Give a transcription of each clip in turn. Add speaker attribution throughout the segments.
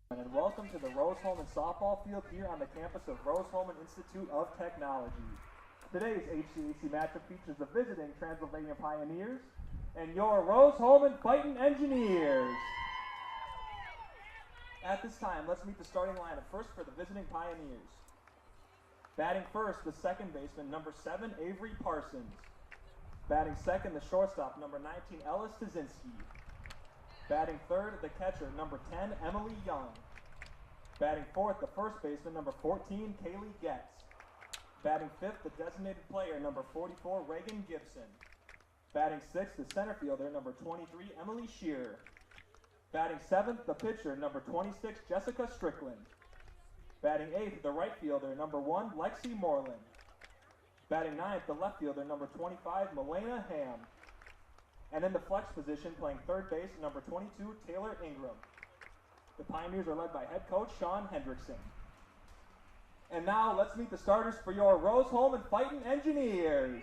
Speaker 1: And welcome to the Rose-Hulman softball field here on the campus of Rose-Hulman Institute of Technology. Today's HCAC matchup features the visiting Transylvania Pioneers and your Rose-Hulman Fighting Engineers. At this time, let's meet the starting lineup. First for the visiting Pioneers. Batting first, the second baseman, number 7, Avery Parsons. Batting second, the shortstop, number 19, Ellis Tazinski. Batting third, the catcher, number 10, Emily Young. Batting fourth, the first baseman, number 14, Kaylee Getz. Batting fifth, the designated player, number 44, Reagan Gibson. Batting sixth, the center fielder, number 23, Emily Shearer. Batting seventh, the pitcher, number 26, Jessica Strickland. Batting eighth, the right fielder, number 1, Lexi Moreland. Batting ninth, the left fielder, number 25, Milena Ham. And in the flex position, playing third base, number 22, Taylor Ingram. The Pioneers are led by head coach Sean Hendrickson. And now let's meet the starters for your Rose-Hulman Fighting Engineers.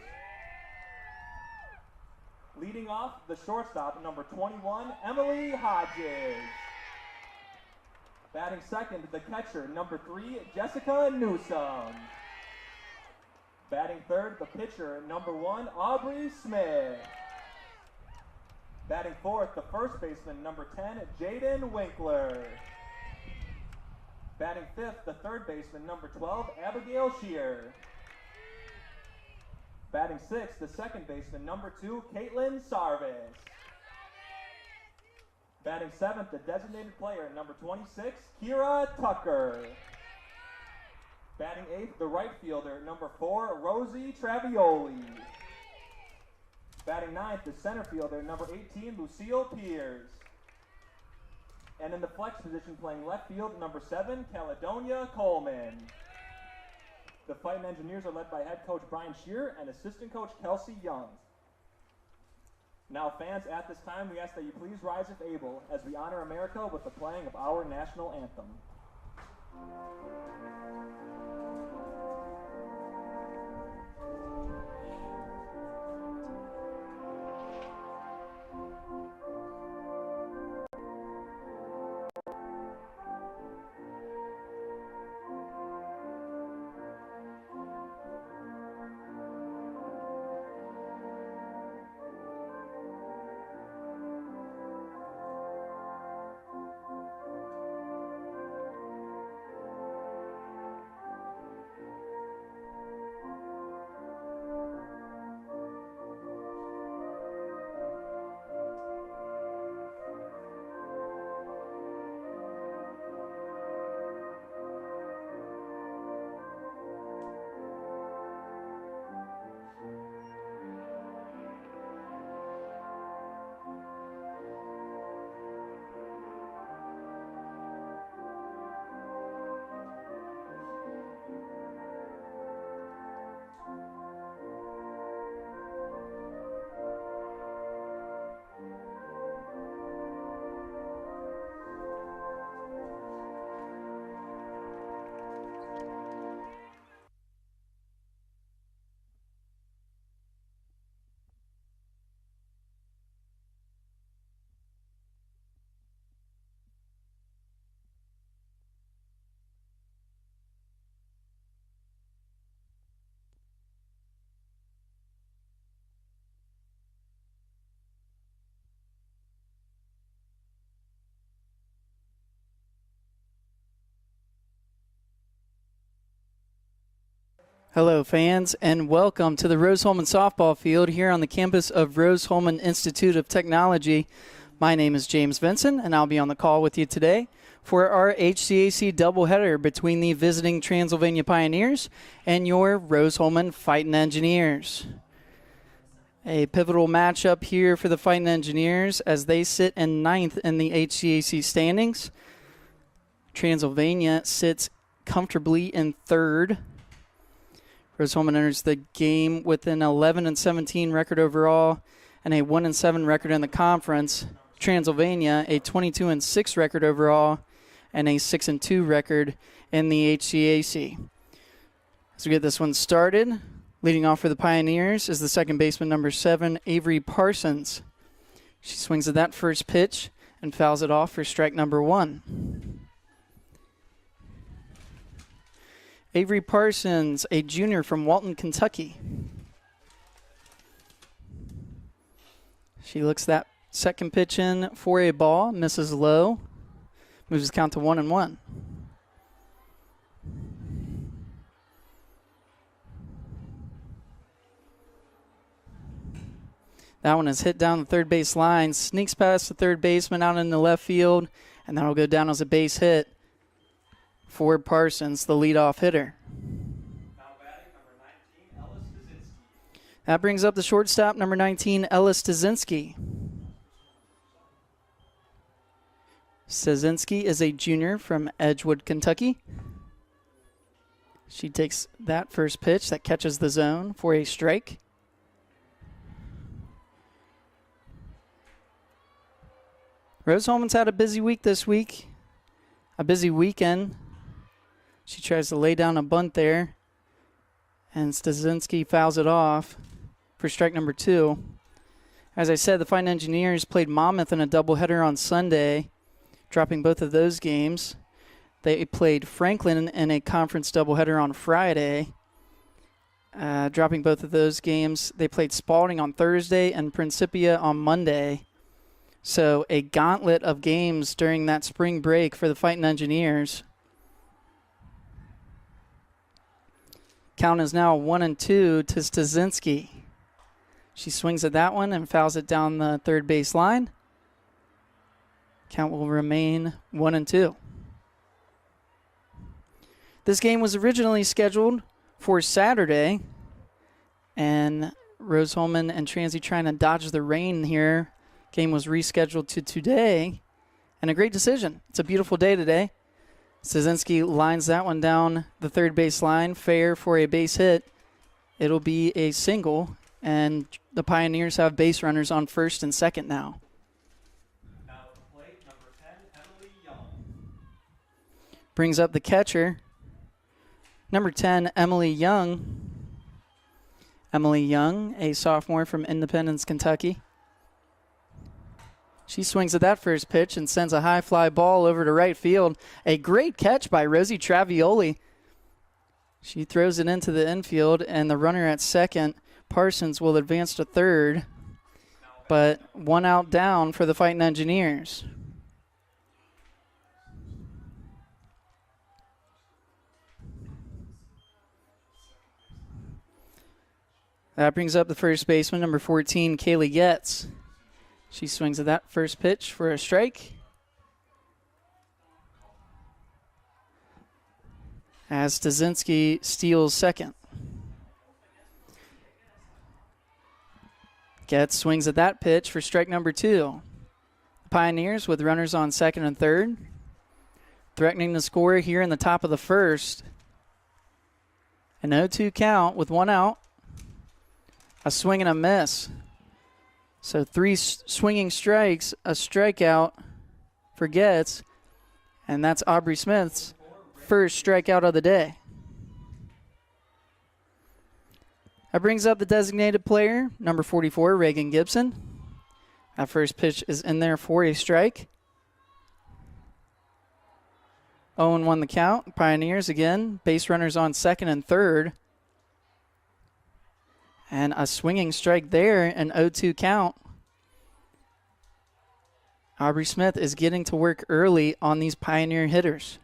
Speaker 1: Leading off, the shortstop, number 21, Emily Hodges. Batting second, the catcher, number 3, Jessica Newsome. Batting third, the pitcher, number 1, Aubrey Smith. Batting fourth, the first baseman, number 10, Jaden Winkler. Batting fifth, the third baseman, number 12, Abigail Shear. Batting sixth, the second baseman, number 2, Caitlin Sarvis. Batting seventh, the designated player, number 26, Kira Tucker. Batting eighth, the right fielder, number 4, Rosie Travioli. Batting ninth, the center fielder, number 18, Lucille Pierce. And in the flex position, playing left field, number 7, Caledonia Coleman. The Fighting Engineers are led by head coach Brian Shear and assistant coach Kelsey Young. Now fans, at this time, we ask that you please rise if able as we honor America with the playing of our national anthem.
Speaker 2: Hello, fans, and welcome to the Rose-Hulman softball field here on the campus of Rose-Hulman Institute of Technology. My name is James Vinson, and I'll be on the call with you today for our HCAC doubleheader between the visiting Transylvania Pioneers and your Rose-Hulman Fighting Engineers. A pivotal matchup here for the Fighting Engineers as they sit in 9th in the HCAC standings. Transylvania sits comfortably in 3rd. Rose-Hulman enters the game with an 11-17 record overall and a 1-7 record in the conference. Transylvania a 22-6 record overall and a 6-2 record in the HCAC. As we get this one started, leading off for the Pioneers is the second baseman, number 7, Avery Parsons. She swings at that first pitch and fouls it off for strike number 1. Avery Parsons, a junior from Walton, Kentucky. She looks that second pitch in for a ball, misses low, moves the count to 1-1. That one is hit down the third base line, sneaks past the third baseman out in the left field, and that'll go down as a base hit for Parsons, the leadoff hitter.
Speaker 1: Now batting number 19, Ellis Kaczynski.
Speaker 2: That brings up the shortstop, number 19, Ellis Stasinski. Stasinski is a junior from Edgewood, Kentucky. She takes that first pitch that catches the zone for a strike. Rose-Hulman's had a busy week this week, a busy weekend. She tries to lay down a bunt there, and Stasinski fouls it off for strike number 2. As I said, the Fighting Engineers played Monmouth in a doubleheader on Sunday, dropping both of those games. They played Franklin in a conference doubleheader on Friday, dropping both of those games. They played Spalding on Thursday and Principia on Monday. So a gauntlet of games during that spring break for the Fighting Engineers. Count is now 1-2 to Stasinski. She swings at that one and fouls it down the third base line. Count will remain 1-2. This game was originally scheduled for Saturday, and Rose-Hulman and Transy trying to dodge the rain here. Game was rescheduled to today, and a great decision. It's a beautiful day today. Stasinski lines that one down the third base line, fair for a base hit. It'll be a single, and the Pioneers have base runners on first and second now.
Speaker 1: Now at the plate, number 10, Emily Young.
Speaker 2: Brings up the catcher, number 10, Emily Young. Emily Young, a sophomore from Independence, Kentucky. She swings at that first pitch and sends a high fly ball over to right field. A great catch by Rosie Travioli. She throws it into the infield, and the runner at second, Parsons, will advance to third. But 1 out down for the Fighting Engineers. That brings up the first baseman, number 14, Kaylee Getz. She swings at that first pitch for a strike. As Stasinski steals second. Getz swings at that pitch for strike number 2. Pioneers with runners on second and third, threatening to score here in the top of the first. An 0-2 count with 1 out. A swing and a miss. So 3 swinging strikes, a strikeout for Getz, and that's Aubrey Smith's first strikeout of the day. That brings up the designated player, number 44, Reagan Gibson. That first pitch is in there for a strike. 0-1 the count. Pioneers again, base runners on second and third. And a swinging strike there, an 0-2 count. Aubrey Smith is getting to work early on these Pioneer hitters.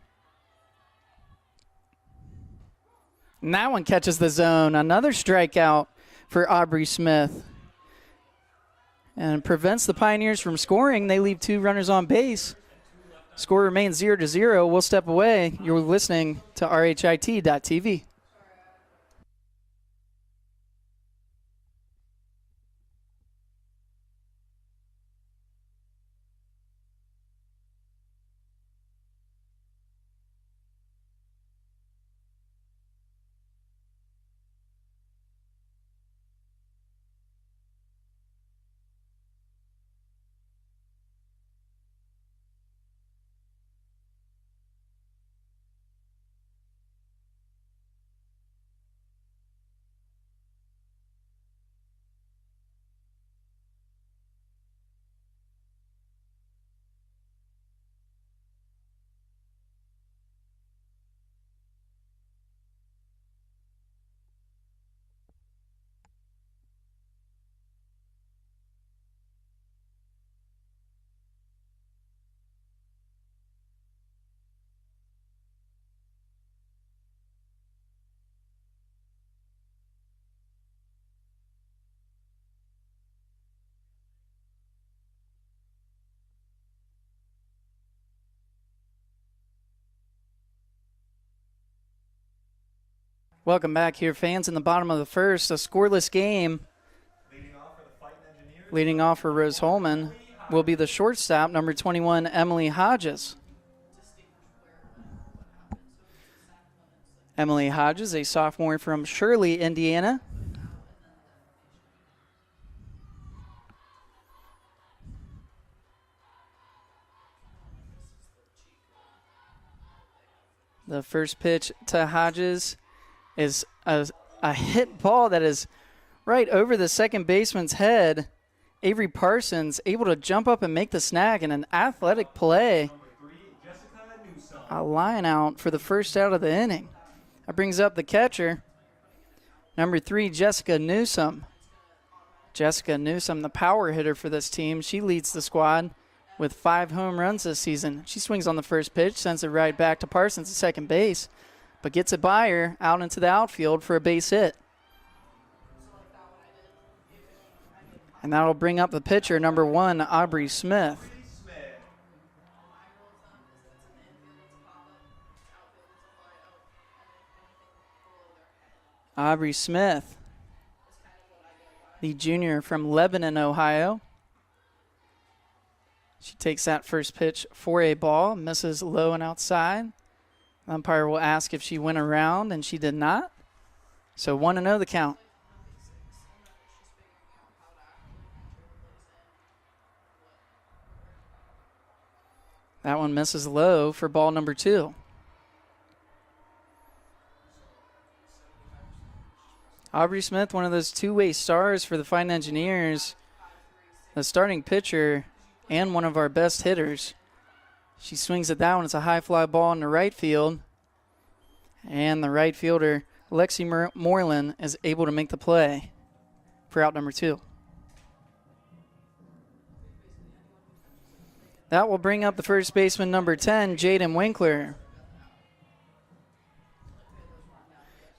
Speaker 2: And that one catches the zone. Another strikeout for Aubrey Smith. And prevents the Pioneers from scoring. They leave 2 runners on base. Score remains 0-0. We'll step away. You're listening to RHIT.TV. Welcome back here, fans. In the bottom of the first, a scoreless game. Leading off for Rose-Hulman will be the shortstop, number 21, Emily Hodges. Emily Hodges, a sophomore from Shirley, Indiana. The first pitch to Hodges is a hit ball that is right over the second baseman's head. Avery Parsons able to jump up and make the snag in an athletic play. A line out for the first out of the inning. That brings up the catcher, number 3, Jessica Newsom. Jessica Newsom, the power hitter for this team. She leads the squad with 5 home runs this season. She swings on the first pitch, sends it right back to Parsons at second base, but gets it by her out into the outfield for a base hit. And that'll bring up the pitcher, number 1, Aubrey Smith. Aubrey Smith, the junior from Lebanon, Ohio. She takes that first pitch for a ball, misses low and outside. The umpire will ask if she went around, and she did not. So 1-0 the count. That one misses low for ball number 2. Aubrey Smith, one of those two-way stars for the Fighting Engineers, the starting pitcher and one of our best hitters. She swings at that one. It's a high fly ball in the right field. And the right fielder, Lexi Moreland, is able to make the play for out number 2. That will bring up the first baseman, number 10, Jaden Winkler.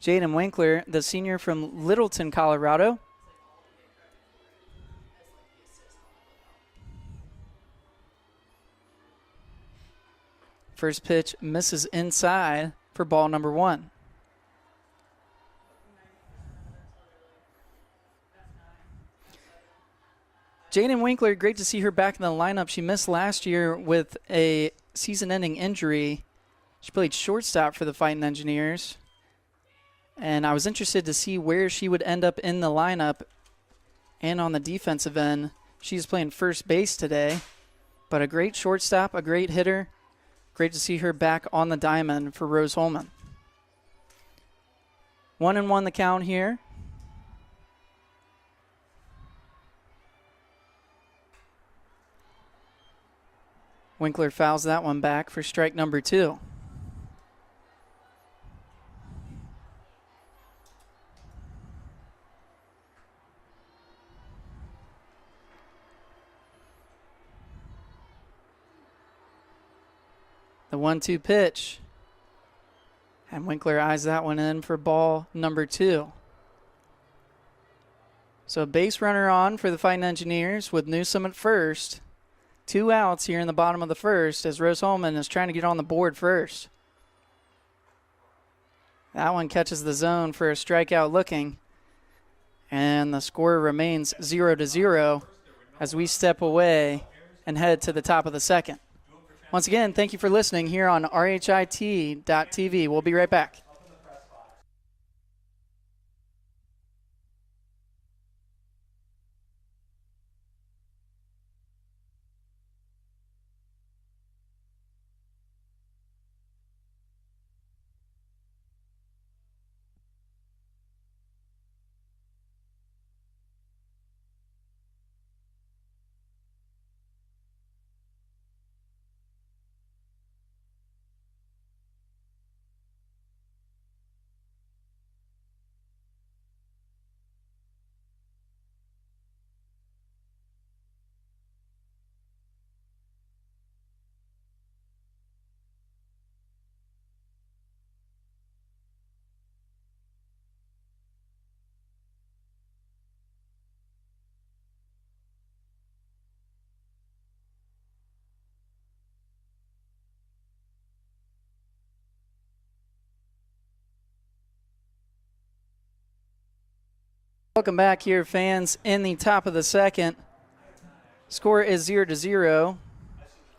Speaker 2: Jaden Winkler, the senior from Littleton, Colorado. First pitch misses inside for ball number 1. Jaden Winkler, great to see her back in the lineup. She missed last year with a season-ending injury. She played shortstop for the Fighting Engineers. And I was interested to see where she would end up in the lineup and on the defensive end. She's playing first base today. But a great shortstop, a great hitter. Great to see her back on the diamond for Rose-Hulman. 1-1 the count here. Winkler fouls that one back for strike number 2. The 1-2 pitch. And Winkler eyes that one in for ball number 2. So a base runner on for the Fighting Engineers with Newsom at first. 2 outs here in the bottom of the first as Rose-Hulman is trying to get on the board first. That one catches the zone for a strikeout looking. And the score remains 0-0 as we step away and head to the top of the second. Once again, thank you for listening here on RHIT.TV. We'll be right back. Welcome back here, fans, in the top of the second. Score is 0-0.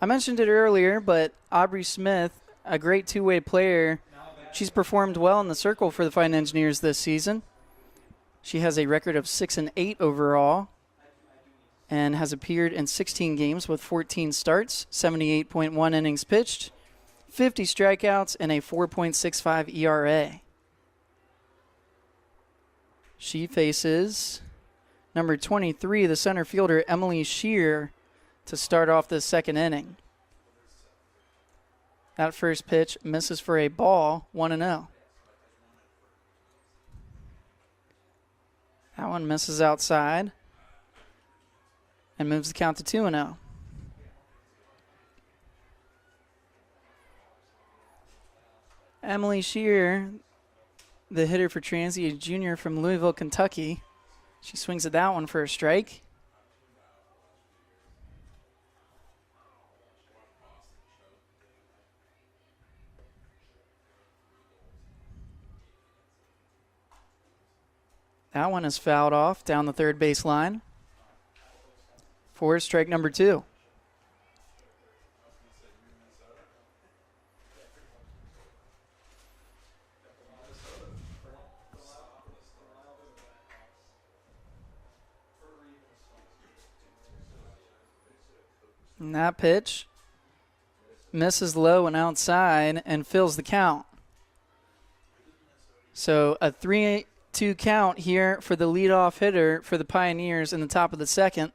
Speaker 2: I mentioned it earlier, but Aubrey Smith, a great two-way player, she's performed well in the circle for the Fighting Engineers this season. She has a record of 6-8 overall and has appeared in 16 games with 14 starts, 78.1 innings pitched, 50 strikeouts, and a 4.65 ERA. She faces number 23, the center fielder, Emily Shear, to start off the second inning. That first pitch misses for a ball, 1-0. That one misses outside and moves the count to 2-0. Emily Shear, the hitter for Transy, a junior from Louisville, Kentucky. She swings at that one for a strike. That one is fouled off down the third base line for strike number 2. And that pitch misses low and outside and fills the count. So a 3-2 count here for the leadoff hitter for the Pioneers in the top of the second.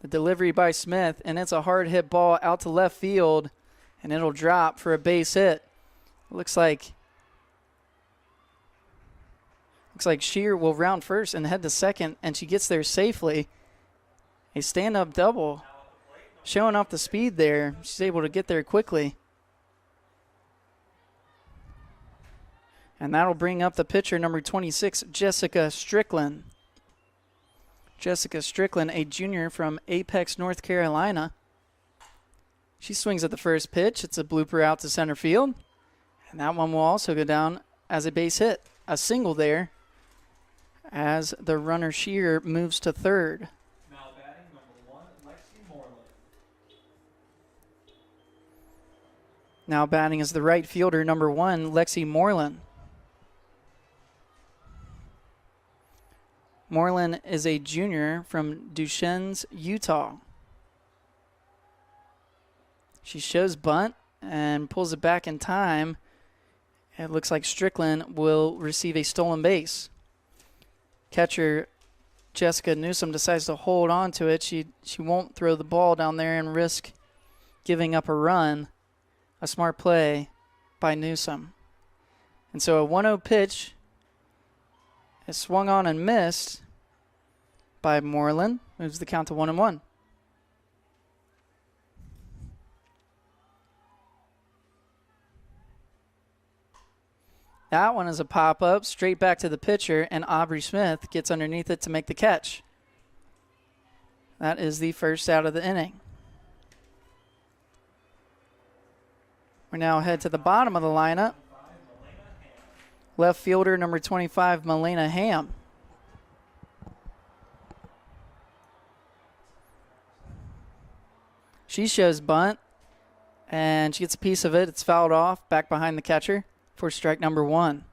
Speaker 2: The delivery by Smith, and it's a hard hit ball out to left field, and it'll drop for a base hit. Looks like Shear will round first and head to second, and she gets there safely. A stand-up double. Showing off the speed there. She's able to get there quickly. And that'll bring up the pitcher, number 26, Jessica Strickland. Jessica Strickland, a junior from Apex, North Carolina. She swings at the first pitch. It's a blooper out to center field. And that one will also go down as a base hit. A single there as the runner Shear moves to third. Now batting is the right fielder, number 1, Lexi Moreland. Moreland is a junior from Duchesnes, Utah. She shows bunt and pulls it back in time. It looks like Strickland will receive a stolen base. Catcher Jessica Newsom decides to hold on to it. She won't throw the ball down there and risk giving up a run. A smart play by Newsom. And so a 1-0 pitch is swung on and missed by Moreland. Moves the count to 1-1. That one is a pop-up straight back to the pitcher, and Aubrey Smith gets underneath it to make the catch. That is the first out of the inning. We now head to the bottom of the lineup. Left fielder, number 25, Milena Ham. She shows bunt, and she gets a piece of it. It's fouled off, back behind the catcher for strike number 1.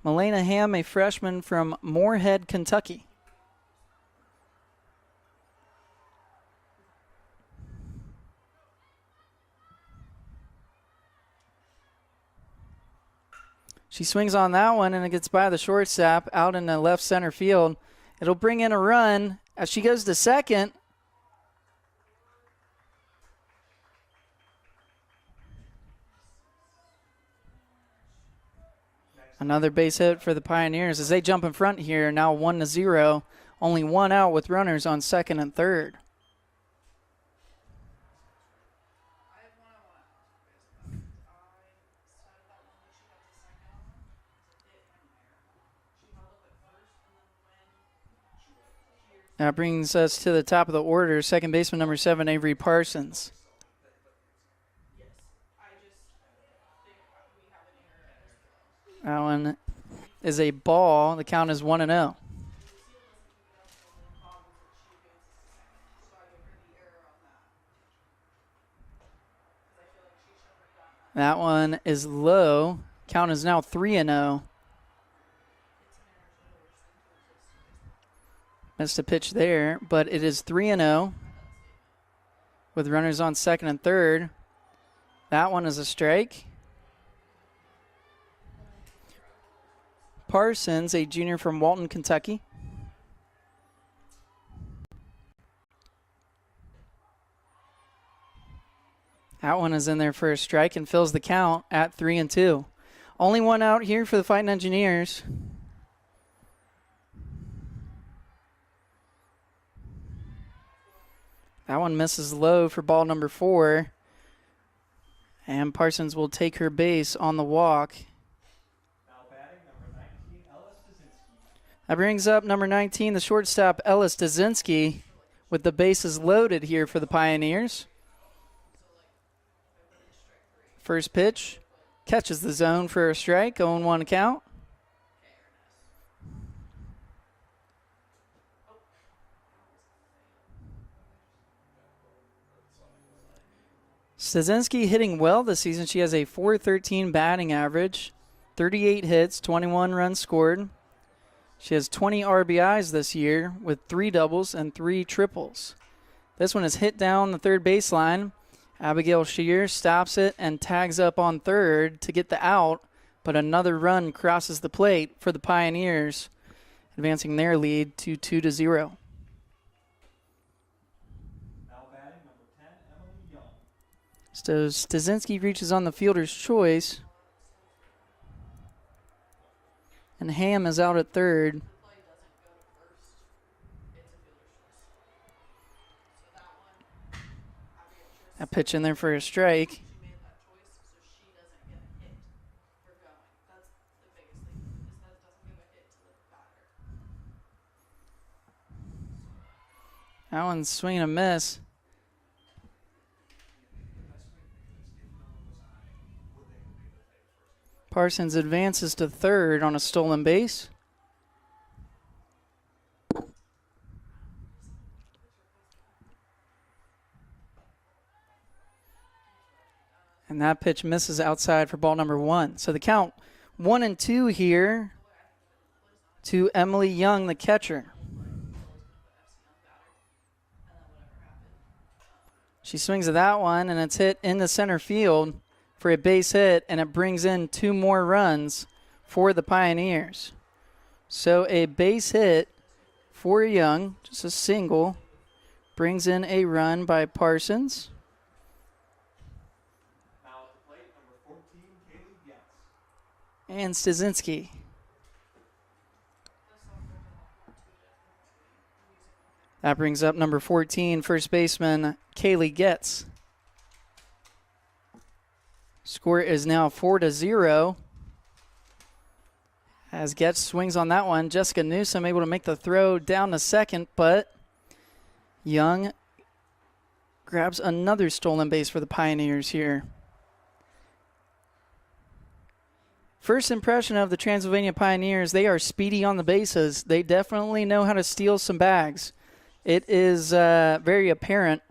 Speaker 2: Milena Ham, a freshman from Moorhead, Kentucky. She swings on that one, and it gets by the shortstop out in the left center field. It'll bring in a run as she goes to second. Another base hit for the Pioneers as they jump in front here, now 1-0. Only one out with runners on second and third. That brings us to the top of the order. Second baseman, number 7, Avery Parsons. That one is a ball. The count is 1-0. That one is low. Count is now 3-0. Missed a pitch there, but it is 3-0 with runners on second and third. That one is a strike. Parsons, a junior from Walton, Kentucky. That one is in there for a strike and fills the count at 3-2. Only one out here for the Fighting Engineers. That one misses low for ball number 4. And Parsons will take her base on the walk.
Speaker 1: Now batting number 19, Ellis Dazinski.
Speaker 2: That brings up number 19, the shortstop, Ellis Dazinski, with the bases loaded here for the Pioneers. First pitch, catches the zone for a strike, 0-1 count. Stasinski hitting well this season. She has a .413 batting average, 38 hits, 21 runs scored. She has 20 RBIs this year with 3 doubles and 3 triples. This one is hit down the third baseline. Abigail Shear stops it and tags up on third to get the out, but another run crosses the plate for the Pioneers, advancing their lead to 2-0. So Stasinski reaches on the fielder's choice. And Ham is out at third. A pitch in there for a strike. That one's swing and a miss. Parsons advances to third on a stolen base. And that pitch misses outside for ball number 1. So the count 1-2 here to Emily Young, the catcher. She swings at that one, and it's hit in the center field for a base hit, and it brings in 2 more runs for the Pioneers. So a base hit for Young, just a single, brings in a run by Parsons.
Speaker 1: Now at the plate, number 14, Kaylee Getz.
Speaker 2: And Stasinski. That brings up number 14, first baseman Kaylee Getz. Score is now 4-0. As Getz swings on that one, Jessica Newsom able to make the throw down to second, but Young grabs another stolen base for the Pioneers here. First impression of the Transylvania Pioneers, they are speedy on the bases. They definitely know how to steal some bags. It is very apparent.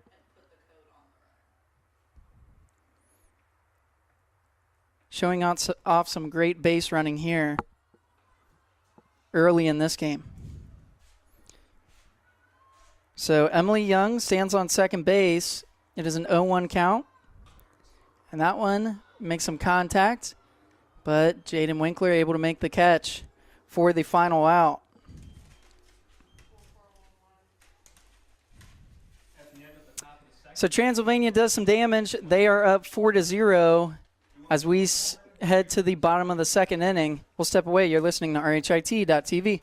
Speaker 2: Showing off some great base running here early in this game. So Emily Young stands on second base. It is an 0-1 count. And that one makes some contact, but Jaden Winkler able to make the catch for the final out. So Transylvania does some damage. They are up 4-0 as we head to the bottom of the second inning. We'll step away. You're listening to RHIT.TV.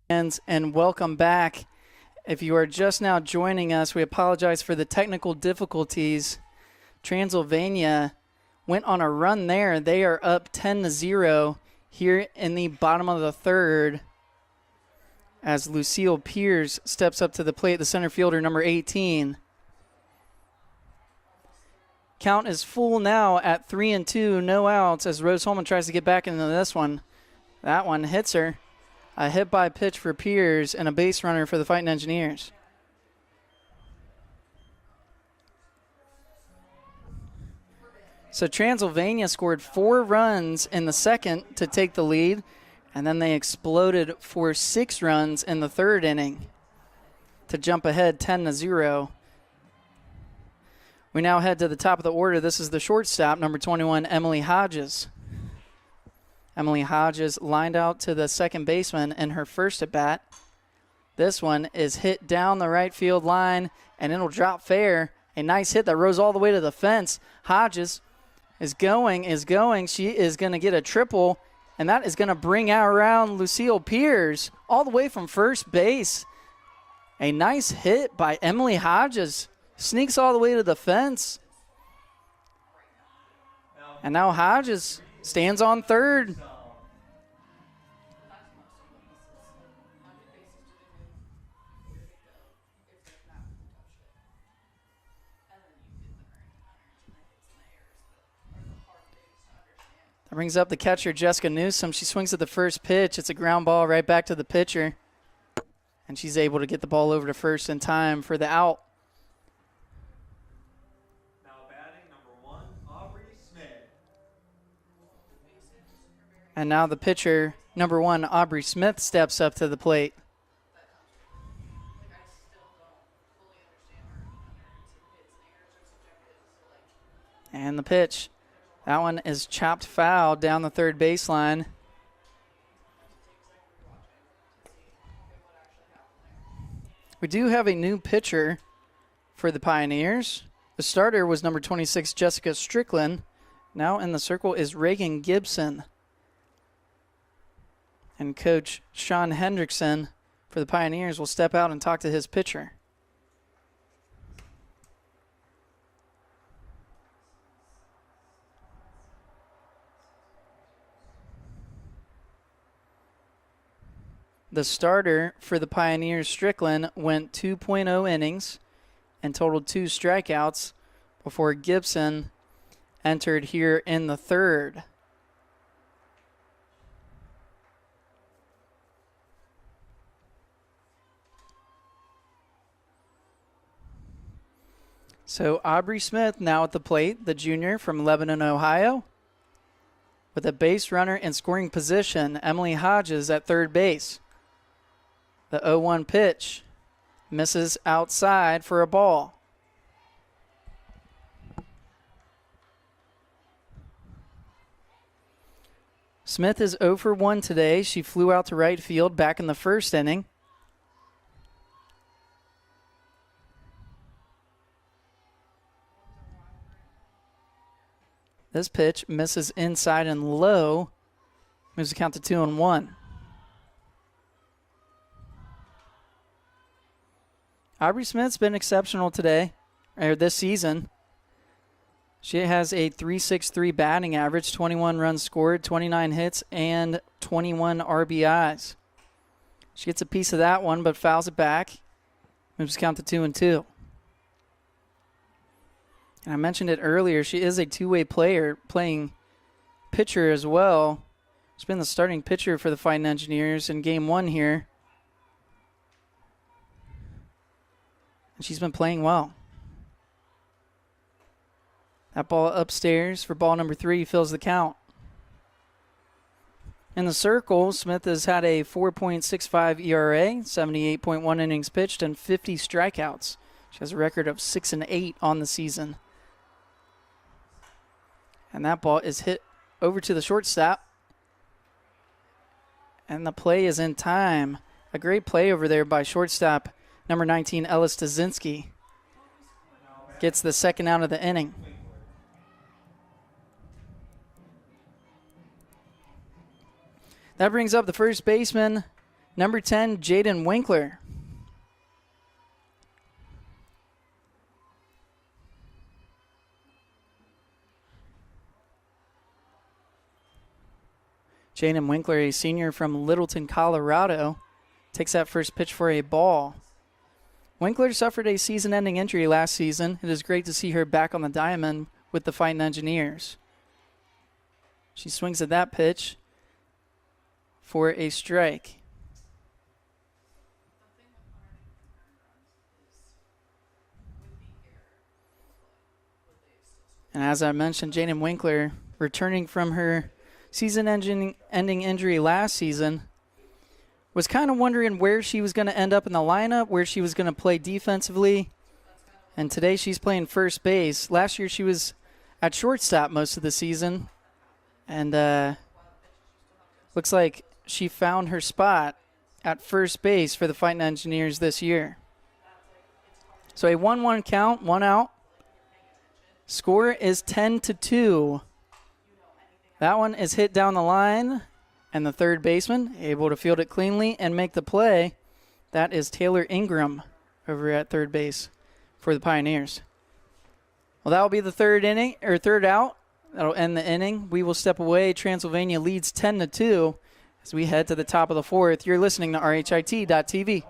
Speaker 2: And welcome back. If you are just now joining us, we apologize for the technical difficulties. Transylvania went on a run there. They are up 10-0 here in the bottom of the third as Lucille Pierce steps up to the plate, the center fielder, number 18. Count is full now at 3-2, no outs as Rose-Hulman tries to get back into this one. That one hits her. A hit by pitch for Piers and a base runner for the Fighting Engineers. So Transylvania scored 4 runs in the second to take the lead, and then they exploded for 6 runs in the third inning to jump ahead 10-0. We now head to the top of the order. This is the shortstop, number 21, Emily Hodges. Emily Hodges lined out to the second baseman in her first at-bat. This one is hit down the right field line, and it'll drop fair. A nice hit that rose all the way to the fence. Hodges is going. She is going to get a triple, and that is going to bring out around Lucille Pierce all the way from first base. A nice hit by Emily Hodges. Sneaks all the way to the fence. And now Hodges stands on third. That brings up the catcher, Jessica Newsom. She swings at the first pitch. It's a ground ball right back to the pitcher. And she's able to get the ball over to first in time for the out.
Speaker 1: Now batting number 1, Aubrey Smith.
Speaker 2: And now the pitcher, number 1, Aubrey Smith, steps up to the plate. And the pitch. That one is chopped foul down the third baseline. We do have a new pitcher for the Pioneers. The starter was number 26, Jessica Strickland. Now in the circle is Reagan Gibson. And Coach Sean Hendrickson for the Pioneers will step out and talk to his pitcher. The starter for the Pioneers, Strickland, went 2.0 innings and totaled 2 strikeouts before Gibson entered here in the third. So Aubrey Smith now at the plate, the junior from Lebanon, Ohio. With a base runner in scoring position, Emily Hodges at third base. The 0-1 pitch misses outside for a ball. Smith is 0 for 1 today. She flew out to right field back in the first inning. This pitch misses inside and low. Moves the count to 2-1. Aubrey Smith's been exceptional today, or this season. She has a .363 batting average, 21 runs scored, 29 hits, and 21 RBIs. She gets a piece of that one, but fouls it back. Moves the count to 2-2. And I mentioned it earlier, she is a two-way player, playing pitcher as well. She's been the starting pitcher for the Fighting Engineers in Game 1 here. And she's been playing well. That ball upstairs for ball number 3 fills the count. In the circle, Smith has had a 4.65 ERA, 78.1 innings pitched, and 50 strikeouts. She has a record of 6-8 on the season. And that ball is hit over to the shortstop. And the play is in time. A great play over there by shortstop, number 19, Ellis Stasinski. Gets the second out of the inning. That brings up the first baseman, Number 10, Jaden Winkler. Jaden Winkler, a senior from Littleton, Colorado, takes that first pitch for a ball. Winkler suffered a season-ending injury last season. It is great to see her back on the diamond with the Fighting Engineers. She swings at that pitch for a strike. And as I mentioned, Jaden Winkler, returning from her season-ending injury last season, was kind of wondering where she was going to end up in the lineup, where she was going to play defensively. And today she's playing first base. Last year she was at shortstop most of the season. And looks like she found her spot at first base for the Fighting Engineers this year. So a 1-1 count, 1 out. Score is 10-2. That one is hit down the line, and the third baseman able to field it cleanly and make the play. That is Taylor Ingram over at third base for the Pioneers. Well, that will be the third out. That'll end the inning. We will step away. Transylvania leads 10-2 as we head to the top of the fourth. You're listening to RHIT.TV.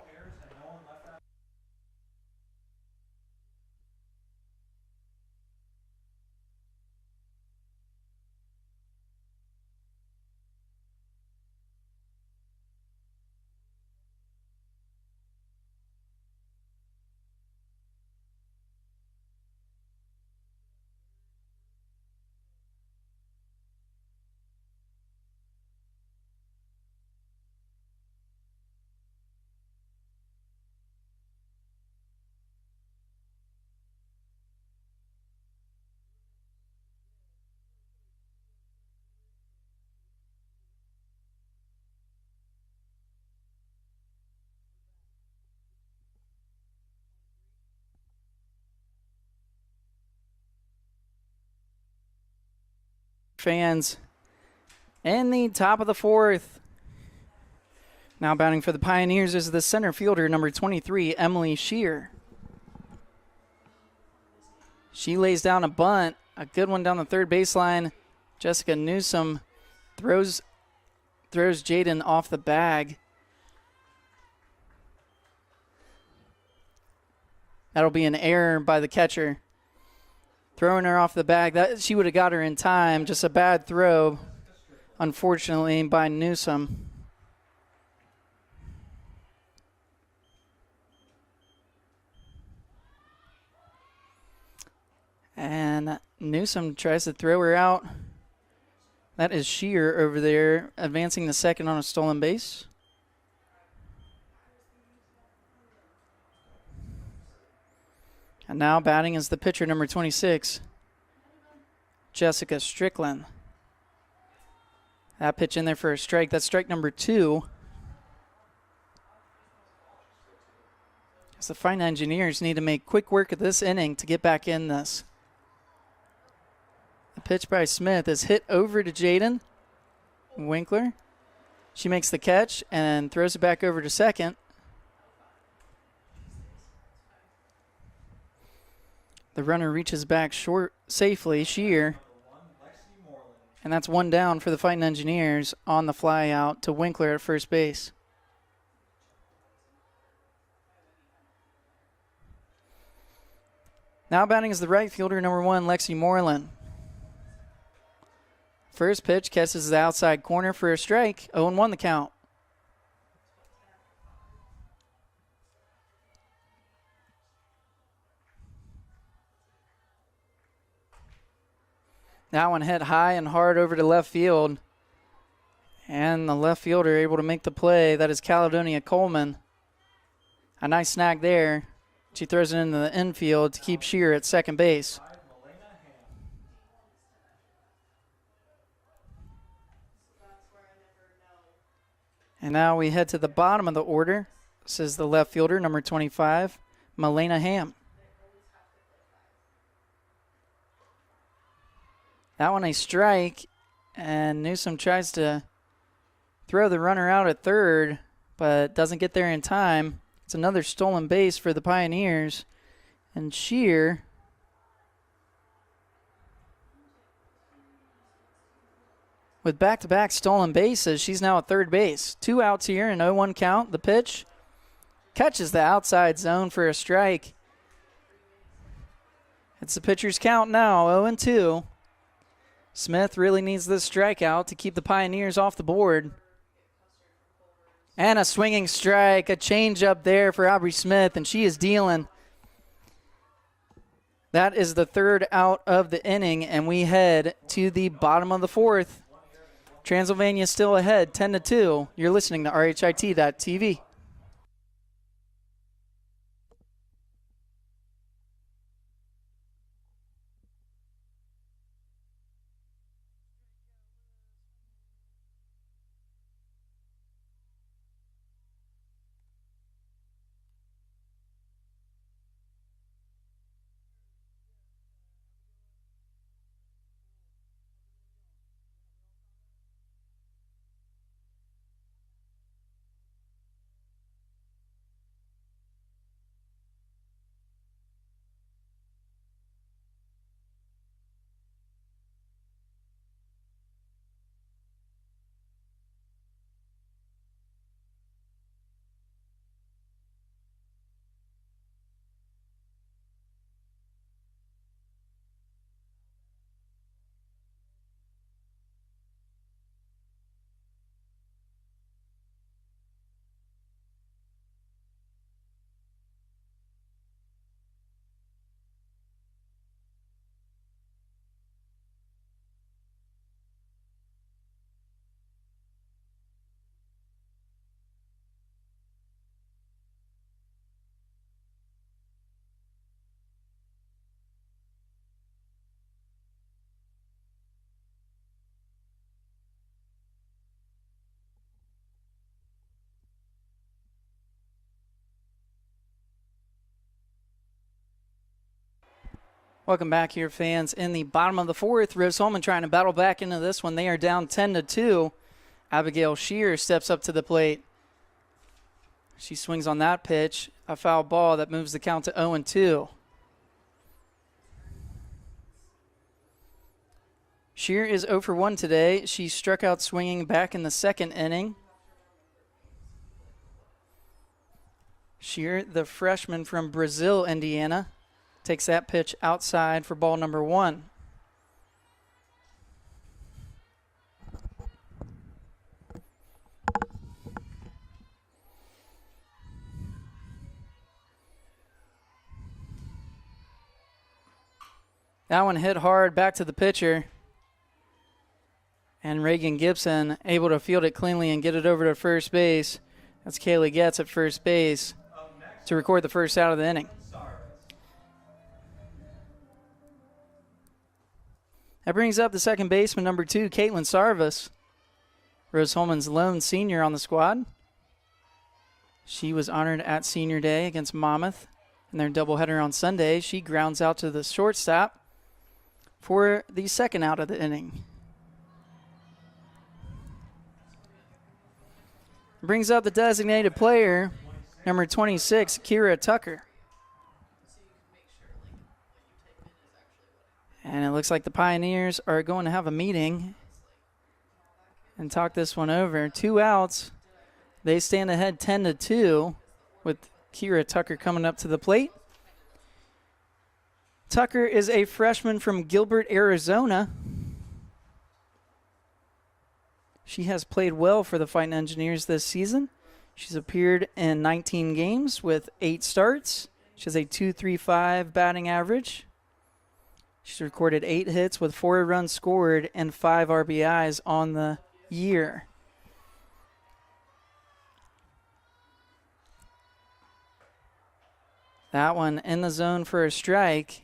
Speaker 2: Fans in the top of the fourth. Now batting for the Pioneers is the center fielder, number 23, Emily Shear. She lays down a bunt, a good one down the third baseline. Jessica Newsom throws Jaden off the bag. That'll be an error by the catcher. Throwing her off the bag. That she would have got her in time. Just a bad throw, unfortunately, by Newsom. And Newsom tries to throw her out. That is Shear over there, advancing to second on a stolen base. And now batting is the pitcher, number 26, Jessica Strickland. That pitch in there for a strike. That's strike number 2. As the Fighting Engineers need to make quick work of this inning to get back in this. The pitch by Smith is hit over to Jaden Winkler. She makes the catch and throws it back over to second. The runner reaches back short safely, Shear. And that's one down for the Fighting Engineers on the fly out to Winkler at first base. Now batting is the right fielder, number 1, Lexi Moreland. First pitch catches the outside corner for a strike. 0-1 the count. That one hit high and hard over to left field. And the left fielder able to make the play. That is Caledonia Coleman. A nice snag there. She throws it into the infield to keep Shear at second base. And now we head to the bottom of the order. This is the left fielder, number 25, Milena Ham. That one a strike, and Newsom tries to throw the runner out at third, but doesn't get there in time. It's another stolen base for the Pioneers. And Shear with back-to-back stolen bases, she's now at third base. 2 outs here, an 0-1 count. The pitch catches the outside zone for a strike. It's the pitcher's count now, 0-2. Smith really needs this strikeout to keep the Pioneers off the board. And a swinging strike, a changeup there for Aubrey Smith, and she is dealing. That is the third out of the inning, and we head to the bottom of the fourth. Transylvania still ahead, 10-2. You're listening to RHIT.TV. Welcome back here, fans. In the bottom of the fourth, Rose-Hulman trying to battle back into this one. They are down 10-2. Abigail Shear steps up to the plate. She swings on that pitch, a foul ball that moves the count to 0-2. Shear is 0 for 1 today. She struck out swinging back in the second inning. Shear, the freshman from Brazil, Indiana, takes that pitch outside for ball number 1. That one hit hard back to the pitcher. And Reagan Gibson able to field it cleanly and get it over to first base. That's Kaylee Getz at first base to record the first out of the inning. That brings up the second baseman, number 2, Caitlin Sarvis. Rose-Hulman's lone senior on the squad. She was honored at Senior Day against Monmouth in their doubleheader on Sunday. She grounds out to the shortstop for the second out of the inning. Brings up the designated player, number 26, Kira Tucker. And it looks like the Pioneers are going to have a meeting and talk this one over. 2 outs. They stand ahead 10-2 with Kira Tucker coming up to the plate. Tucker is a freshman from Gilbert, Arizona. She has played well for the Fighting Engineers this season. She's appeared in 19 games with 8 starts. She has a .235 batting average. She's recorded 8 hits with 4 runs scored and 5 RBIs on the year. That one in the zone for a strike.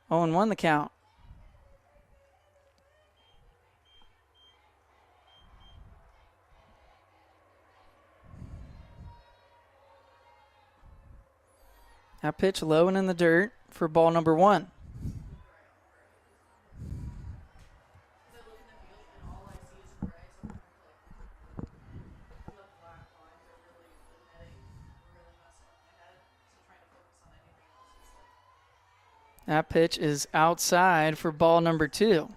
Speaker 2: 0-1 the count. That pitch low and in the dirt for ball number 1. That pitch is outside for ball number 2.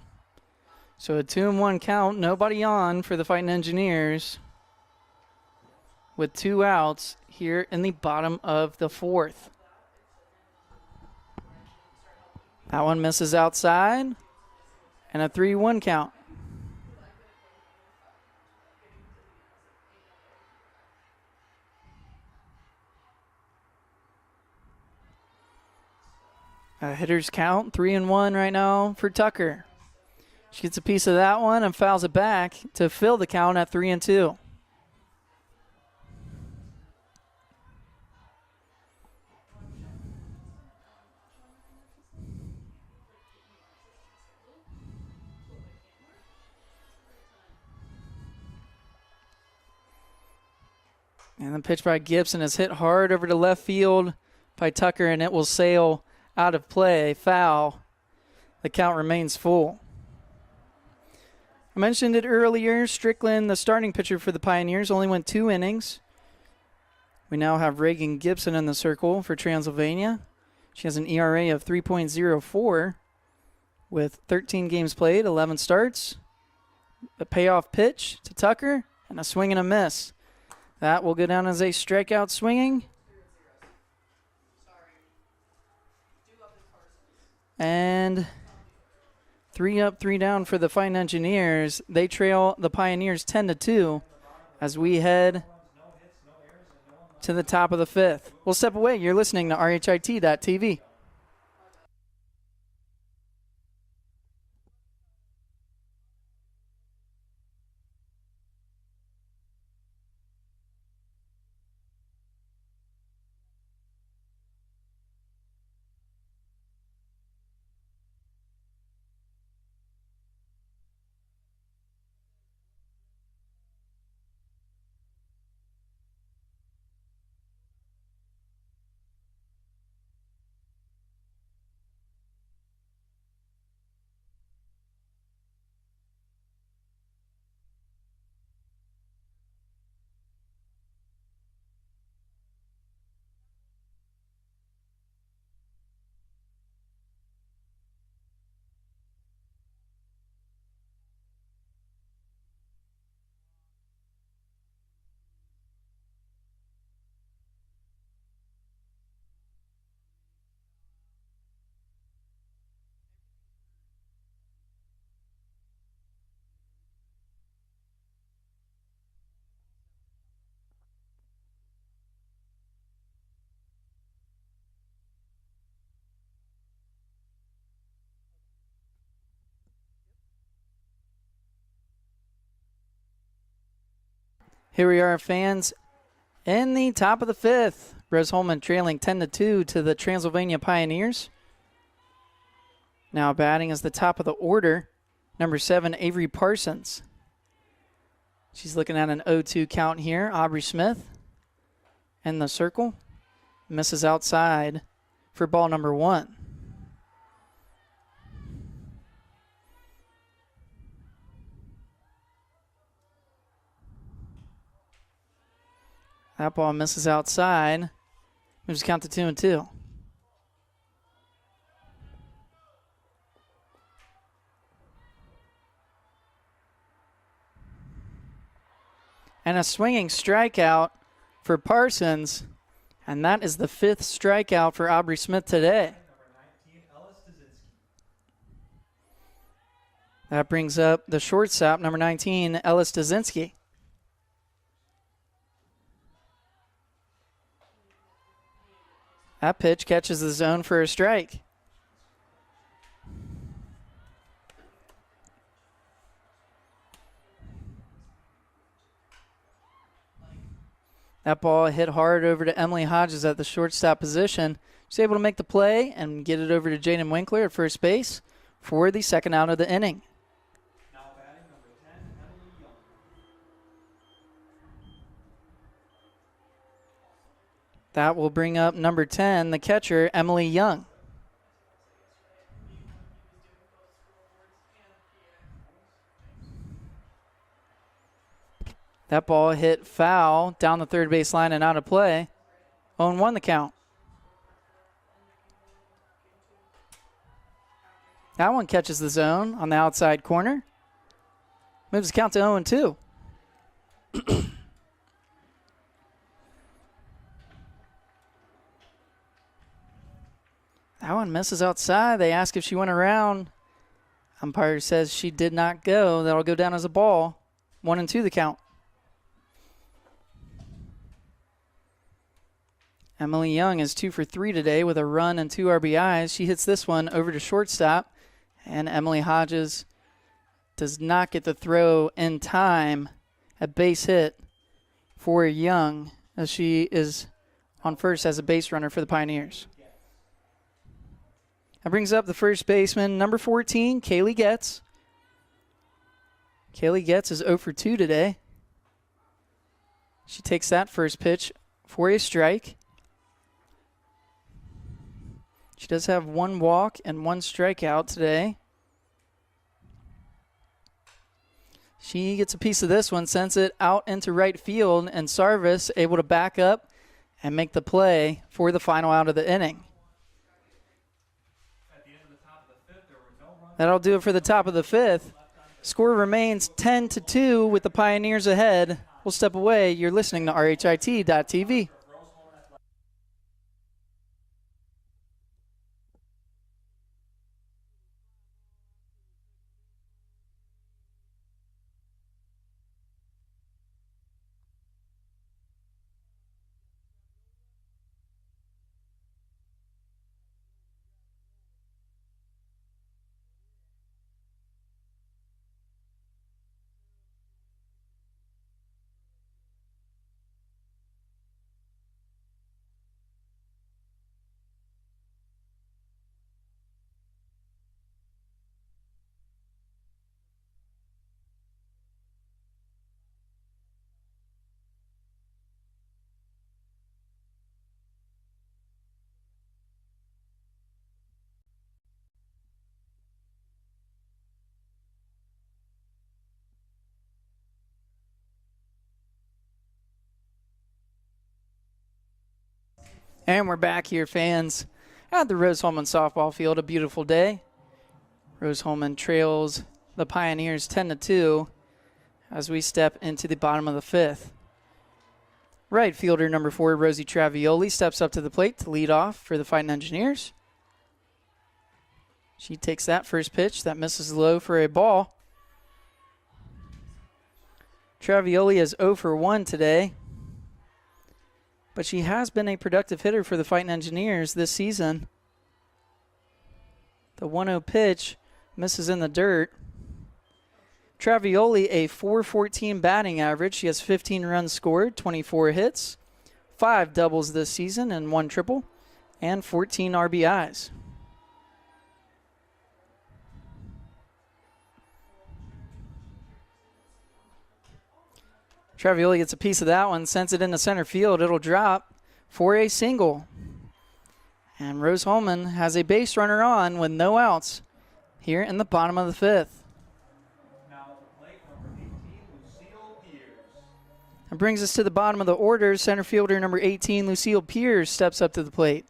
Speaker 2: So a 2-1 count, nobody on for the Fighting Engineers with 2 outs here in the bottom of the 4th. That one misses outside, and a 3-1 count. A hitter's count, 3-1 right now for Tucker. She gets a piece of that one and fouls it back to fill the count at 3-2. And the pitch by Gibson is hit hard over to left field by Tucker, and it will sail out of play, foul. The count remains full. I mentioned it earlier, Strickland, the starting pitcher for the Pioneers, only went 2 innings. We now have Reagan Gibson in the circle for Transylvania. She has an ERA of 3.04 with 13 games played, 11 starts. The payoff pitch to Tucker, and a swing and a miss. That will go down as a strikeout swinging. And 3 up, 3 down for the Fighting Engineers. They trail the Pioneers 10-2 as we head to the top of the 5th. We'll step away. You're listening to RHIT.TV. Here we are, fans, in the top of the 5th. Rose-Hulman trailing 10-2 to the Transylvania Pioneers. Now batting is the top of the order, number 7, Avery Parsons. She's looking at an 0-2 count here. Aubrey Smith in the circle. Misses outside for ball number 1. That ball misses outside. Moves count to 2-2. And a swinging strikeout for Parsons. And that is the 5th strikeout for Aubrey Smith today. That brings up the shortstop, number 19, Ellis Dazinski. That pitch catches the zone for a strike. That ball hit hard over to Emily Hodges at the shortstop position. She's able to make the play and get it over to Jaden Winkler at first base for the second out of the inning.
Speaker 1: Now batting number 10, Emily Young.
Speaker 2: That will bring up number 10, the catcher, Emily Young. That ball hit foul down the third base line and out of play. 0-1 the count. That one catches the zone on the outside corner. Moves the count to 0-2. That one misses outside. They ask if she went around. Umpire says she did not go. That'll go down as a ball. 1-2 the count. Emily Young is 2 for 3 today with a run and 2 RBIs. She hits this one over to shortstop, and Emily Hodges does not get the throw in time. A base hit for Young as she is on first as a base runner for the Pioneers. That brings up the first baseman, number 14, Kaylee Getz. Kaylee Getz is 0 for 2 today. She takes that first pitch for a strike. She does have 1 walk and 1 strikeout today. She gets a piece of this one, sends it out into right field, and Sarvis able to back up and make the play for the final out of the inning. That'll do it for the top of the 5th. Score remains 10-2 with the Pioneers ahead. We'll step away. You're listening to RHIT.TV. And we're back here, fans, at the Rose-Hulman softball field. A beautiful day. Rose-Hulman trails the Pioneers 10-2 as we step into the bottom of the 5th. Right fielder number 4, Rosie Travioli, steps up to the plate to lead off for the Fighting Engineers. She takes that first pitch. That misses low for a ball. Travioli is 0 for 1 today, but she has been a productive hitter for the Fighting Engineers this season. The 1-0 pitch misses in the dirt. Travioli, a .414 batting average. She has 15 runs scored, 24 hits, 5 doubles this season and 1 triple, and 14 RBIs. Travioli gets a piece of that one, sends it into center field. It'll drop for a single. And Rose-Hulman has a base runner on with no outs here in the bottom of the 5th.
Speaker 1: Now at the plate, number 18, Lucille Pierce.
Speaker 2: That brings us to the bottom of the order. Center fielder number 18, Lucille Pierce, steps up to the plate.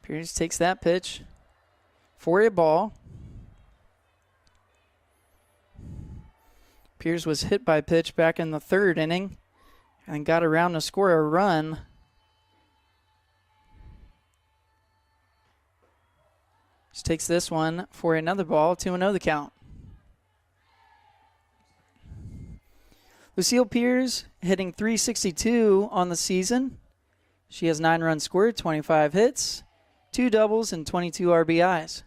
Speaker 2: Pierce takes that pitch for a ball. Pierce was hit by a pitch back in the 3rd inning and got around to score a run. She takes this one for another ball, 2-0 the count. Lucille Pierce hitting .362 on the season. She has 9 runs scored, 25 hits, 2 doubles, and 22 RBIs.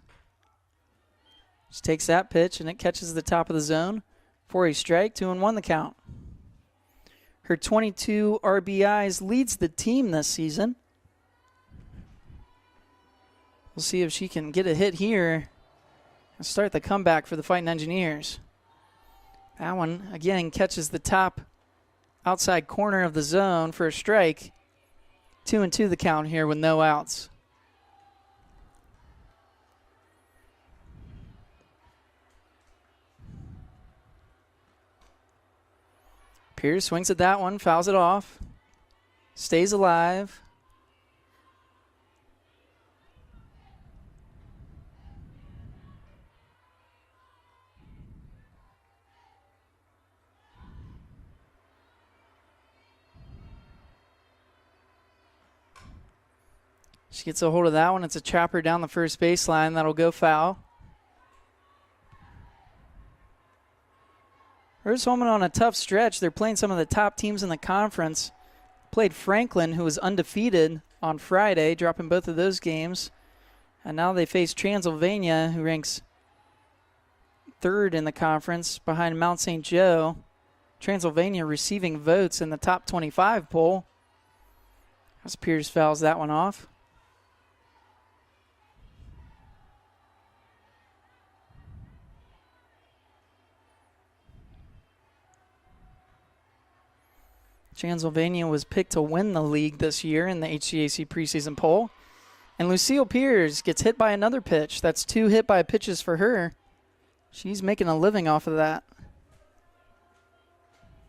Speaker 2: She takes that pitch, and it catches the top of the zone for a strike, 2-1 the count. Her 22 RBIs leads the team this season. We'll see if she can get a hit here and start the comeback for the Fighting Engineers. That one, again, catches the top outside corner of the zone for a strike. 2-2 the count here with no outs. Pierce swings at that one, fouls it off, stays alive. She gets a hold of that one. It's a chopper down the first baseline. That'll go foul. Rose-Hulman on a tough stretch. They're playing some of the top teams in the conference. Played Franklin, who was undefeated on Friday, dropping both of those games. And now they face Transylvania, who ranks third in the conference behind Mount St. Joe. Transylvania receiving votes in the top 25 poll. As Pierce fouls that one off. Transylvania was picked to win the league this year in the HCAC preseason poll. And Lucille Pierce gets hit by another pitch. That's 2 hit by pitches for her. She's making a living off of that.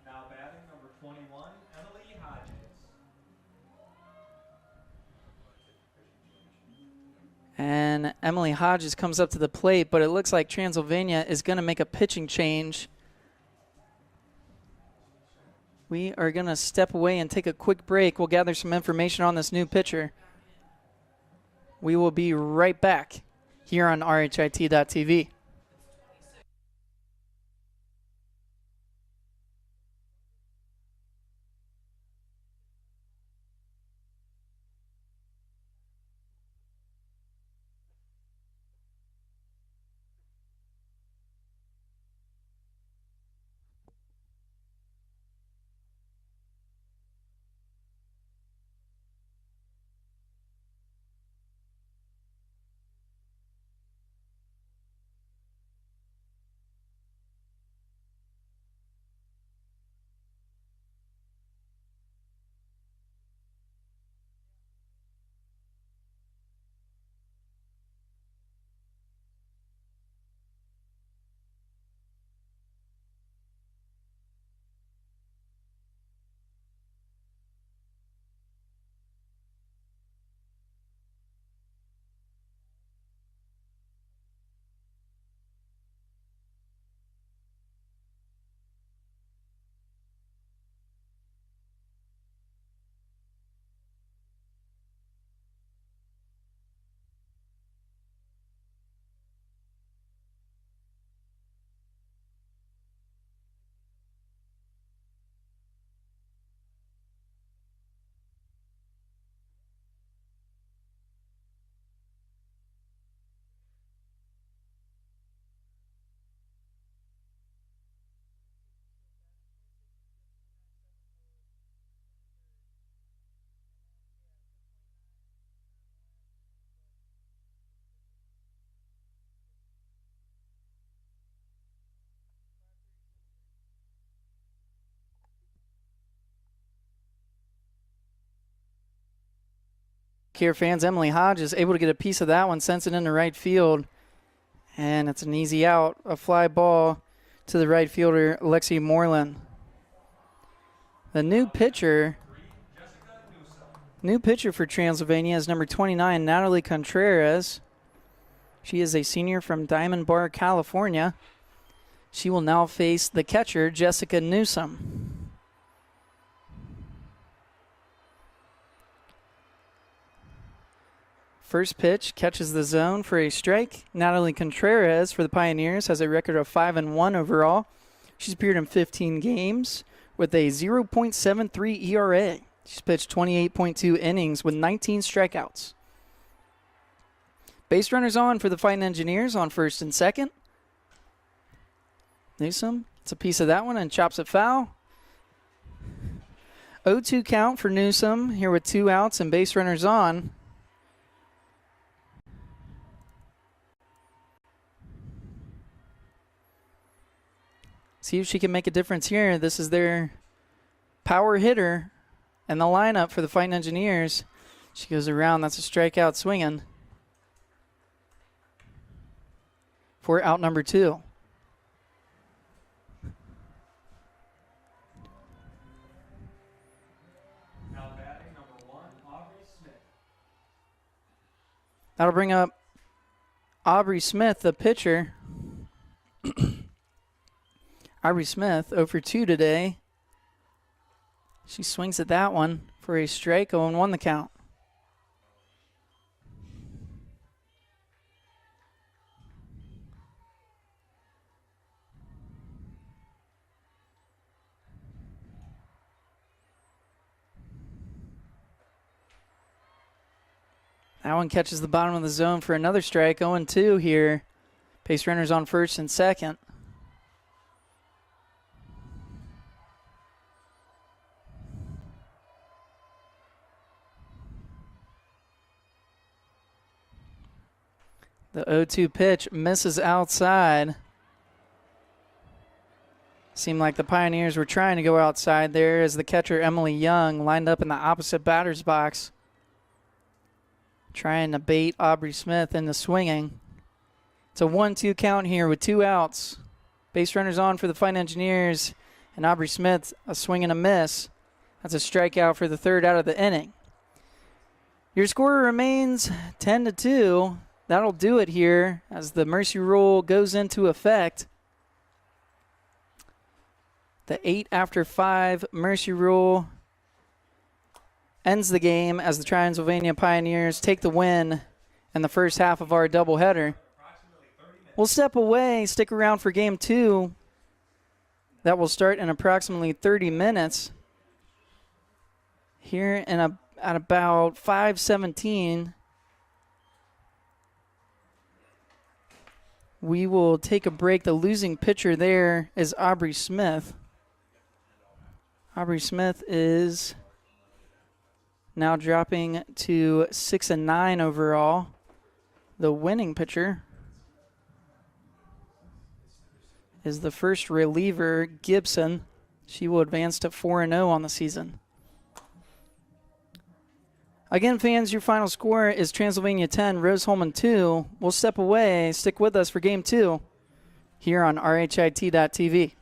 Speaker 1: Now batting number 21, Emily Hodges.
Speaker 2: And Emily Hodges comes up to the plate, but it looks like Transylvania is going to make a pitching change. We are going to step away and take a quick break. We'll gather some information on this new pitcher. We will be right back here on RHIT.TV. Here, fans, Emily Hodges able to get a piece of that one, sends it into right field. And it's an easy out, a fly ball to the right fielder, Lexi Moreland. The new pitcher for Transylvania is number 29, Natalie Contreras. She is a senior from Diamond Bar, California. She will now face the catcher, Jessica Newsom. First pitch catches the zone for a strike. Natalie Contreras for the Pioneers has a record of 5-1 overall. She's appeared in 15 games with a 0.73 ERA. She's pitched 28.2 innings with 19 strikeouts. Base runners on for the Fighting Engineers on first and second. Newsom gets a piece of that one and chops it foul. 0-2 count for Newsom here with 2 outs and base runners on. See if she can make a difference here. This is their power hitter in the lineup for the Fighting Engineers. She goes around. That's a strikeout swinging for out number 2. That'll bring up Aubrey Smith, the pitcher. Aubrey Smith, 0 for 2 today. She swings at that one for a strike, 0-1 the count. That one catches the bottom of the zone for another strike, 0-2 here. Base runners on first and second. The 0-2 pitch misses outside. Seemed like the Pioneers were trying to go outside there as the catcher, Emily Young, lined up in the opposite batter's box, trying to bait Aubrey Smith into swinging. It's a 1-2 count here with 2 outs. Base runners on for the Fighting Engineers, and Aubrey Smith a swing and a miss. That's a strikeout for the third out of the inning. Your score remains 10-2. That'll do it here as the mercy rule goes into effect. The 8 after 5 mercy rule ends the game as the Transylvania Pioneers take the win in the first half of our doubleheader. We'll step away, stick around for game 2. That will start in approximately 30 minutes. Here at about 5:17, we will take a break. The losing pitcher there is Aubrey Smith. Aubrey Smith is now dropping to 6-9 overall. The winning pitcher is the first reliever, Gibson. She will advance to 4-0 on the season. Again, fans, your final score is Transylvania 10, Rose-Hulman 2. We'll step away. Stick with us for Game 2 here on RHIT.TV.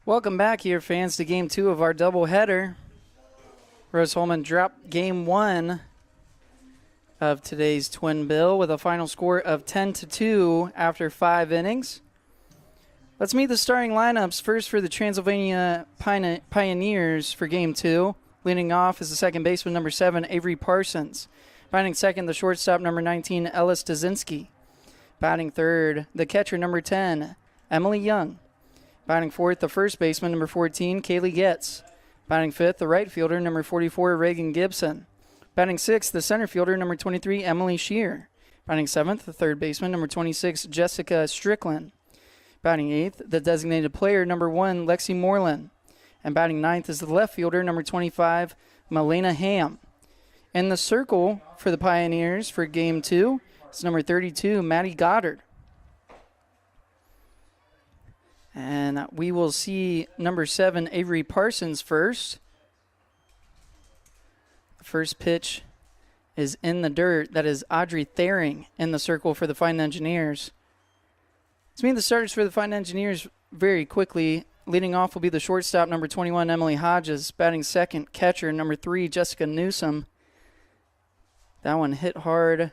Speaker 2: Welcome back here, fans, to Game 2 of our doubleheader. Rose-Hulman dropped Game 1 of today's twin bill with a final score of 10-2 after 5 innings. Let's meet the starting lineups. First for the Transylvania Pioneers for Game 2. Leading off is the second baseman, number 7, Avery Parsons. Batting second, the shortstop, number 19, Ellis Dazinski. Batting third, the catcher, number 10, Emily Young. Batting fourth, the first baseman, number 14, Kaylee Getz. Batting fifth, the right fielder, number 44, Reagan Gibson. Batting sixth, the center fielder, number 23, Emily Shear. Batting seventh, the third baseman, number 26, Jessica Strickland. Batting eighth, the designated player, number 1, Lexi Moreland. And batting ninth is the left fielder, number 25, Melena Ham. In the circle for the Pioneers for Game 2 is number 32, Maddie Goddard. And we will see number 7, Avery Parsons first. The first pitch is in the dirt. That is Audrey Thering in the circle for the Fine Engineers. Let's meet the starters for the Fine Engineers very quickly. Leading off will be the shortstop, number 21, Emily Hodges. Batting second, catcher, number 3, Jessica Newsom. That one hit hard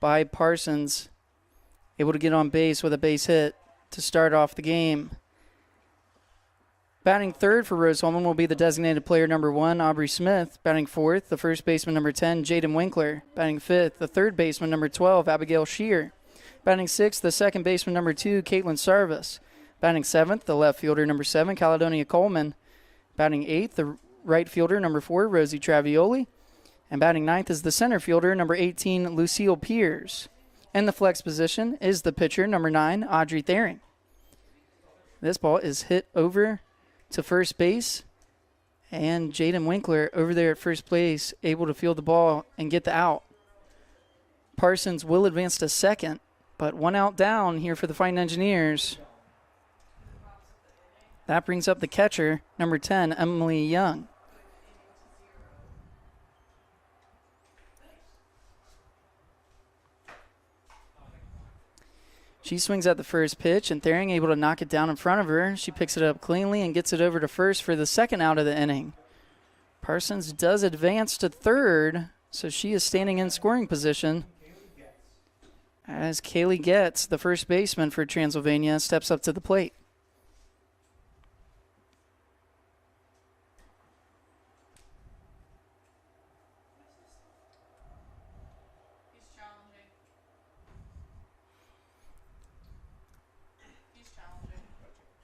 Speaker 2: by Parsons. Able to get on base with a base hit to start off the game. Batting third for Rose-Hulman will be the designated player, number 1, Aubrey Smith. Batting fourth, the first baseman, number 10, Jaden Winkler. Batting fifth, the third baseman, number 12, Abigail Shear. Batting sixth, the second baseman, number 2, Caitlin Sarvis. Batting seventh, the left fielder, number 7, Caledonia Coleman. Batting eighth, the right fielder, number 4, Rosie Travioli. And batting ninth is the center fielder, number 18, Lucille Pierce. In the flex position is the pitcher, number 9, Audrey Thering. This ball is hit over to first base, and Jaden Winkler over there at first base able to field the ball and get the out. Parsons will advance to second, but 1 out down here for the Fine Engineers. That brings up the catcher, number 10, Emily Young. She swings at the first pitch, and Thering able to knock it down in front of her. She picks it up cleanly and gets it over to first for the second out of the inning. Parsons does advance to third, so she is standing in scoring position as Kaylee Getz, the first baseman for Transylvania, steps up to the plate.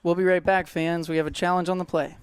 Speaker 2: We'll be right back, fans. We have a challenge on the play.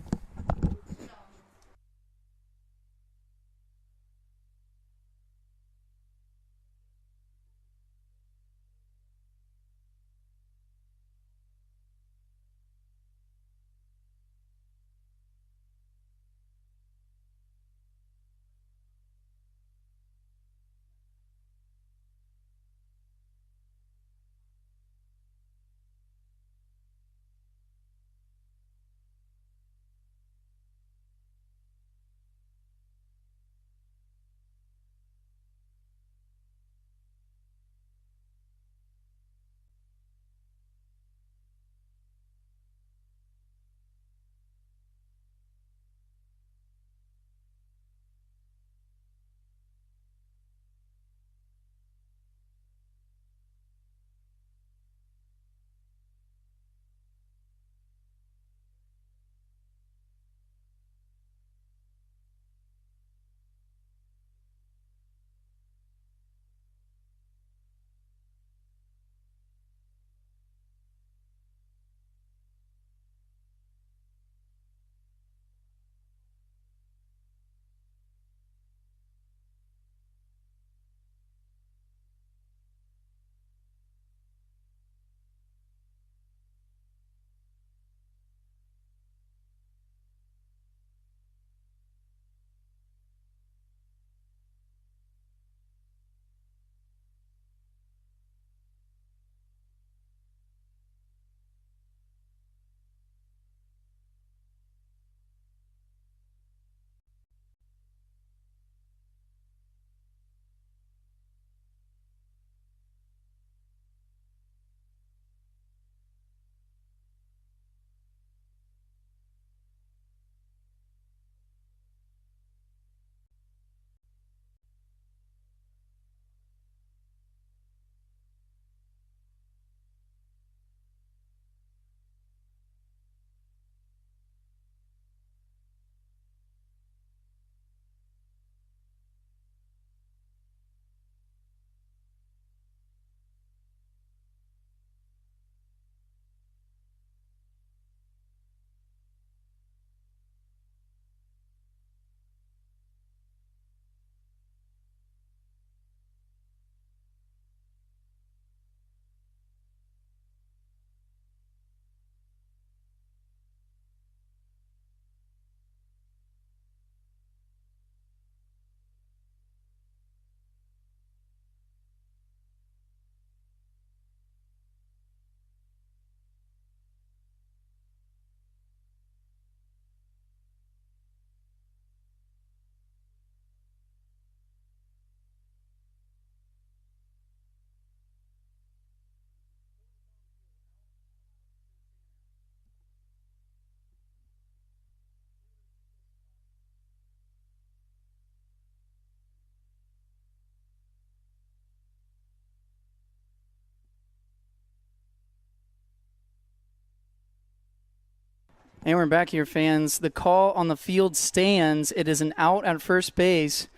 Speaker 2: And we're back here, fans. The call on the field stands. It is an out at first base.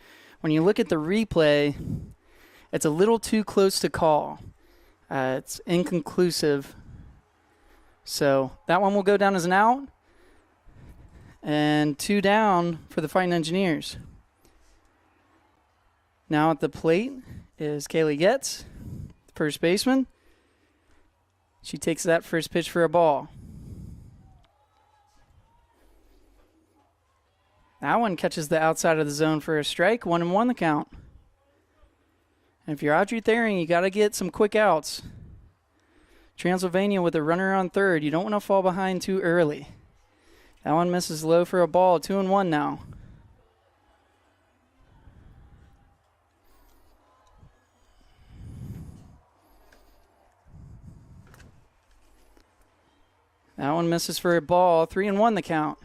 Speaker 2: When you look at the replay, it's a little too close to call. It's inconclusive. So that one will go down as an out. And 2 down for the Fighting Engineers. Now at the plate is Kaylee Getz, first baseman. She takes that first pitch for a ball. That one catches the outside of the zone for a strike. 1-1 the count. And if you're Audrey Thering, you got to get some quick outs. Transylvania with a runner on third. You don't want to fall behind too early. That one misses low for a ball. 2-1 now. That one misses for a ball. 3-1 the count.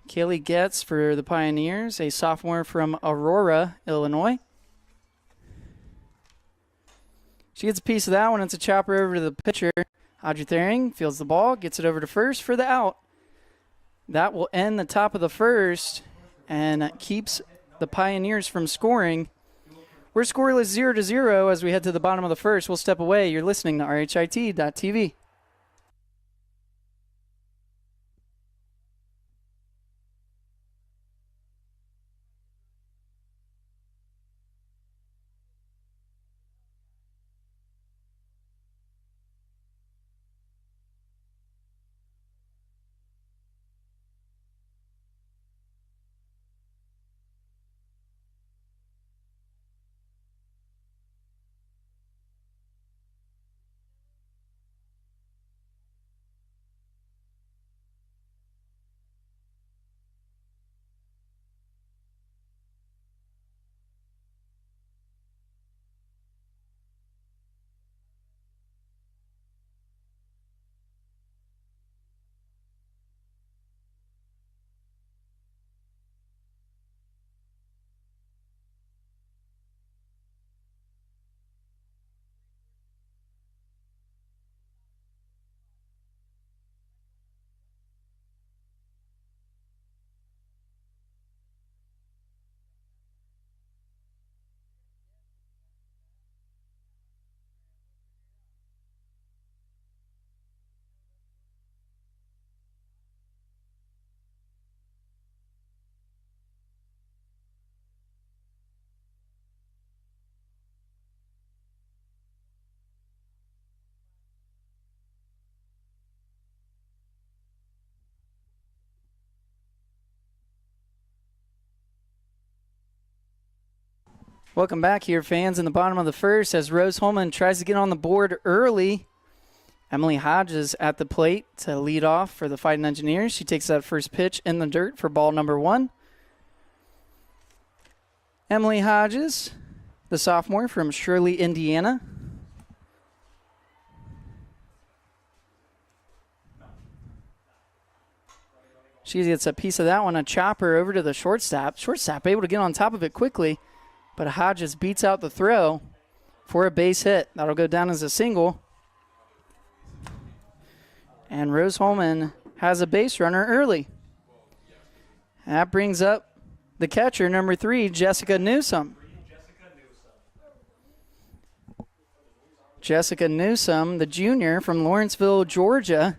Speaker 2: Kaylee Getz for the Pioneers, a sophomore from Aurora, Illinois. She gets a piece of that one. It's a chopper over to the pitcher. Audrey Thering fields the ball, gets it over to first for the out. That will end the top of the first and keeps the Pioneers from scoring. We're scoreless 0-0 as we head to the bottom of the first. We'll step away. You're listening to RHIT.TV. Welcome back here, fans, in the bottom of the first as Rose-Hulman tries to get on the board early. Emily Hodges at the plate to lead off for the Fighting Engineers. She takes that first pitch in the dirt for ball number 1. Emily Hodges, the sophomore from Shirley, Indiana. She gets a piece of that one, a chopper over to the shortstop. Shortstop able to get on top of it quickly. But Hodges beats out the throw for a base hit. That'll go down as a single. And Rose-Hulman has a base runner early. That brings up the catcher, number 3, Jessica Newsome. Jessica Newsome, the junior from Lawrenceville, Georgia.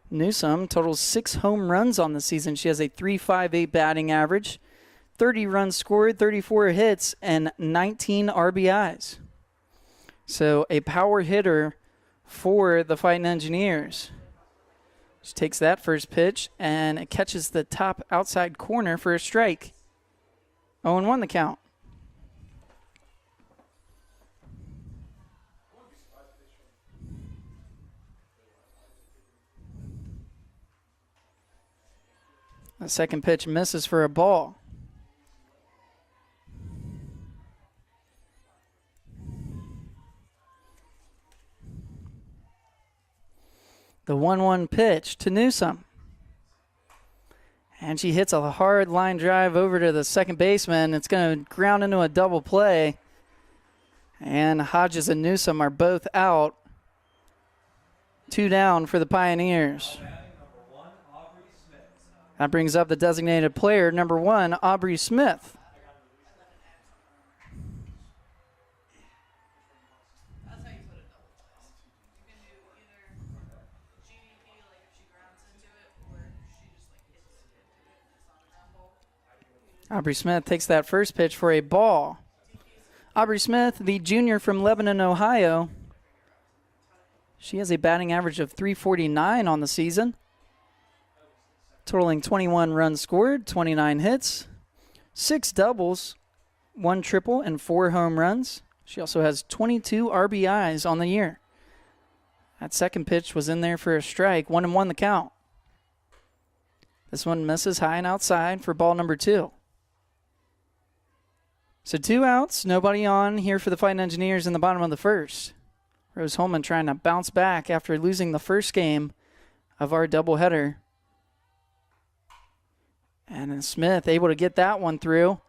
Speaker 2: Newsome totals 6 home runs on the season. She has a .358 batting average, 30 runs scored, 34 hits, and 19 RBIs. So a power hitter for the Fighting Engineers. She takes that first pitch, and it catches the top outside corner for a strike. 0-1 the count. The second pitch misses for a ball. The 1-1 pitch to Newsome. And she hits a hard line drive over to the second baseman. It's going to ground into a double play. And Hodges and Newsom are both out. 2 down for the Pioneers. That brings up the designated player, number 1, Aubrey Smith. Aubrey Smith takes that first pitch for a ball. Aubrey Smith, the junior from Lebanon, Ohio. She has a batting average of .349 on the season, totaling 21 runs scored, 29 hits, 6 doubles, 1 triple, and 4 home runs. She also has 22 RBIs on the year. That second pitch was in there for a strike, 1-1 the count. This one misses high and outside for ball number 2. So 2 outs, nobody on here for the Fighting Engineers in the bottom of the first. Rose-Hulman trying to bounce back after losing the first game of our doubleheader. And then Smith able to get that one through.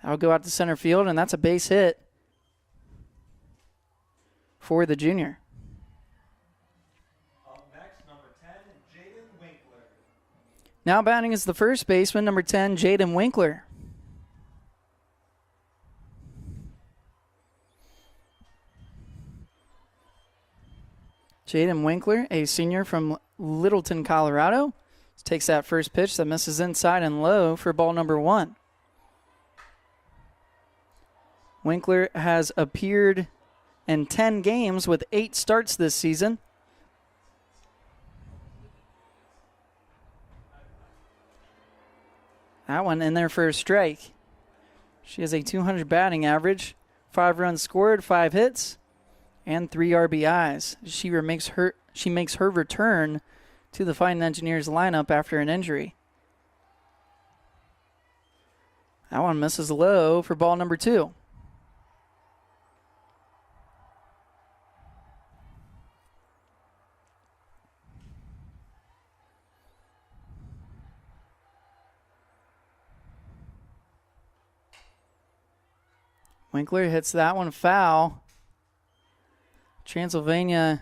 Speaker 2: That'll go out to center field, and that's a base hit for the junior.
Speaker 1: Up next, number 10, Jaden Winkler.
Speaker 2: Now batting is the first baseman, number 10, Jaden Winkler. Jaden Winkler, a senior from Littleton, Colorado, takes that first pitch that misses inside and low for ball number 1. Winkler has appeared in 10 games with 8 starts this season. That one in there for a strike. She has a .200 batting average, 5 runs scored, 5 hits, and 3 RBIs. She makes her return to the Fighting Engineers lineup after an injury. That one misses low for ball number 2. Winkler hits that one foul. Transylvania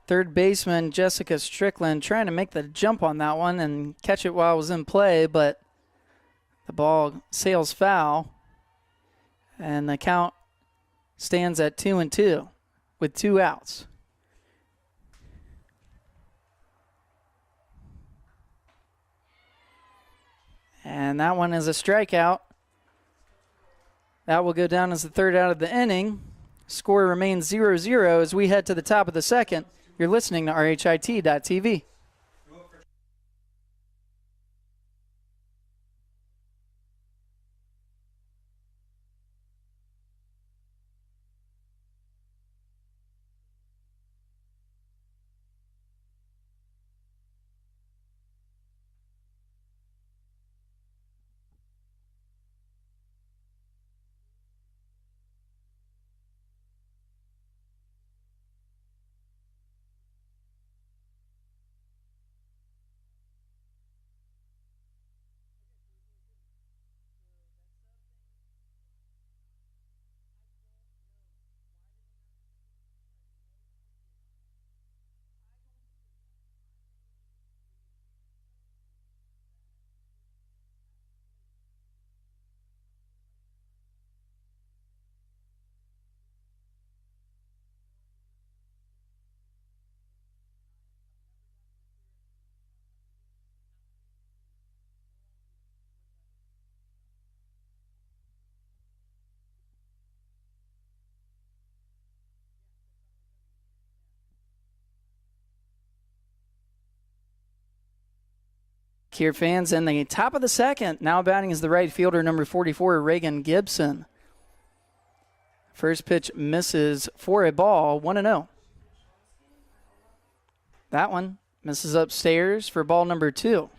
Speaker 2: third baseman Jessica Strickland trying to make the jump on that one and catch it while it was in play, but the ball sails foul, and the count stands at 2-2 with 2 outs. And that one is a strikeout. That will go down as the third out of the inning. Score remains 0-0 as we head to the top of the second. You're listening to RHIT.TV. Here, fans, in the top of the second. Now batting is the right fielder, number 44, Reagan Gibson. First pitch misses for a ball, 1-0. That one misses upstairs for ball number 2.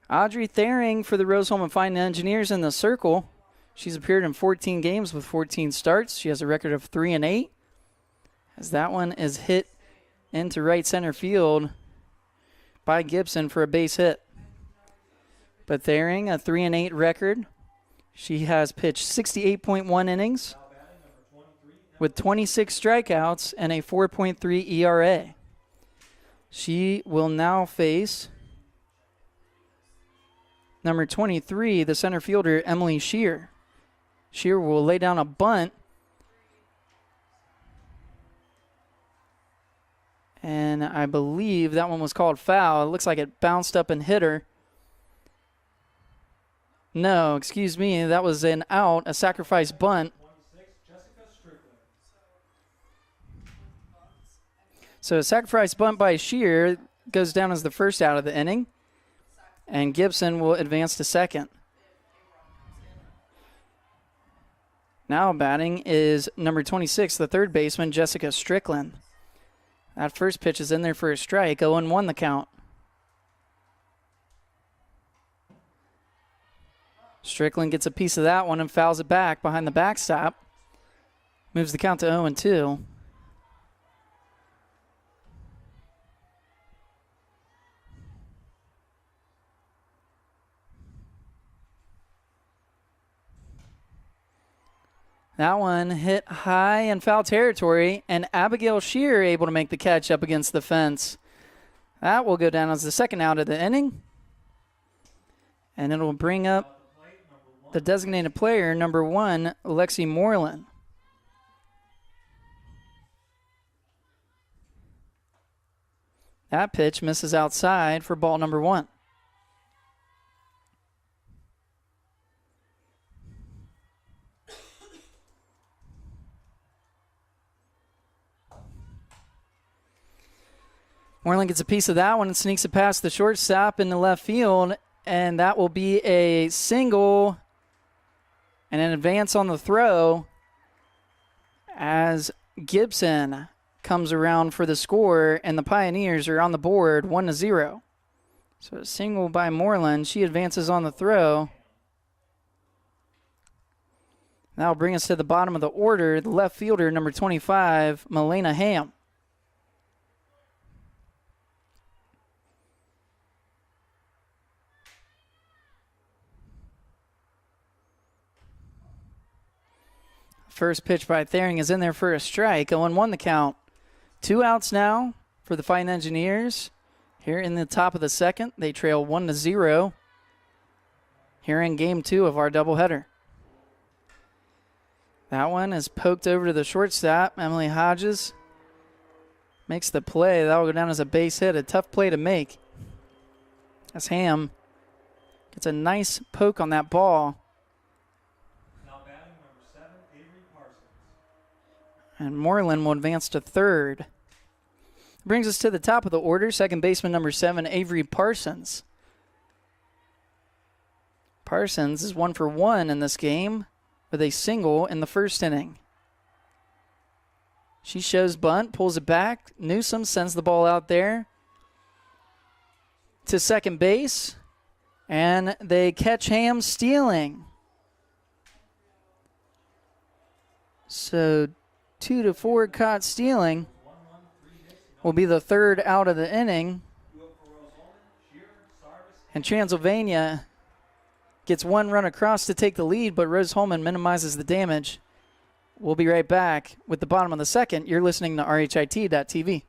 Speaker 2: Audrey Thering for the Rose-Hulman Fighting Engineers in the circle. She's appeared in 14 games with 14 starts. She has a record of 3-8. As that one is hit into right center field by Gibson for a base hit. But Thering, a 3-8 record. She has pitched 68.1 innings with 26 strikeouts and a 4.3 ERA. She will now face number 23, the center fielder, Emily Shear. Shear will lay down a bunt. And I believe that one was called foul. It looks like it bounced up and hit her. No, excuse me, that was an out, a sacrifice bunt. So a sacrifice bunt by Shear goes down as the first out of the inning. And Gibson will advance to second. Now batting is number 26, the third baseman, Jessica Strickland. That first pitch is in there for a strike, 0-1 the count. Strickland gets a piece of that one and fouls it back behind the backstop. Moves the count to 0-2. That one hit high in foul territory, and Abigail Shear able to make the catch up against the fence. That will go down as the second out of the inning. And it'll bring up the designated player, number 1, Lexi Moreland. That pitch misses outside for ball number 1. Moreland gets a piece of that one and sneaks it past the shortstop in the left field, and that will be a single and an advance on the throw as Gibson comes around for the score, and the Pioneers are on the board 1-0. So a single by Moreland. She advances on the throw. That'll bring us to the bottom of the order, the left fielder, number 25, Melena Ham. First pitch by Thering is in there for a strike. 0-1 the count. 2 outs now for the Fighting Engineers. Here in the top of the second, they trail 1-0 here in game 2 of our doubleheader. That one is poked over to the shortstop. Emily Hodges makes the play. That will go down as a base hit. A tough play to make. As Ham gets a nice poke on that ball. And Moreland will advance to third. Brings us to the top of the order. Second baseman number 7, Avery Parsons. Parsons is 1 for 1 in this game with a single in the first inning. She shows bunt, pulls it back. Newsom sends the ball out there to second base. And they catch Ham stealing. So 2-4 caught stealing will be the third out of the inning. And Transylvania gets 1 run across to take the lead, but Rose-Hulman minimizes the damage. We'll be right back with the bottom of the second. You're listening to RHIT.TV.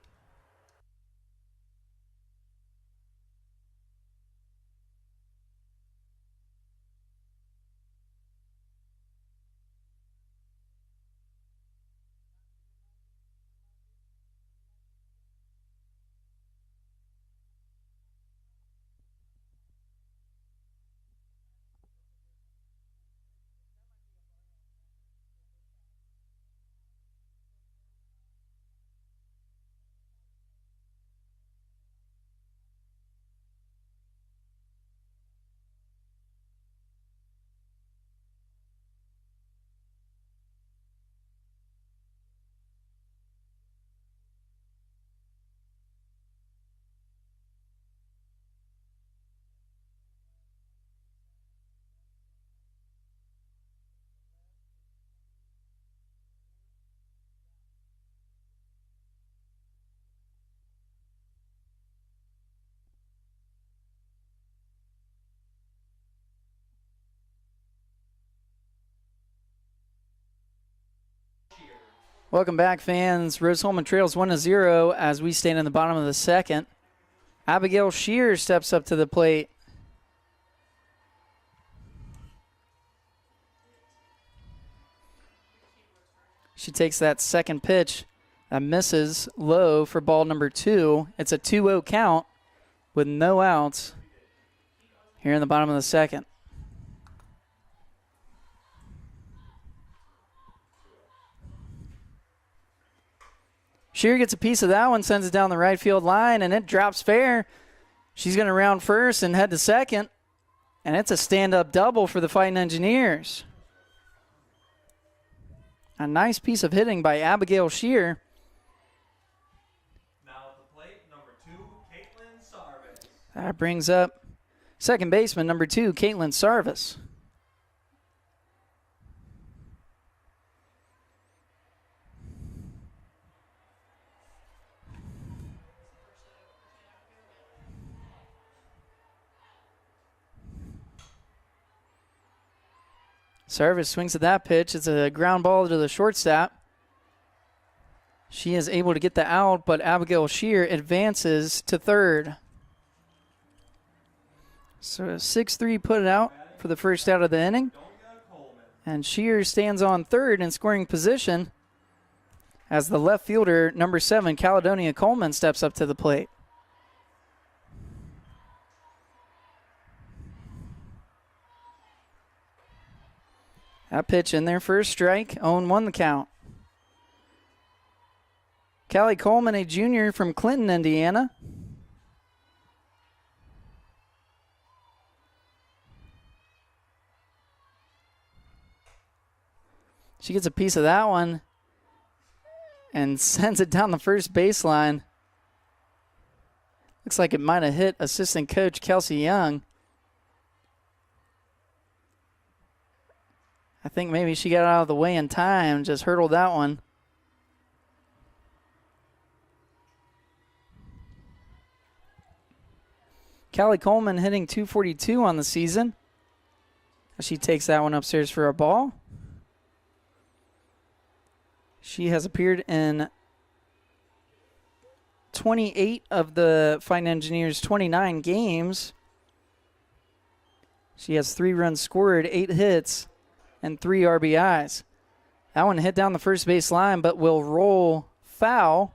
Speaker 2: Welcome back, fans. Rose-Hulman trails 1-0 as we stand in the bottom of the second. Abigail Shear steps up to the plate. She takes that second pitch that misses low for ball number 2. It's a 2-0 count with no outs here in the bottom of the second. Shear gets a piece of that one, sends it down the right field line, and it drops fair. She's going to round first and head to second, and it's a stand-up double for the Fighting Engineers. A nice piece of hitting by Abigail Shear.
Speaker 1: Now at the plate, number 2, Caitlin Sarvis.
Speaker 2: That brings up second baseman number 2, Caitlin Sarvis. Sarvis swings at that pitch. It's a ground ball to the shortstop. She is able to get the out, but Abigail Shear advances to third. So a 6-3 put it out for the first out of the inning. And Shear stands on third in scoring position as the left fielder, number 7, Caledonia Coleman, steps up to the plate. That pitch in there for a strike. 0-1 the count. Callie Coleman, a junior from Clinton, Indiana. She gets a piece of that one and sends it down the first baseline. Looks like it might have hit assistant coach Kelsey Young. I think maybe she got out of the way in time, just hurdled that one. Callie Coleman hitting .242 on the season. She takes that one upstairs for a ball. She has appeared in 28 of the Fighting Engineers' 29 games. She has 3 runs scored, 8 hits, and 3 RBIs. That one hit down the first base line, but will roll foul.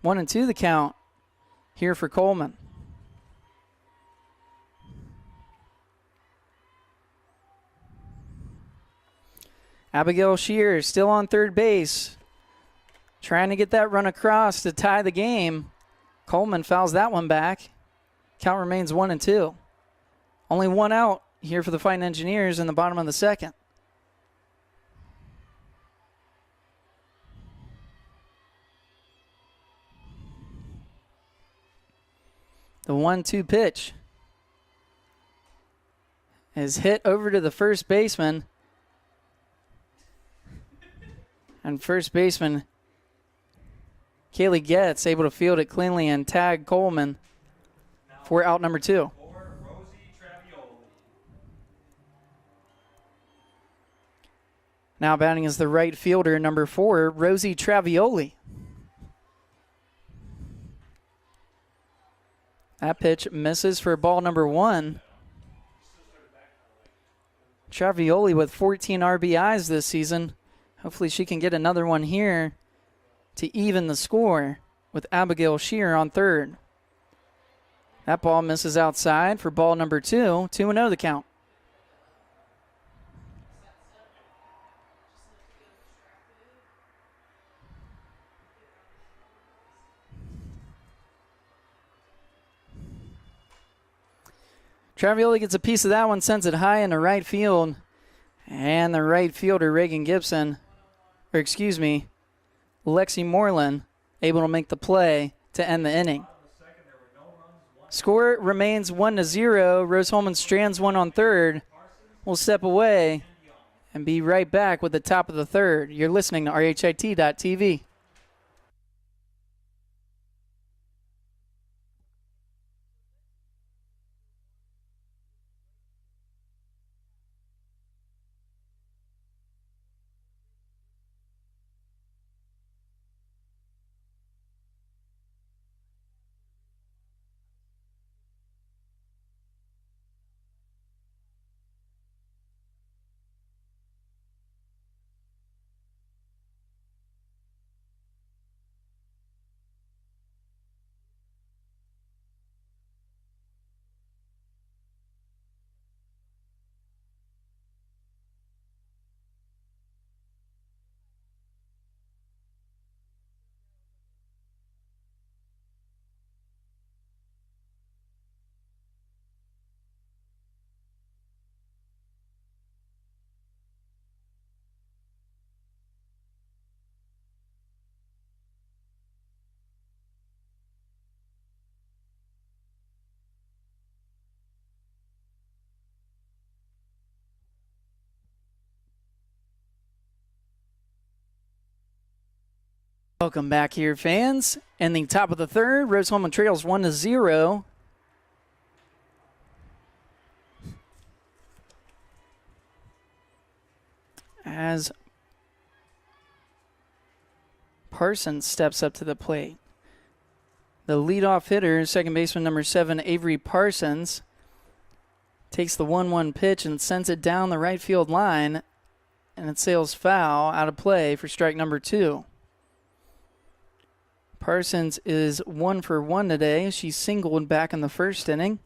Speaker 2: 1-2 the count here for Coleman. Abigail Shear still on third base, trying to get that run across to tie the game. Coleman fouls that one back. Count remains 1-2. Only one out here for the Fighting Engineers in the bottom of the second. The 1-2 pitch is hit over to the first baseman. And first baseman Kaylee Getz able to field it cleanly and tag Coleman for out number 2. Now batting is the right fielder, number 4, Rosie Travioli. That pitch misses for ball number 1. Travioli with 14 RBIs this season. Hopefully she can get another one here to even the score with Abigail Shear on third. That ball misses outside for ball number 2. 2-0 the count. Travioli gets a piece of that one, sends it high into right field. And the right fielder, Reagan Gibson, Lexi Moreland, able to make the play to end the inning. Score remains 1-0. Rose-Hulman strands one on third. We'll step away and be right back with the top of the third. You're listening to RHIT.TV. Welcome back here, fans. In the top of the third, Rose-Hulman trails 1-0. As Parsons steps up to the plate. The leadoff hitter, second baseman number 7, Avery Parsons, takes the 1-1 pitch and sends it down the right field line, and it sails foul out of play for strike number 2. Parsons is 1 for 1 today. She singled back in the first inning.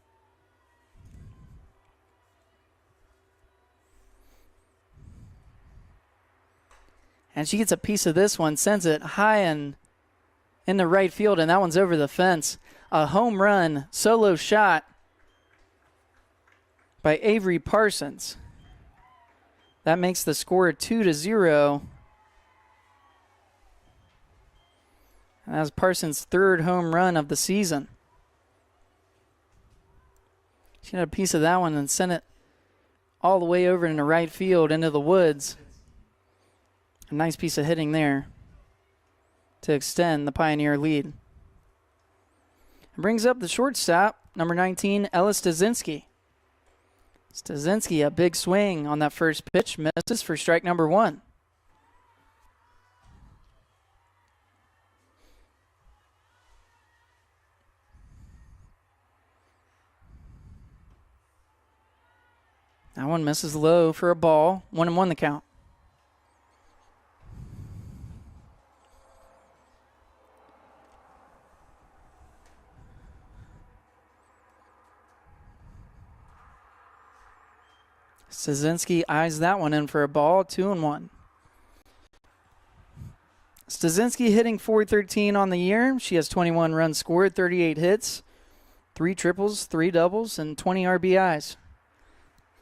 Speaker 2: And she gets a piece of this one, sends it high in the right field, and that one's over the fence. A home run solo shot by Avery Parsons. That makes the score 2-0. And that was Parsons' third home run of the season. She had a piece of that one and sent it all the way over into right field into the woods. A nice piece of hitting there to extend the Pioneer lead. It brings up the shortstop, number 19, Ella Stasinski. Stasinski, a big swing on that first pitch, misses for strike number 1. That one misses low for a ball. 1-1 the count. Stasinski eyes that one in for a ball, 2-1. Stasinski hitting .413 on the year. She has 21 runs scored, 38 hits, 3 triples, 3 doubles, and 20 RBIs.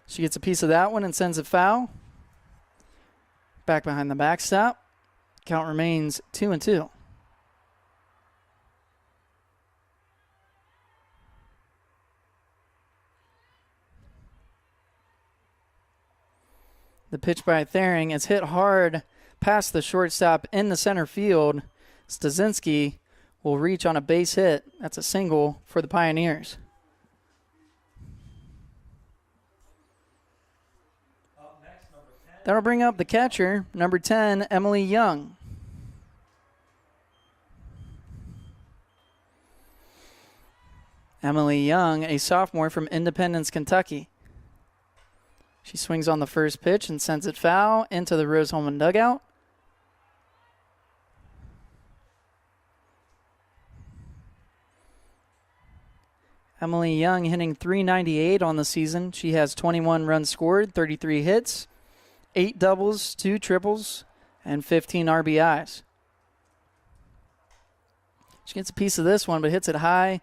Speaker 2: She gets a piece of that one and sends it foul. Back behind the backstop. Count remains 2-2. The pitch by Thering is hit hard past the shortstop in the center field. Stasinski will reach on a base hit. That's a single for the Pioneers. That'll bring up the catcher, number 10, Emily Young. Emily Young, a sophomore from Independence, Kentucky. She swings on the first pitch and sends it foul into the Rose-Hulman dugout. Emily Young hitting .398 on the season. She has 21 runs scored, 33 hits, 8 doubles, 2 triples, and 15 RBIs. She gets a piece of this one, but hits it high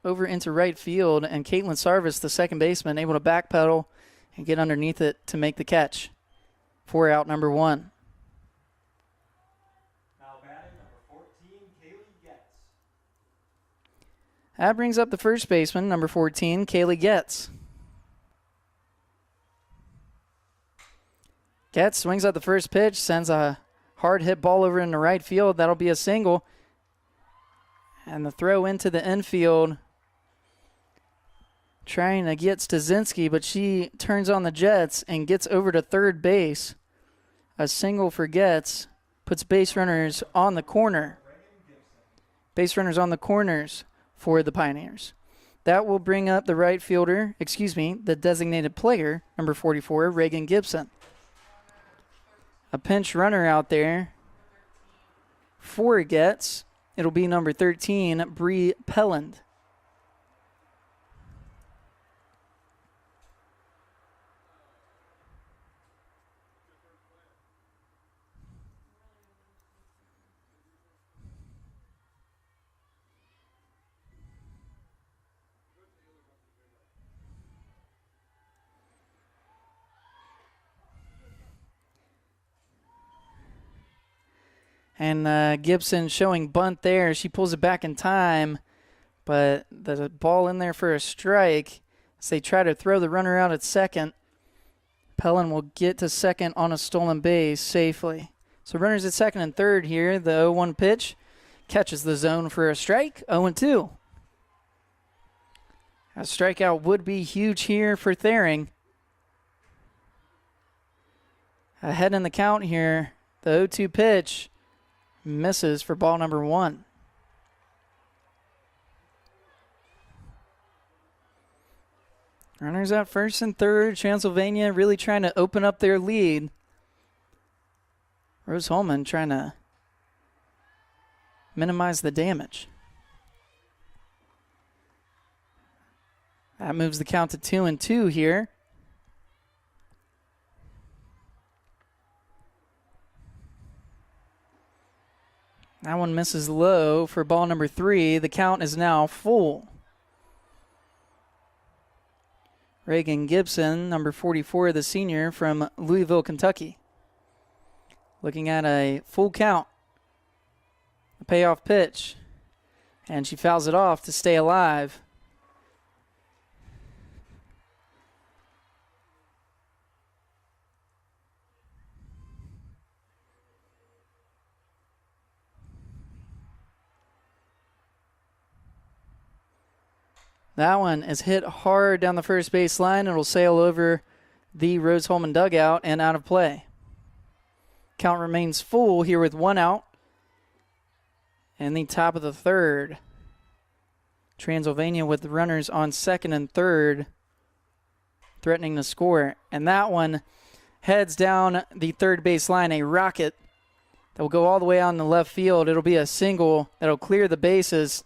Speaker 2: over into right field, and Caitlin Sarvis, the second baseman, able to backpedal and get underneath it to make the catch for out number 1.
Speaker 1: Now batting number 14, Kaylee Getz.
Speaker 2: That brings up the first baseman, number 14, Kaylee Getz. Getz swings at the first pitch, sends a hard hit ball over into right field. That'll be a single. And the throw into the infield, trying to get Stasinski, but she turns on the jets and gets over to third base. A single for Getz puts base runners on the corner. Base runners on the corners for the Pioneers. That will bring up the right fielder, the designated player, number 44, Reagan Gibson. A pinch runner out there for Getz. It'll be number 13, Bree Pelland. And Gibson showing bunt there. She pulls it back in time, but the ball in there for a strike as they try to throw the runner out at second. Pellin will get to second on a stolen base safely. So runners at second and third here. The 0-1 pitch catches the zone for a strike. 0-2. A strikeout would be huge here for Thering. Ahead in the count here. The 0-2 pitch misses for ball number 1. Runners at first and third. Transylvania really trying to open up their lead. Rose-Hulman trying to minimize the damage. That moves the count to 2-2 here. That one misses low for ball number 3. The count is now full. Reagan Gibson, number 44, the senior from Louisville, Kentucky. Looking at a full count. A payoff pitch. And she fouls it off to stay alive. That one is hit hard down the first base line. It'll sail over the Rose-Hulman dugout and out of play. Count remains full here with 1 out. In the top of the third. Transylvania with runners on second and third, threatening to score. And that one heads down the third base line, a rocket that will go all the way out in the left field. It'll be a single that'll clear the bases.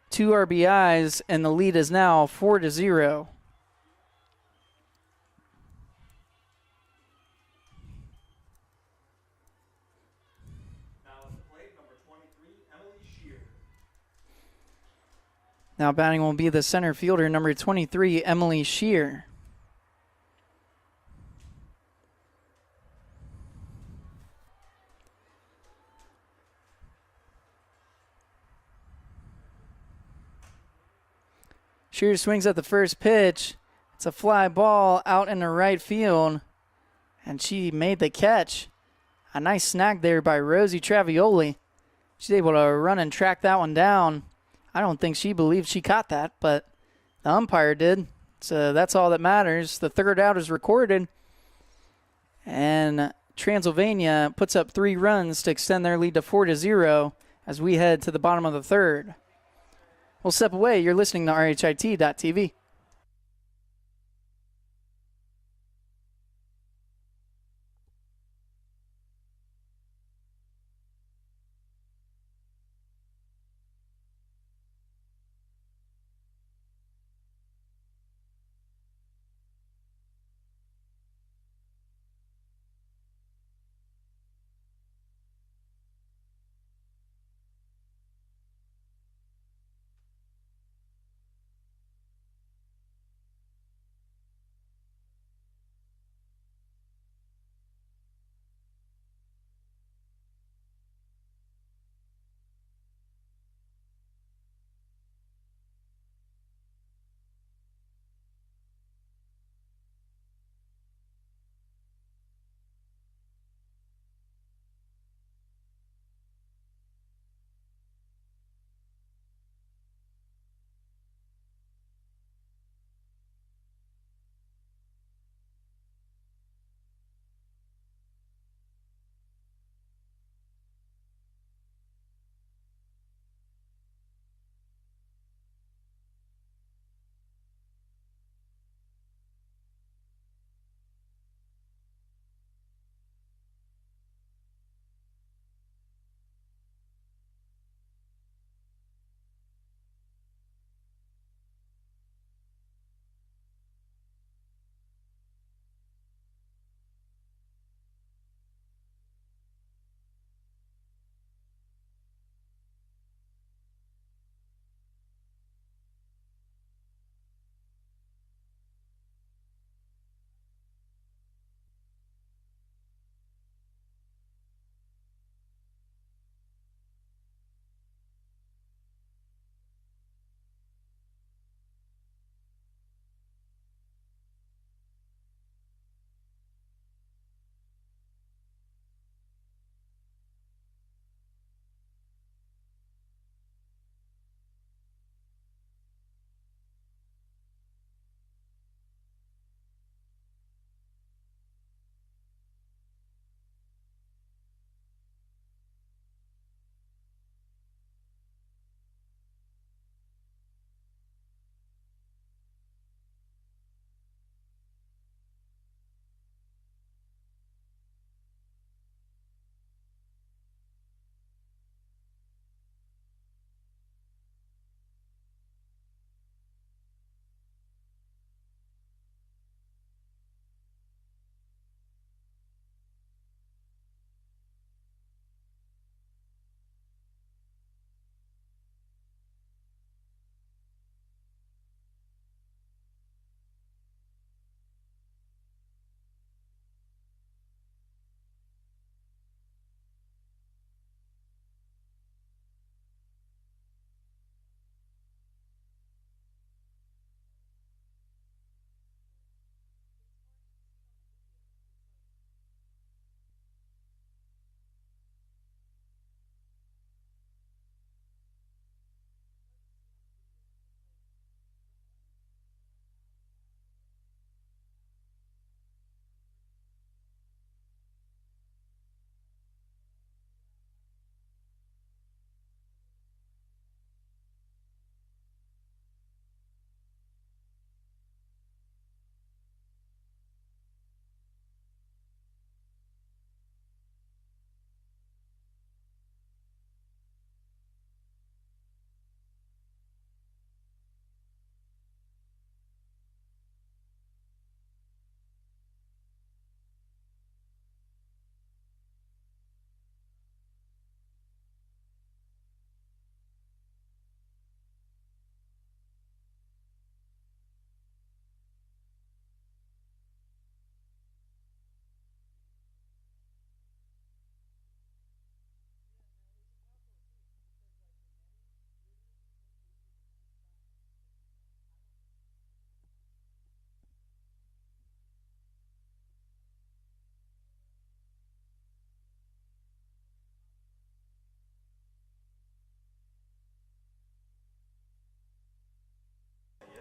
Speaker 2: 2 RBIs, and the lead is now 4-0. Now batting will be the center fielder, number 23, Emily Shear. Shear swings at the first pitch. It's a fly ball out in the right field, and she made the catch. A nice snag there by Rosie Travioli. She's able to run and track that one down. I don't think she believed she caught that, but the umpire did. So that's all that matters. The third out is recorded, and Transylvania puts up 3 runs to extend their lead to 4-0 as we head to the bottom of the third. We'll step away. You're listening to RHIT.TV.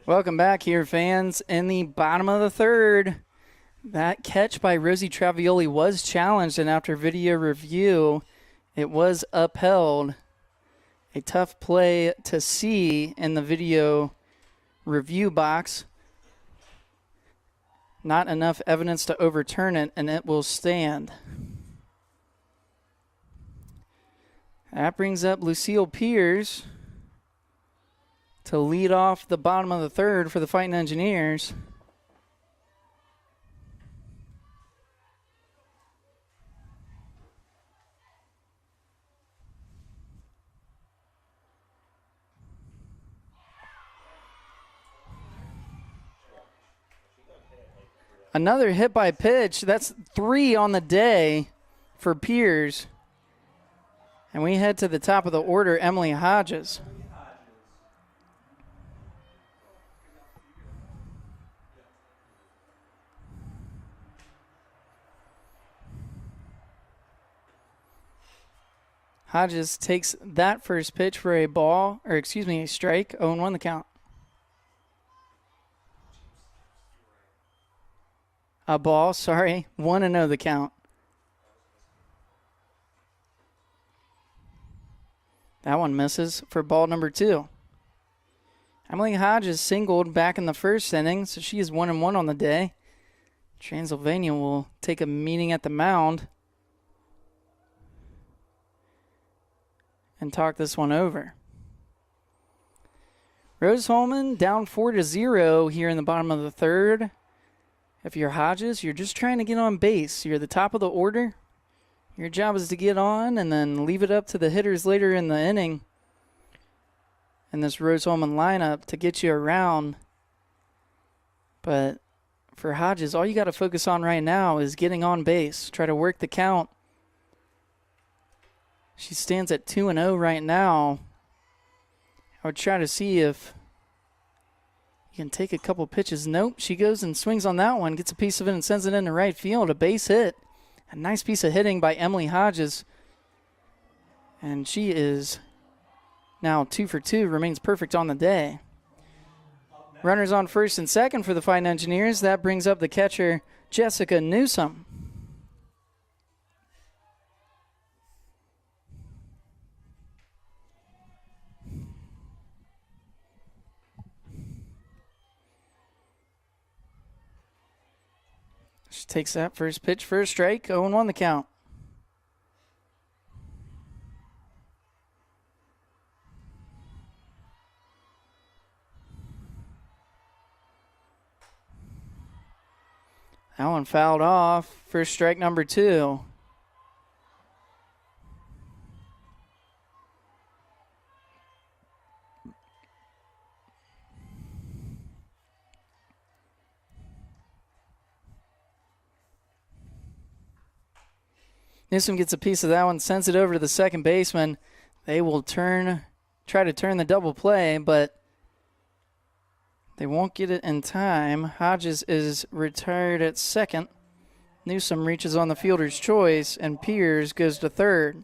Speaker 2: Welcome back here, fans. In the bottom of the third, that catch by Rosie Travioli was challenged, and after video review, it was upheld. A tough play to see in the video review box. Not enough evidence to overturn it, and it will stand. That brings up Lucille Pierce to lead off the bottom of the third for the Fighting Engineers. Another hit by pitch. That's 3 on the day for Pierce. And we head to the top of the order, Emily Hodges. Hodges takes that first pitch for a strike. 0-1 the count. A ball, 1-0 the count. That one misses for ball number 2. Emily Hodges singled back in the first inning, so she is 1-1 on the day. Transylvania will take a meeting at the mound and talk this one over. Rose-Hulman down 4-0 here in the bottom of the third. If you're Hodges, you're just trying to get on base. You're at the top of the order. Your job is to get on and then leave it up to the hitters later in the inning in this Rose-Hulman lineup to get you around. But for Hodges, all you got to focus on right now is getting on base. Try to work the count. She stands at 2-0 right now. I would try to see if you can take a couple pitches. Nope, she goes and swings on that one, gets a piece of it and sends it into right field. A base hit. A nice piece of hitting by Emily Hodges. And she is now 2 for 2, remains perfect on the day. Runners on first and second for the Fighting Engineers. That brings up the catcher, Jessica Newsome. She takes that first pitch for a strike. 0-1 the count. That one fouled off for strike number 2. Newsom gets a piece of that one, sends it over to the second baseman. They will try to turn the double play, but they won't get it in time. Hodges is retired at second. Newsom reaches on the fielder's choice, and Pierce goes to third.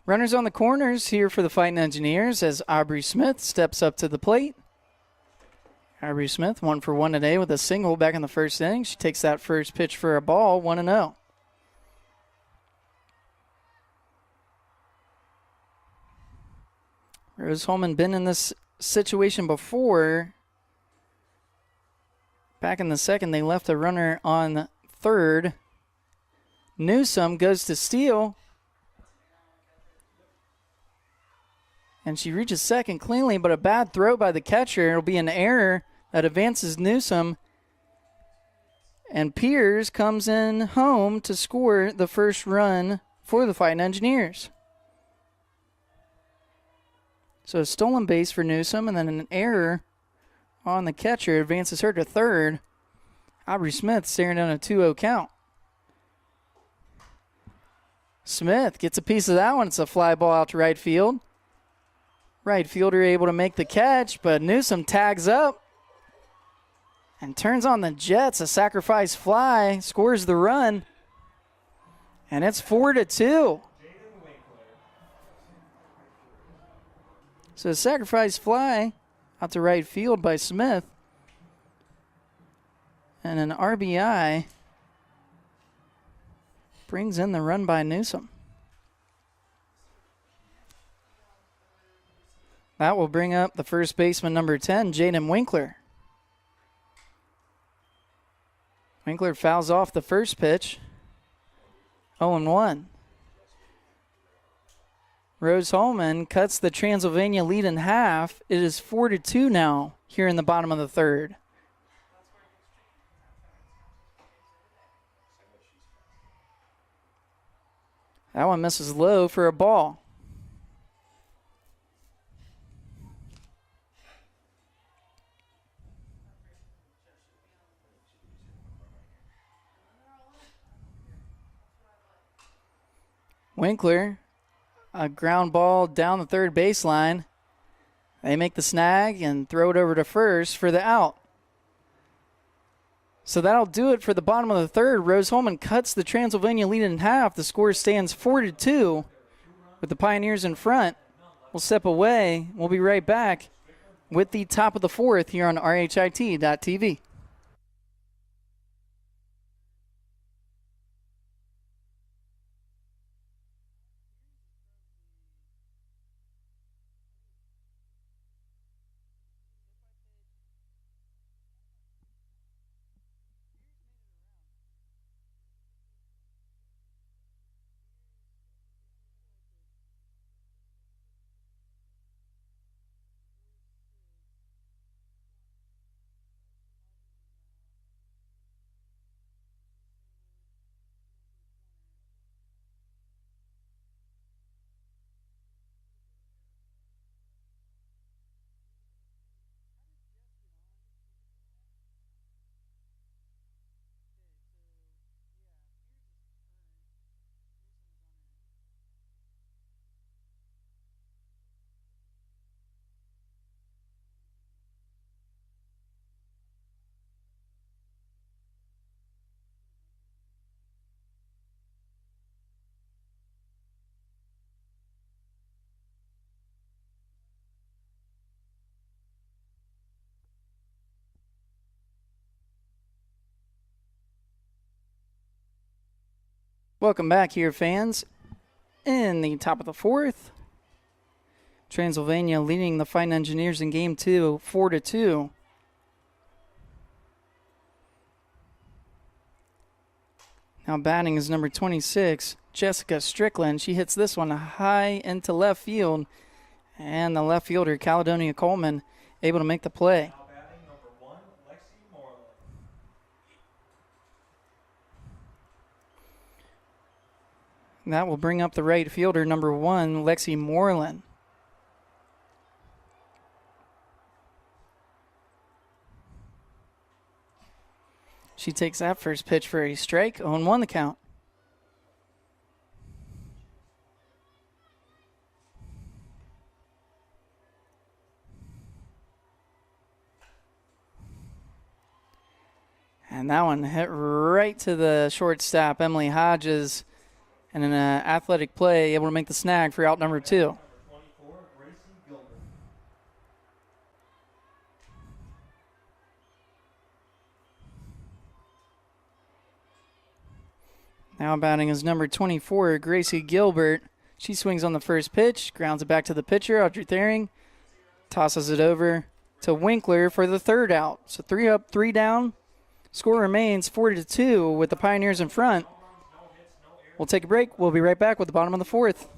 Speaker 2: Runners on the corners here for the Fighting Engineers as Aubrey Smith steps up to the plate. Aubrey Smith, 1 for 1 today with a single back in the first inning. She takes that first pitch for a ball, 1-0. Rose-Hulman been in this situation before. Back in the second, they left a runner on third. Newsome goes to steal. And she reaches second cleanly, but a bad throw by the catcher. It'll be an error that advances Newsome. And Pierce comes in home to score the first run for the Fighting Engineers. So a stolen base for Newsome, and then an error on the catcher advances her to third. Aubrey Smith staring down a 2-0 count. Smith gets a piece of that one. It's a fly ball out to right field. Right fielder able to make the catch, but Newsome tags up and turns on the Jets. A sacrifice fly, scores the run. And it's 4-2. So a sacrifice fly out to right field by Smith. And an RBI brings in the run by Newsom. That will bring up the first baseman, number 10, Jaden Winkler. Winkler fouls off the first pitch. 0-1. Rose-Hulman cuts the Transylvania lead in half. It is 4-2 now here in the bottom of the third. That one misses low for a ball. Winkler, a ground ball down the third baseline. They make the snag and throw it over to first for the out. So that'll do it for the bottom of the third. Rose-Hulman cuts the Transylvania lead in half. The score stands 4-2 with the Pioneers in front. We'll step away. We'll be right back with the top of the fourth here on RHIT.TV. Welcome back here, fans. In the top of the fourth, Transylvania leading the Fighting Engineers in Game 2, 4-2. Now batting is number 26, Jessica Strickland. She hits this one high into left field, and the left fielder, Caledonia Coleman, able to make the play. That will bring up the right fielder, number 1, Lexi Moreland. She takes that first pitch for a strike, 0-1 the count. And that one hit right to the shortstop, Emily Hodges. And in an athletic play, able to make the snag for out number 2. Now batting is number 24, Gracie Gilbert. She swings on the first pitch, grounds it back to the pitcher, Audrey Thering. Tosses it over to Winkler for the third out. So 3 up, 3 down. Score remains 4-2 with the Pioneers in front. We'll take a break. We'll be right back with the bottom of the fourth.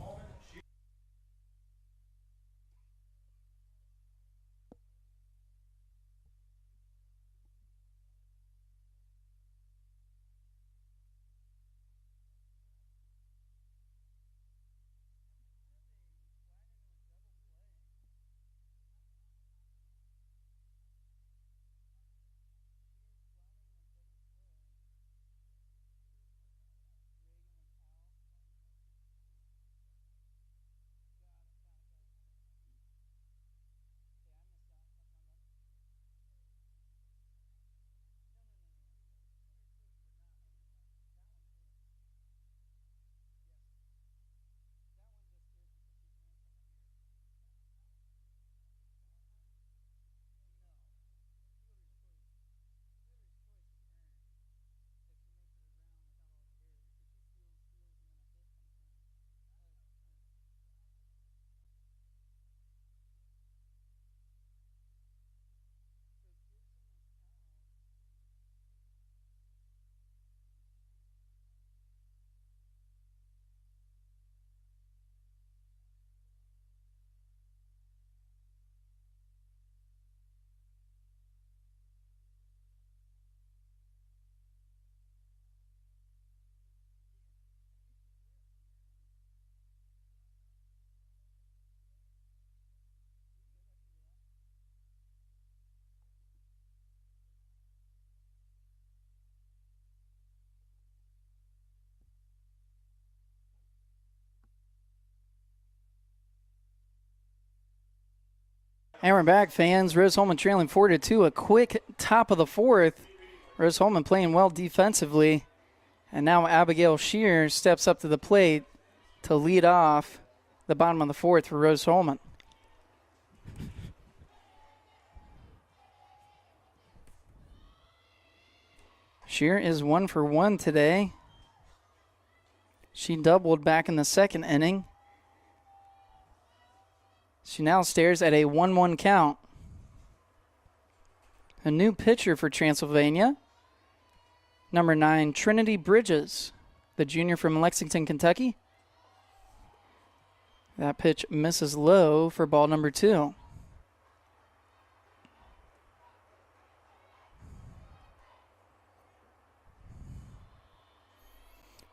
Speaker 2: And we're back, fans. Rose-Hulman trailing 4-2. A quick top of the fourth. Rose-Hulman playing well defensively. And now Abigail Shear steps up to the plate to lead off the bottom of the fourth for Rose-Hulman. Shear is 1 for 1 today. She doubled back in the second inning. She now stares at a 1-1 count. A new pitcher for Transylvania. Number 9, Trinity Bridges, the junior from Lexington, Kentucky. That pitch misses low for ball number 2.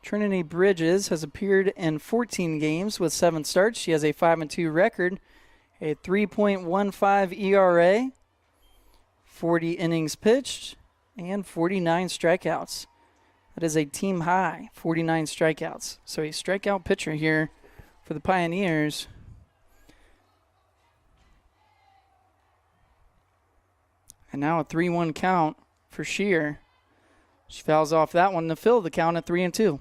Speaker 2: Trinity Bridges has appeared in 14 games with 7 starts. She has a 5-2 record, a 3.15 ERA, 40 innings pitched, and 49 strikeouts. That is a team high, 49 strikeouts. So a strikeout pitcher here for the Pioneers. And now a 3-1 count for Shear. She fouls off that one to fill the count at 3-2.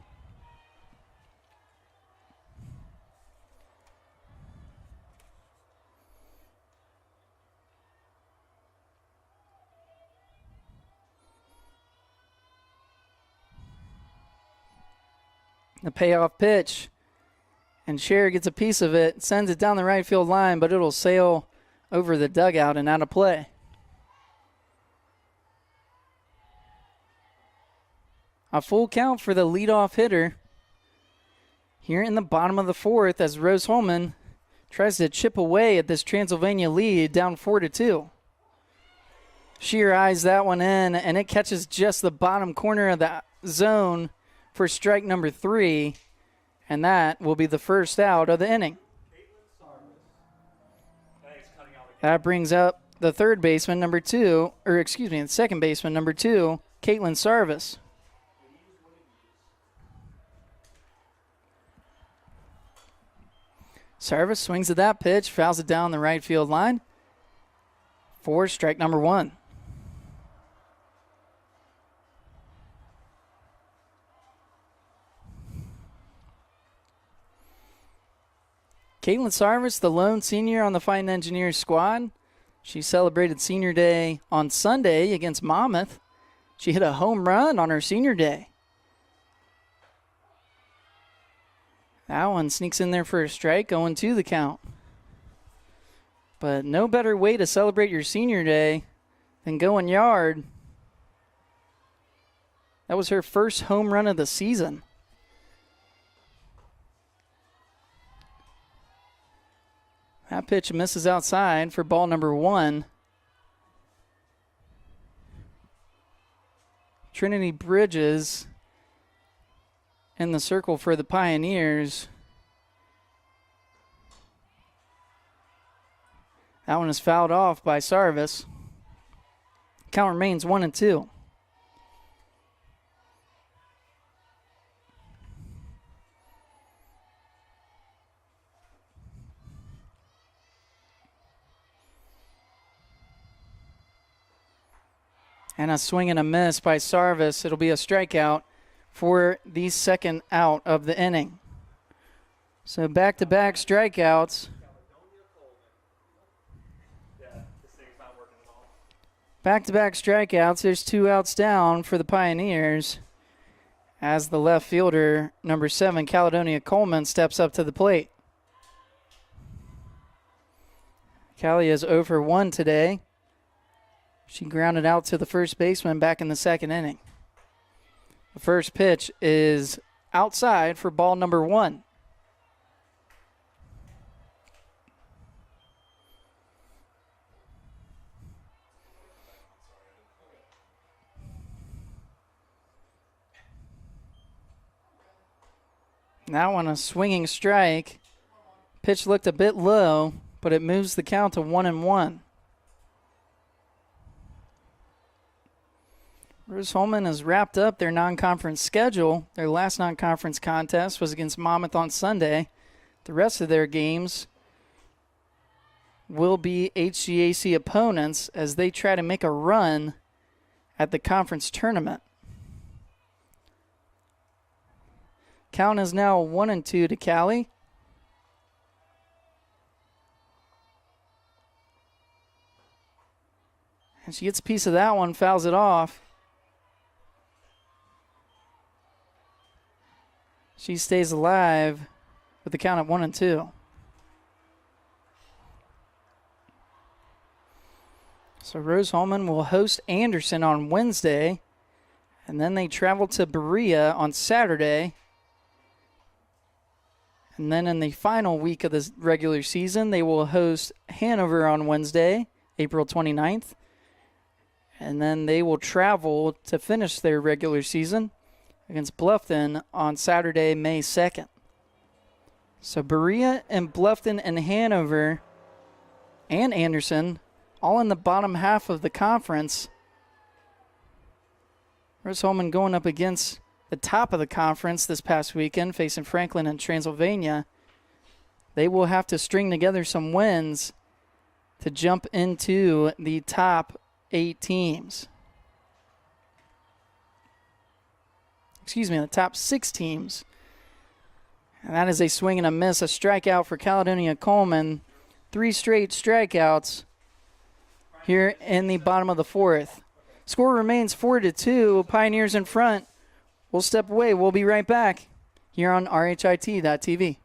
Speaker 2: The payoff pitch, and Shear gets a piece of it, sends it down the right field line, but it'll sail over the dugout and out of play. A full count for the leadoff hitter here in the bottom of the fourth as Rose-Hulman tries to chip away at this Transylvania lead down 4-2. Shear eyes that one in, and it catches just the bottom corner of the zone for strike number 3, and that will be the first out of the inning. That brings up the third baseman, the second baseman, number 2, Caitlin Sarvis. Sarvis swings at that pitch, fouls it down the right field line for strike number 1. Caitlin Sarvis, the lone senior on the Fighting Engineers squad. She celebrated Senior Day on Sunday against Monmouth. She hit a home run on her Senior Day. That one sneaks in there for a strike, 0-2 the count. But no better way to celebrate your Senior Day than going yard. That was her first home run of the season. That pitch misses outside for ball number 1. Trinity Bridges in the circle for the Pioneers. That one is fouled off by Sarvis. Count remains 1-2. And a swing and a miss by Sarvis. It'll be a strikeout for the second out of the inning. So back-to-back strikeouts. Back-to-back strikeouts. There's 2 outs down for the Pioneers as the left fielder, number 7, Caledonia Coleman, steps up to the plate. Callie is 0 for 1 today. She grounded out to the first baseman back in the second inning. The first pitch is outside for ball number 1. That one a swinging strike. Pitch looked a bit low, but it moves the count to 1-1. Rose-Hulman has wrapped up their non-conference schedule. Their last non-conference contest was against Monmouth on Sunday. The rest of their games will be HGAC opponents as they try to make a run at the conference tournament. Count is now 1-2 to Callie. And she gets a piece of that one, fouls it off. She stays alive with the count at 1-2. So Rose-Hulman will host Anderson on Wednesday, and then they travel to Berea on Saturday. And then in the final week of the regular season, they will host Hanover on Wednesday, April 29th. And then they will travel to finish their regular season against Bluffton on Saturday, May 2nd. So Berea and Bluffton and Hanover and Anderson all in the bottom half of the conference. Rose-Hulman going up against the top of the conference this past weekend, facing Franklin and Transylvania. They will have to string together some wins to jump into the top 8 teams. Excuse me, the top 6 teams. And that is a swing and a miss, a strikeout for Caledonia Coleman. 3 straight strikeouts here in the bottom of the 4th. Score remains 4-2. Pioneers in front. We'll step away. We'll be right back here on RHIT.TV.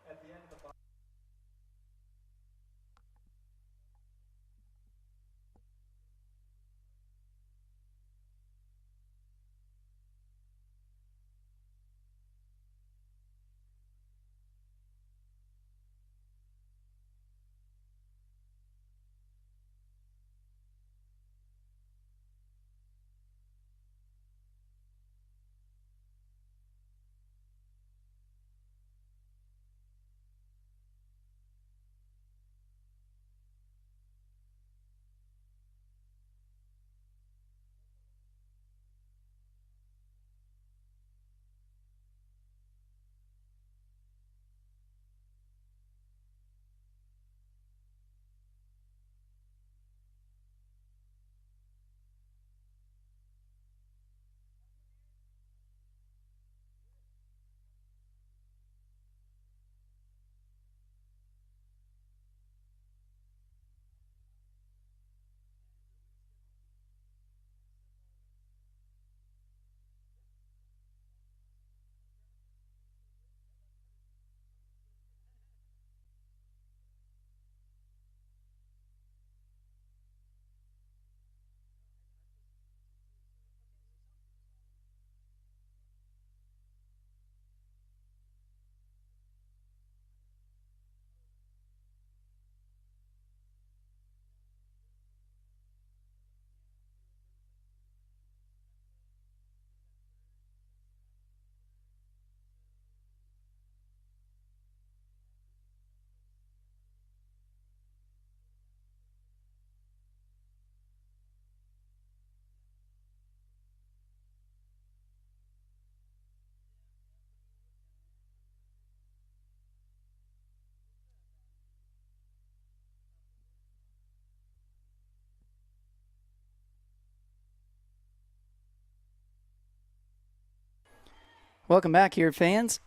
Speaker 2: Welcome back here, fans.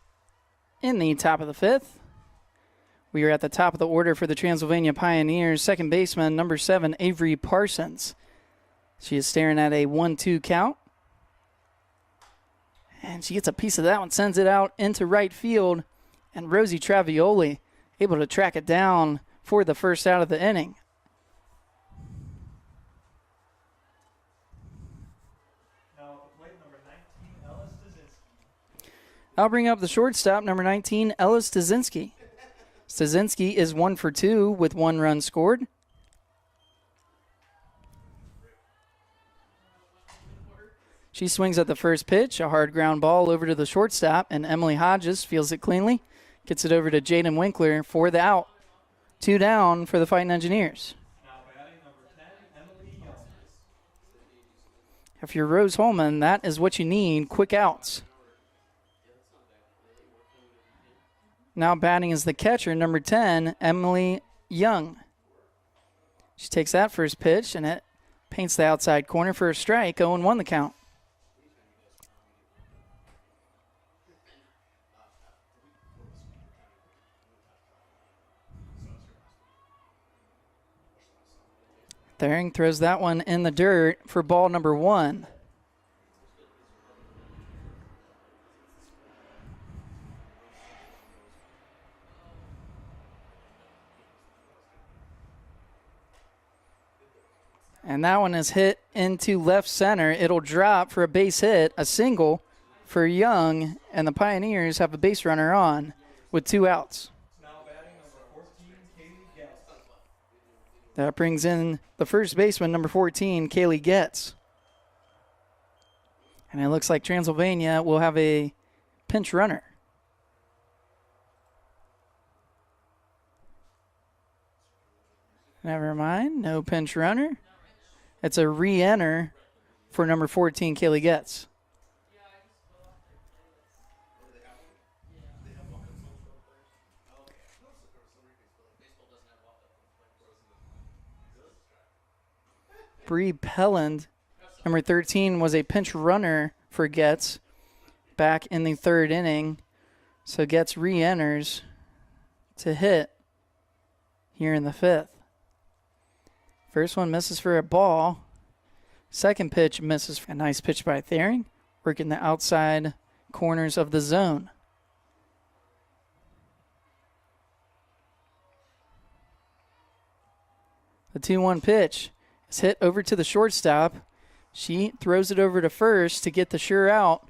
Speaker 2: In the top of the 5th, we are at the top of the order for the Transylvania Pioneers. Second baseman, number 7, Avery Parsons. She is staring at a 1-2 count. And she gets a piece of that one, sends it out into right field. And Rosie Travioli able to track it down for the first out of the inning. I'll bring up the shortstop, number 19, Ella Stasinski. Stasinski is 1 for 2 with 1 run scored. She swings at the first pitch, a hard ground ball over to the shortstop, and Emily Hodges fields it cleanly. Gets it over to Jaden Winkler for the out. 2 down for the Fighting Engineers. If you're Rose-Hulman, that is what you need, quick outs. Now batting is the catcher, number 10, Emily Young. She takes that first pitch, and it paints the outside corner for a strike. 0-1 the count. Thering throws that one in the dirt for ball number 1. And that one is hit into left center. It'll drop for a base hit, a single for Young, and the Pioneers have a base runner on with 2 outs.
Speaker 1: Now batting number 14, Kaylee Getz.
Speaker 2: That brings in the first baseman, number 14, Kaylee Getz. And it looks like Transylvania will have a pinch runner. Never mind, no pinch runner. It's a re-enter for number 14, Kaylee Getz. Bree Pelland, number 13, was a pinch runner for Getz back in the 3rd inning. So Getz re-enters to hit here in the 5th. First one misses for a ball. Second pitch misses for a nice pitch by Thering, working the outside corners of the zone. The 2-1 pitch is hit over to the shortstop. She throws it over to first to get the sure out,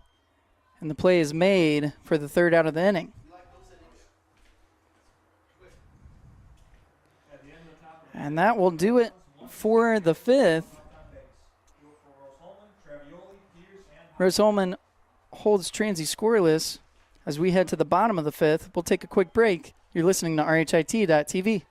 Speaker 2: and the play is made for the 3rd out of the inning. And that will do it for the 5th. Rose-Hulman holds Transy scoreless as we head to the bottom of the 5th. We'll take a quick break. You're listening to RHIT.TV.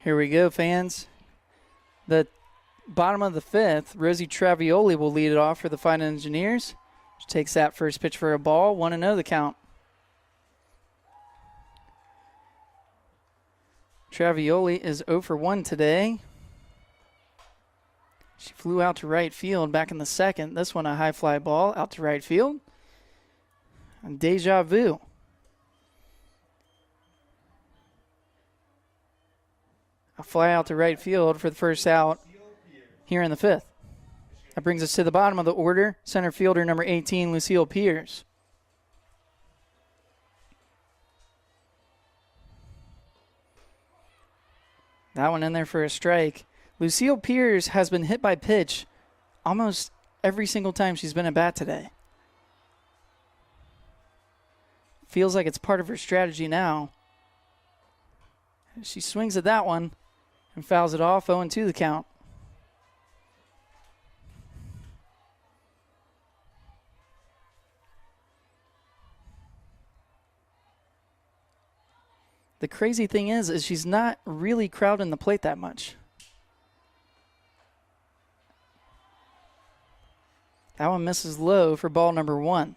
Speaker 2: Here we go, fans. The bottom of the 5th, Rosie Travioli will lead it off for the Fine Engineers. She takes that first pitch for a ball, 1-0 the count. Travioli is 0 for 1 today. She flew out to right field back in the 2nd. This one a high fly ball out to right field. And deja vu. A fly out to right field for the first out here in the 5th. That brings us to the bottom of the order. Center fielder number 18, Lucille Pierce. That one in there for a strike. Lucille Pierce has been hit by pitch almost every single time she's been at bat today. Feels like it's part of her strategy now. She swings at that one and fouls it off. 0-2 the count. The crazy thing is she's not really crowding the plate that much. That one misses low for ball number 1.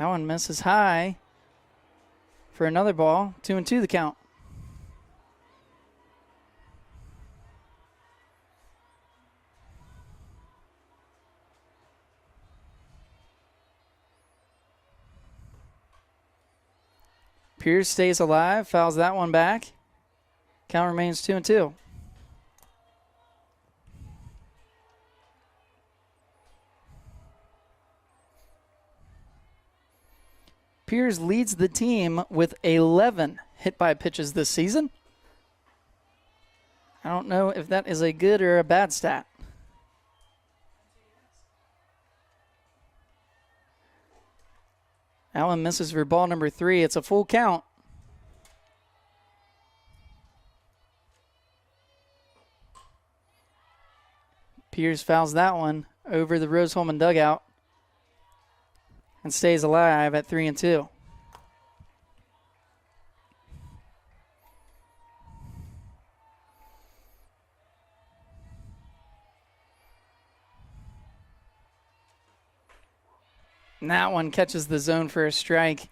Speaker 2: That one misses high for another ball. 2-2 the count. Pierce stays alive, fouls that one back. Count remains 2-2. Pierce leads the team with 11 hit by pitches this season. I don't know if that is a good or a bad stat. Allen misses for ball number 3. It's a full count. Pierce fouls that one over the Rose-Hulman dugout and stays alive at 3-2. And that one catches the zone for a strike.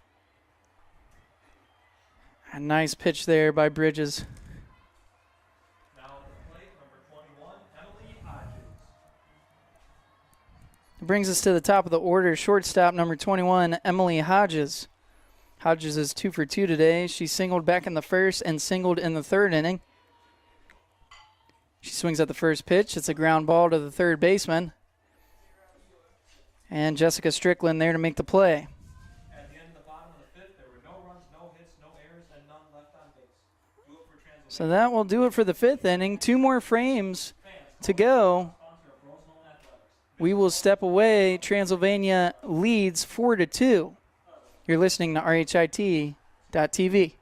Speaker 2: A nice pitch there by Bridges.
Speaker 1: Now at the plate, number 21, Emily Hodges.
Speaker 2: It brings us to the top of the order. Shortstop number 21, Emily Hodges. Hodges is 2 for 2 today. She singled back in the first and singled in the third inning. She swings at the first pitch. It's a ground ball to the third baseman. And Jessica Strickland there to make the play.
Speaker 1: At the end of the bottom of the 5th, there were no runs, no hits, no errors, and none left on base. Do it for Transylvania.
Speaker 2: So that will do it for the 5th inning. 2 more frames to go. We will step away. Transylvania leads 4-2. You're listening to RHIT.TV.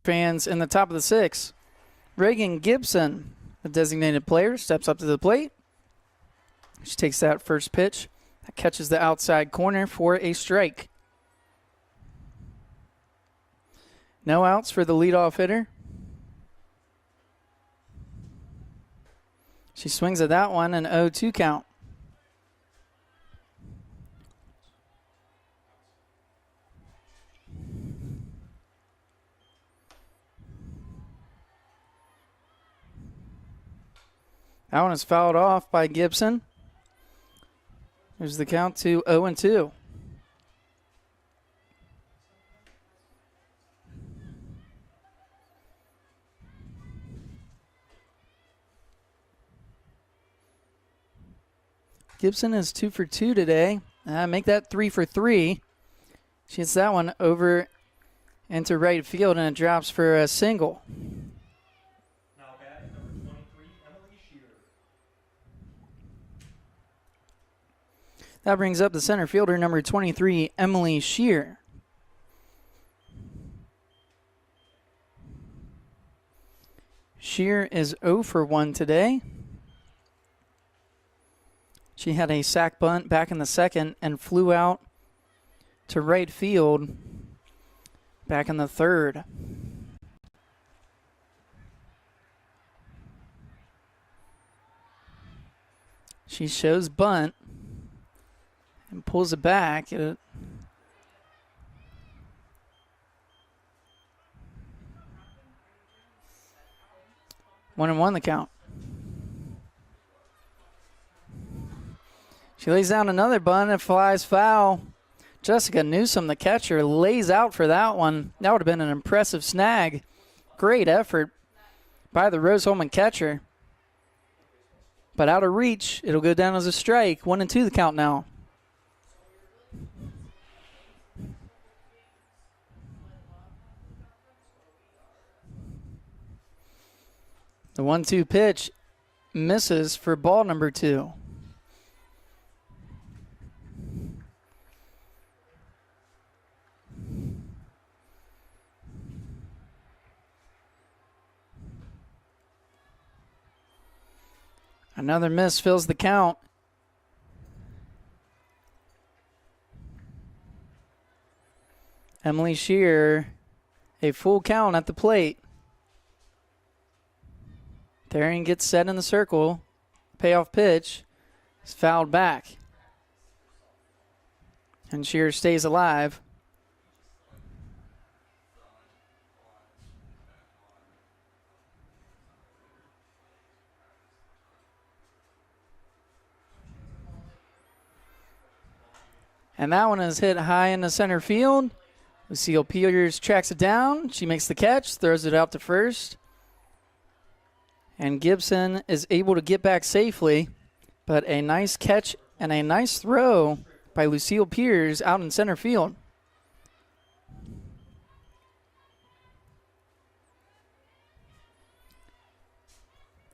Speaker 2: Fans in the top of the 6th. Reagan Gibson, the designated player, steps up to the plate. She takes that first pitch. That catches the outside corner for a strike. No outs for the leadoff hitter. She swings at that one, an 0-2 count. That one is fouled off by Gibson. There's the count to 0-2. Gibson is 2 for 2 today. Make that 3 for 3. She hits that one over into right field, and it drops for a single. That brings up the center fielder, number 23, Emily Shear. Shear is 0 for 1 today. She had a sac bunt back in the second and flew out to right field back in the third. She shows bunt and pulls it back. 1-1 the count. She lays down another bunt and flies foul. Jessica Newsom, the catcher, lays out for that one. That would have been an impressive snag. Great effort by the Rose-Hulman catcher. But out of reach, it'll go down as a strike. 1-2 the count now. The 1-2 pitch misses for ball number 2. Another miss fills the count. Emily Shear, a full count at the plate. Therian gets set in the circle. Payoff pitch is fouled back. And Shear stays alive. And that one is hit high in the center field. Lucille Peters tracks it down. She makes the catch, throws it out to first. And Gibson is able to get back safely. But a nice catch and a nice throw by Lucille Peters out in center field.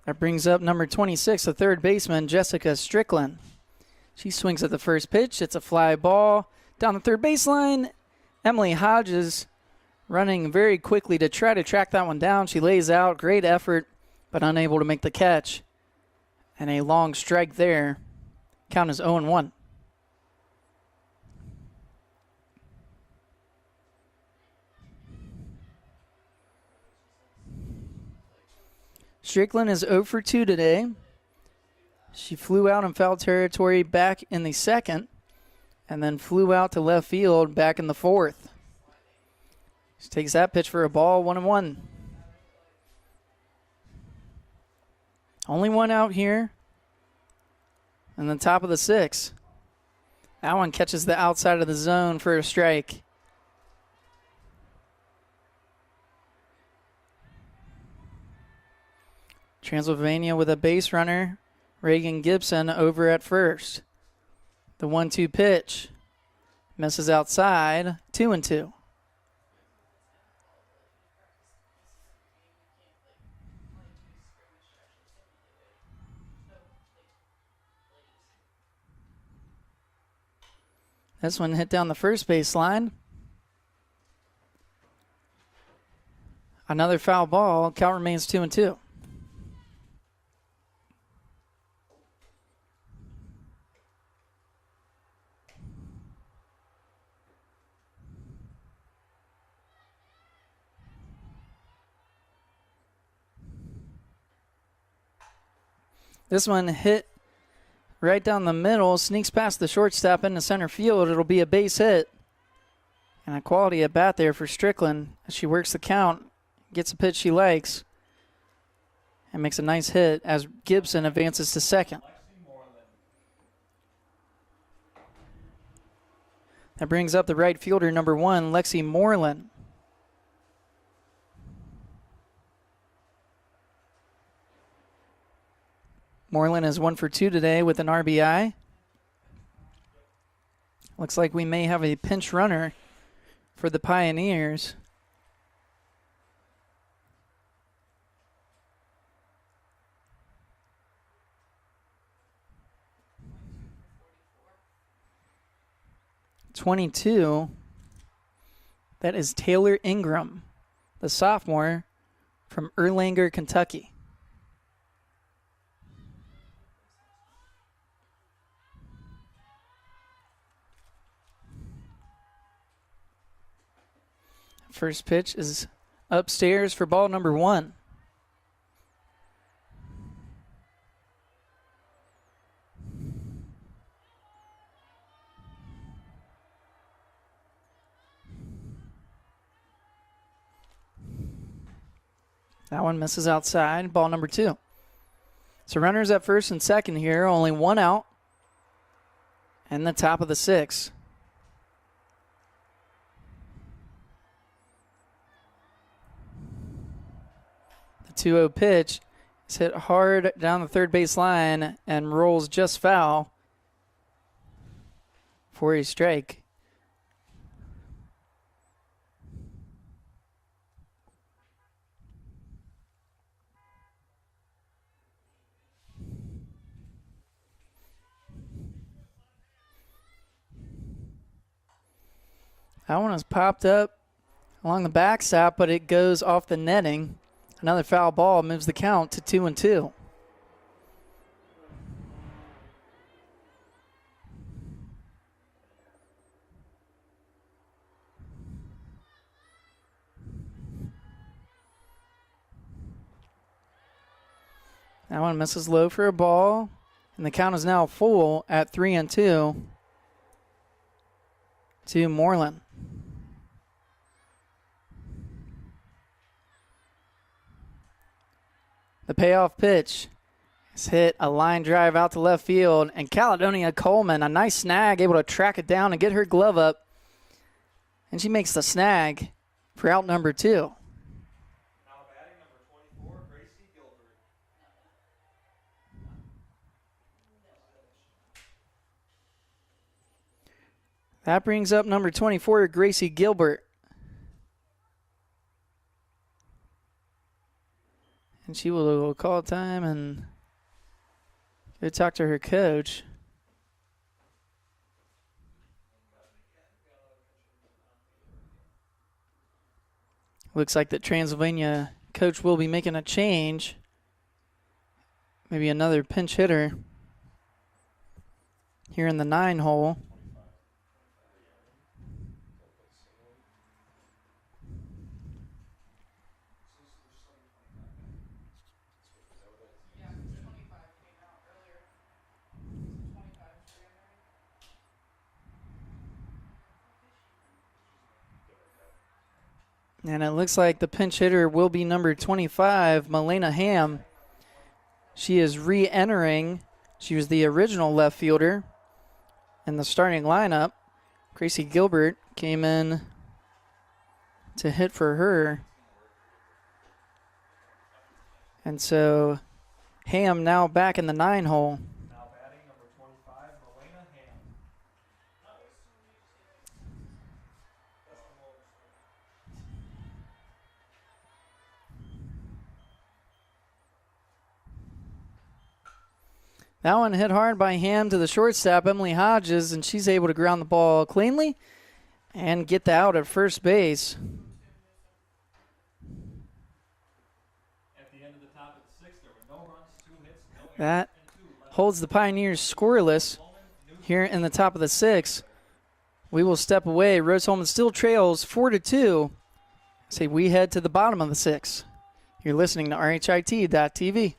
Speaker 2: That brings up number 26, the third baseman, Jessica Strickland. She swings at the first pitch. It's a fly ball down the third baseline. Emily Hodges running very quickly to try to track that one down. She lays out. Great effort, but unable to make the catch. And a long strike there. Count is 0-1. Strickland is 0 for 2 today. She flew out in foul territory back in the second and then flew out to left field back in the fourth. She takes that pitch for a ball, 1-1. Only one out here in the top of the sixth. That one catches the outside of the zone for a strike. Transylvania with a base runner. Reagan Gibson over at first. The 1-2 pitch misses outside, 2-2. This one hit down the first baseline. Another foul ball. Count remains 2-2. This one hit right down the middle, sneaks past the shortstop into center field. It'll be a base hit. And a quality at bat there for Strickland as she works the count, gets a pitch she likes, and makes a nice hit as Gibson advances to second. That brings up the right fielder, number 1, Lexi Moreland. Moreland is 1 for 2 today with an RBI. Looks like we may have a pinch runner for the Pioneers. .22. That is Taylor Ingram, the sophomore from Erlanger, Kentucky. First pitch is upstairs for ball number 1. That one misses outside. Ball number 2. So runners at first and second here. Only one out. And the top of the 6th. 2-0 pitch is hit hard down the third base line and rolls just foul for a strike. That one has popped up along the backstop, but it goes off the netting. Another foul ball moves the count to 2-2. That one misses low for a ball, and the count is now full at 3-2 to Moreland. The payoff pitch is hit a line drive out to left field, and Caledonia Coleman, a nice snag, able to track it down and get her glove up, and she makes the snag for out number 2.
Speaker 1: Now batting number 24, Gracie Gilbert.
Speaker 2: That brings up number 24, Gracie Gilbert. And she will call time and go talk to her coach. Looks like the Transylvania coach will be making a change. Maybe another pinch hitter here in the 9 hole. And it looks like the pinch hitter will be number 25, Milena Ham. She is re-entering. She was the original left fielder in the starting lineup. Gracie Gilbert came in to hit for her. And so Ham now back in the 9 hole.
Speaker 1: Now batting number 25, Milena Ham.
Speaker 2: That one hit hard by Ham to the shortstop, Emily Hodges, and she's able to ground the ball cleanly and get the out at first base.
Speaker 1: At the end of the top of the 6th, there were no runs, 2 hits, no errors,
Speaker 2: That
Speaker 1: and 2 left.
Speaker 2: holds the Pioneers scoreless here in the top of the 6th. We will step away. Rose-Hulman still trails 4-2. Say we head to the bottom of the 6th. You're listening to RHIT.TV.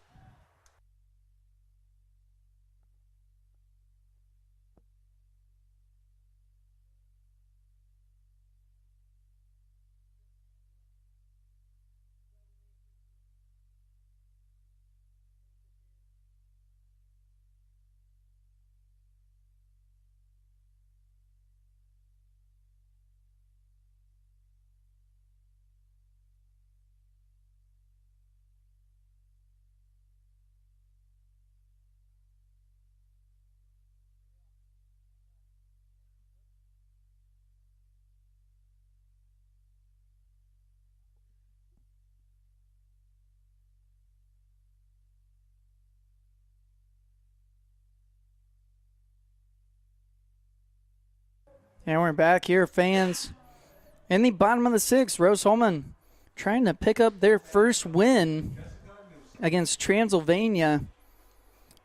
Speaker 2: And we're back here, fans. In the bottom of the 6th, Rose-Hulman trying to pick up their first win against Transylvania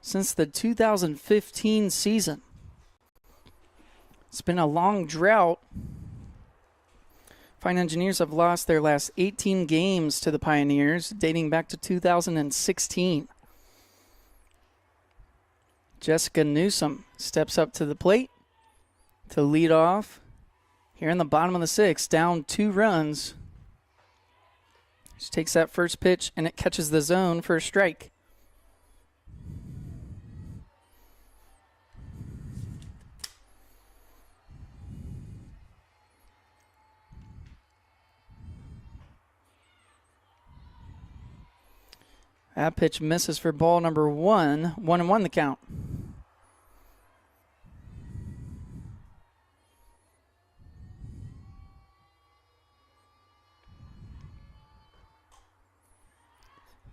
Speaker 2: since the 2015 season. It's been a long drought. Fine Engineers have lost their last 18 games to the Pioneers, dating back to 2016. Jessica Newsom steps up to the plate to lead off here in the bottom of the 6th, down 2 runs. She takes that first pitch, and it catches the zone for a strike. That pitch misses for ball number 1. 1-1 the count.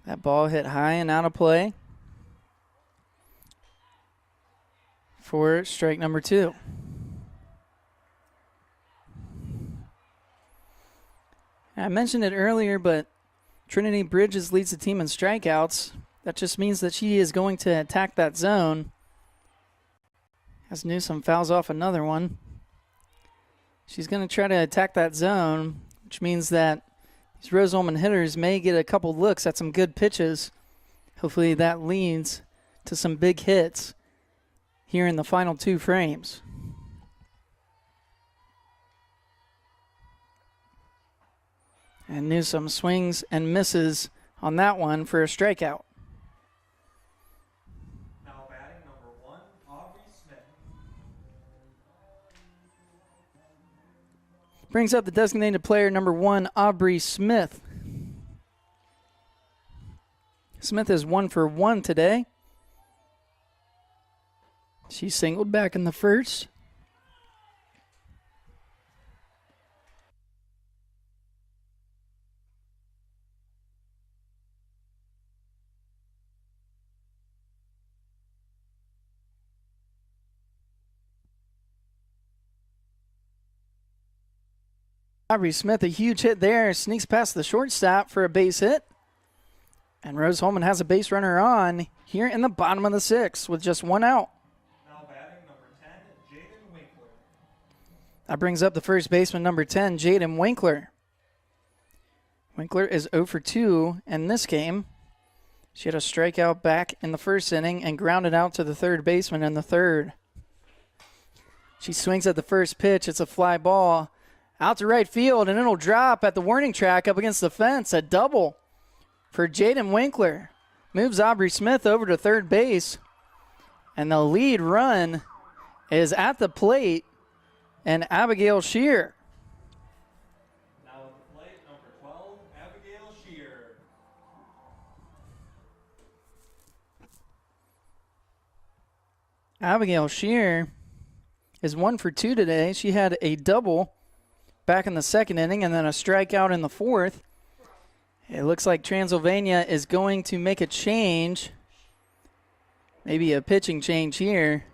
Speaker 2: That ball hit high and out of play for strike number 2. I mentioned it earlier, but Trinity Bridges leads the team in strikeouts. That just means that she is going to attack that zone. As Newsom fouls off another one. She's going to try to attack that zone, which means that these Rose-Hulman hitters may get a couple looks at some good pitches. Hopefully that leads to some big hits here in the final 2 frames. And Newsom swings and misses on that one for a strikeout.
Speaker 1: Now batting number 1, Aubrey Smith.
Speaker 2: Brings up the designated player number 1, Aubrey Smith. Smith is 1 for 1 today. She singled back in the first. Aubrey Smith, a huge hit there, sneaks past the shortstop for a base hit. And Rose-Hulman has a base runner on here in the bottom of the 6th with just 1 out.
Speaker 1: Now batting number 10, Jaden Winkler.
Speaker 2: That brings up the first baseman, number 10, Jaden Winkler. Winkler is 0 for 2 in this game. She had a strikeout back in the first inning and grounded out to the third baseman in the third. She swings at the first pitch. It's a fly ball out to right field, and it'll drop at the warning track up against the fence. A double for Jaden Winkler. Moves Aubrey Smith over to third base. And the lead run is at the plate, and Abigail Shear.
Speaker 1: Now at the plate, number 12, Abigail Shear.
Speaker 2: Abigail Shear is 1 for 2 today. She had a double back in the second inning and then a strikeout in the fourth. It looks like Transylvania is going to make a change. Maybe a pitching change here.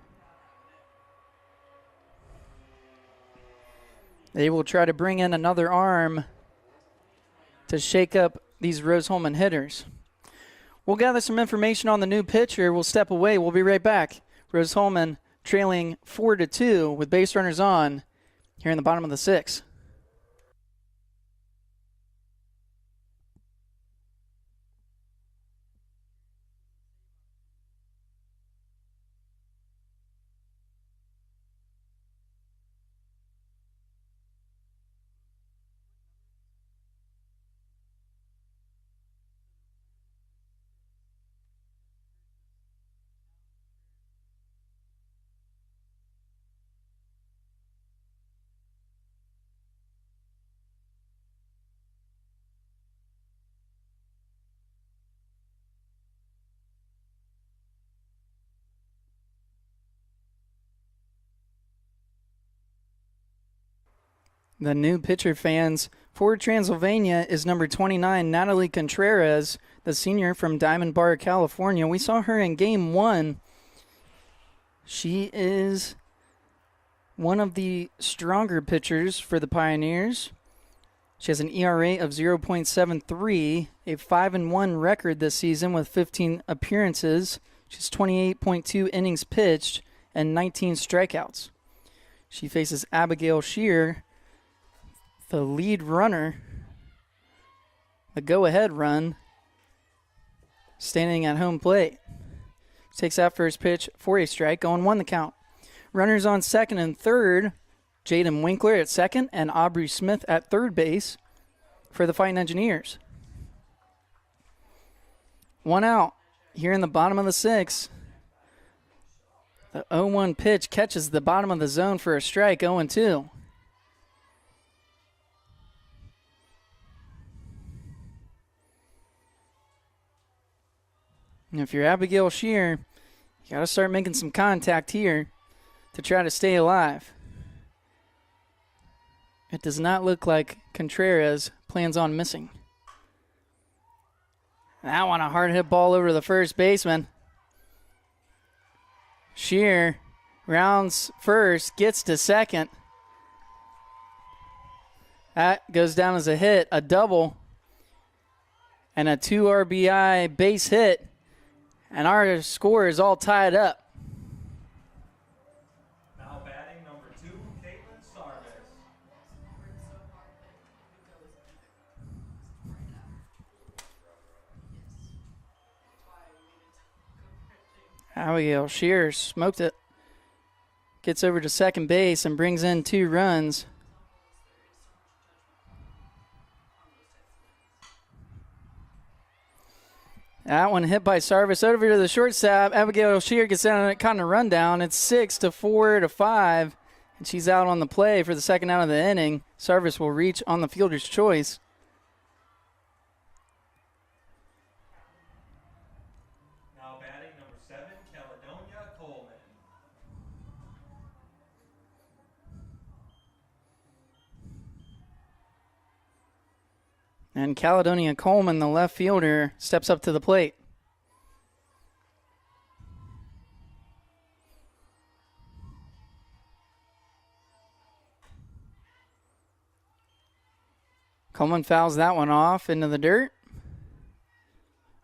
Speaker 2: They will try to bring in another arm to shake up these Rose-Hulman hitters. We'll gather some information on the new pitcher. We'll step away. We'll be right back. Rose-Hulman trailing 4-2 with base runners on here in the bottom of the 6th. The new pitcher, fans, for Transylvania is number 29, Natalie Contreras, the senior from Diamond Bar, California. We saw her in Game 1. She is one of the stronger pitchers for the Pioneers. She has an ERA of 0.73, a 5-1 record this season with 15 appearances. She's 28.2 innings pitched and 19 strikeouts. She faces Abigail Shear, the lead runner, the go-ahead run, standing at home plate. Takes that first pitch for a strike, going 1 the count. Runners on second and third, Jaden Winkler at second and Aubrey Smith at third base for the Fighting Engineers. 1 out here in the bottom of the 6th. The 0-1 pitch catches the bottom of the zone for a strike, 0-2. And if you're Abigail Shear, you got to start making some contact here to try to stay alive. It does not look like Contreras plans on missing. That one, a hard hit ball over to the first baseman. Shear rounds first, gets to second. That goes down as a hit, a double, and a 2 RBI base hit. And our score is all tied up.
Speaker 1: Now batting number 2, Caitlin Sarvis.
Speaker 2: Abigail Shear smoked it. Gets over to second base and brings in 2 runs. That one hit by Sarvis over to the shortstop. Abigail Shear gets down on it, kind of run down. It's 6-4 to 5, and she's out on the play for the second out of the inning. Sarvis will reach on the fielder's choice.
Speaker 1: Now batting number 7, Caledonia Coleman.
Speaker 2: And Caledonia Coleman, the left fielder, steps up to the plate. Coleman fouls that one off into the dirt.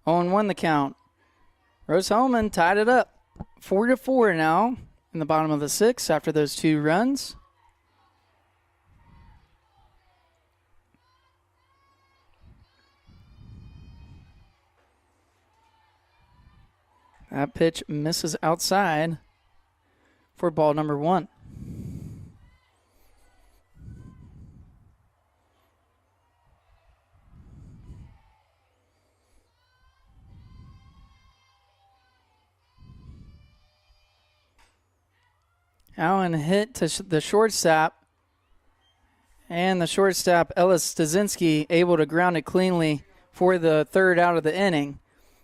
Speaker 2: 0-1 the count. Rose-Hulman tied it up. 4-4 now in the bottom of the 6th after those 2 runs. That pitch misses outside for ball number 1. Allen hit to the shortstop, and the shortstop, Ellis Stasinski, able to ground it cleanly for the 3rd out of the inning.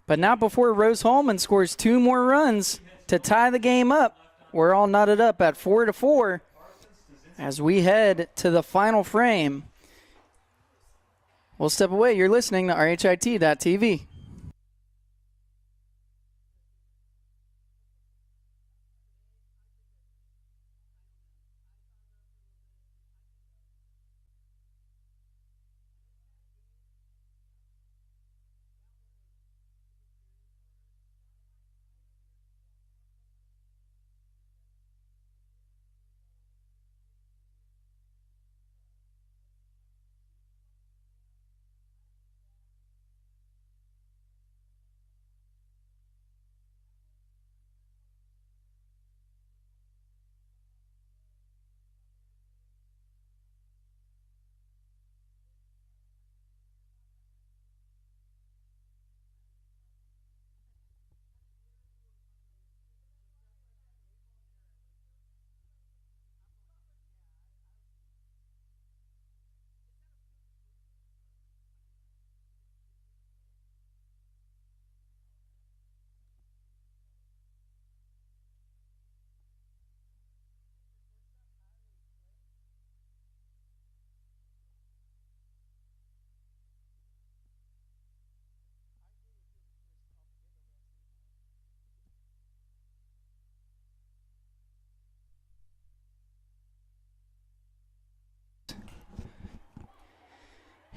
Speaker 2: But not before Rose-Hulman scores 2 more runs to tie the game up. We're all knotted up at 4-4 as we head to the final frame. We'll step away. You're listening to RHIT.TV.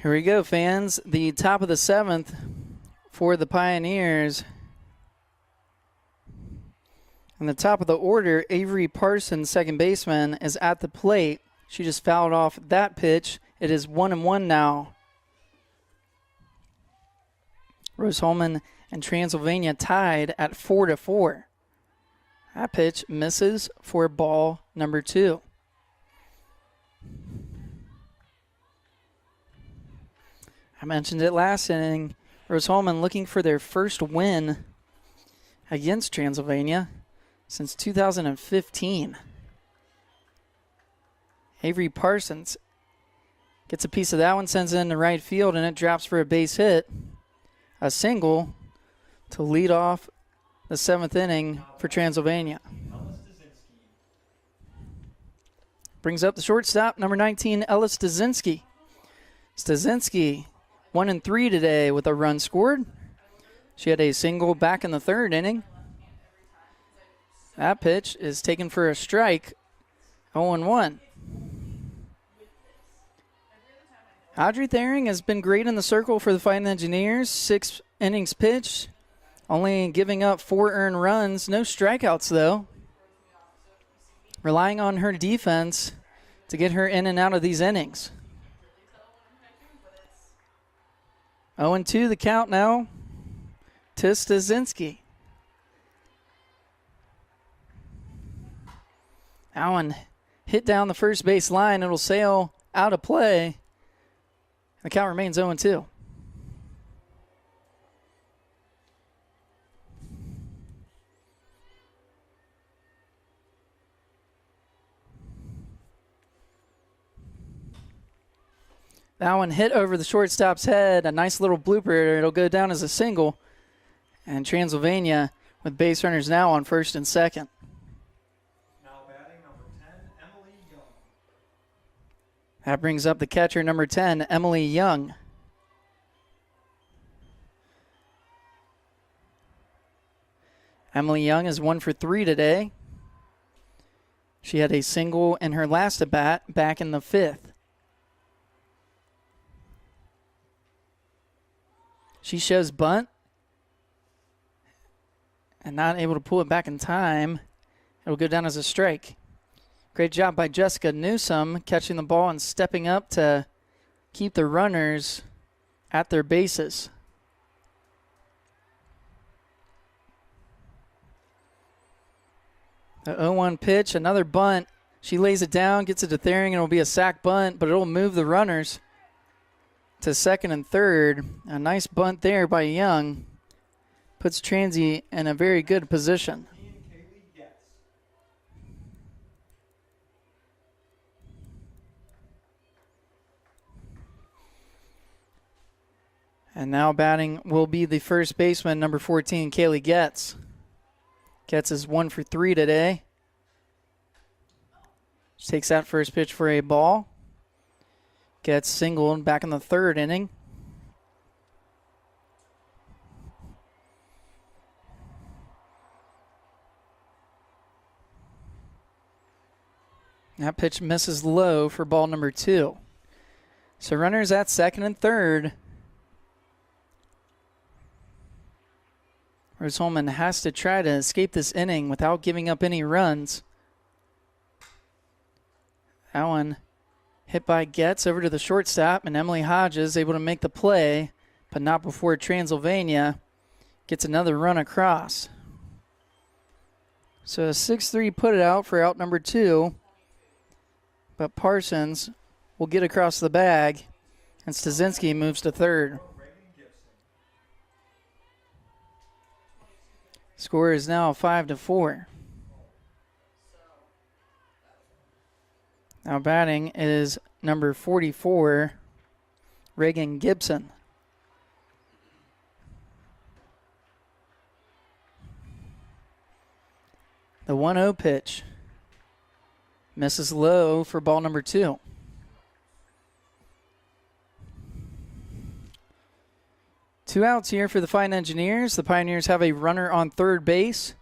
Speaker 2: Here we go, fans. The top of the 7th for the Pioneers. On the top of the order, Avery Parsons, second baseman, is at the plate. She just fouled off that pitch. It is 1-1 now. Rose-Hulman and Transylvania tied at 4-4. That pitch misses for ball number 2. I mentioned it last inning. Rose-Hulman looking for their first win against Transylvania since 2015. Avery Parsons gets a piece of that one, sends it into right field, and it drops for a base hit. A single to lead off the 7th inning for Transylvania. Brings up the shortstop, number 19, Ellis Stasinski. Stasinski, 1-3 today with a run scored. She had a single back in the 3rd inning. That pitch is taken for a strike, 0-1. Audrey Thering has been great in the circle for the Fighting Engineers. 6 innings pitched, only giving up 4 earned runs. No strikeouts, though. Relying on her defense to get her in and out of these innings. 0-2 the count now to Stasinski. That one hit down the first base line. It'll sail out of play. The count remains 0-2. That one hit over the shortstop's head. A nice little blooper. It'll go down as a single. And Transylvania with base runners now on 1st and 2nd.
Speaker 1: Now batting number 10, Emily Young.
Speaker 2: That brings up the catcher, number 10, Emily Young. Emily Young is 1-for-3 today. She had a single in her last at-bat back in the 5th. She shows bunt and not able to pull it back in time. It'll go down as a strike. Great job by Jessica Newsom catching the ball and stepping up to keep the runners at their bases. The 0-1 pitch, another bunt. She lays it down, gets it to Thering, and it'll be a sack bunt, but it'll move the runners to 2nd and 3rd. A nice bunt there by Young. Puts Transy in a very good position. And now batting will be the first baseman, number 14, Kaylee Getz. Getz is 1-for-3 today. She takes that first pitch for a ball. Gets singled back in the 3rd inning. That pitch misses low for ball number 2. So runners at 2nd and 3rd. Rose-Hulman has to try to escape this inning without giving up any runs. That one hit by Getz over to the shortstop, and Emily Hodges able to make the play, but not before Transylvania gets another run across. So a 6-3 put it out for out number 2, but Parsons will get across the bag, and Stasinski moves to 3rd. Score is now 5-4. Now batting is number 44, Reagan Gibson. The 1-0 pitch misses low for ball number 2. Two outs here for the Fighting Engineers. The Pioneers have a runner on 3rd base.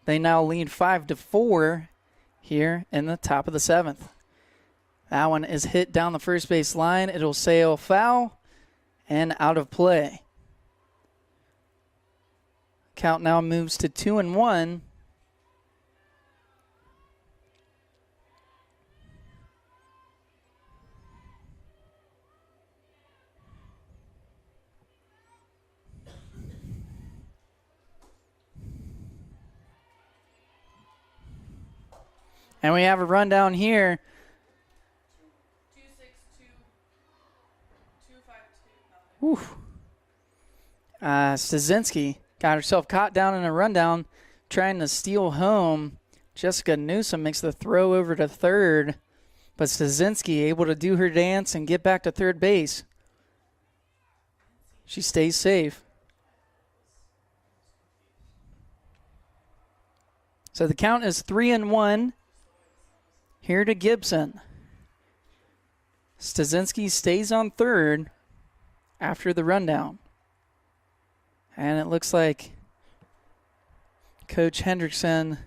Speaker 2: They now lead 5-4 here in the top of the 7th. That one is hit down the first base line. It'll sail foul and out of play. Count now moves to 2-1. And we have a rundown here. 2-6-2-5-2. Stasinski got herself caught down in a rundown trying to steal home. Jessica Newsom makes the throw over to 3rd, but Stasinski able to do her dance and get back to 3rd base. She stays safe. So the count is 3-1 here to Gibson. Stasinski stays on third after the rundown. And it looks like Coach Hendrickson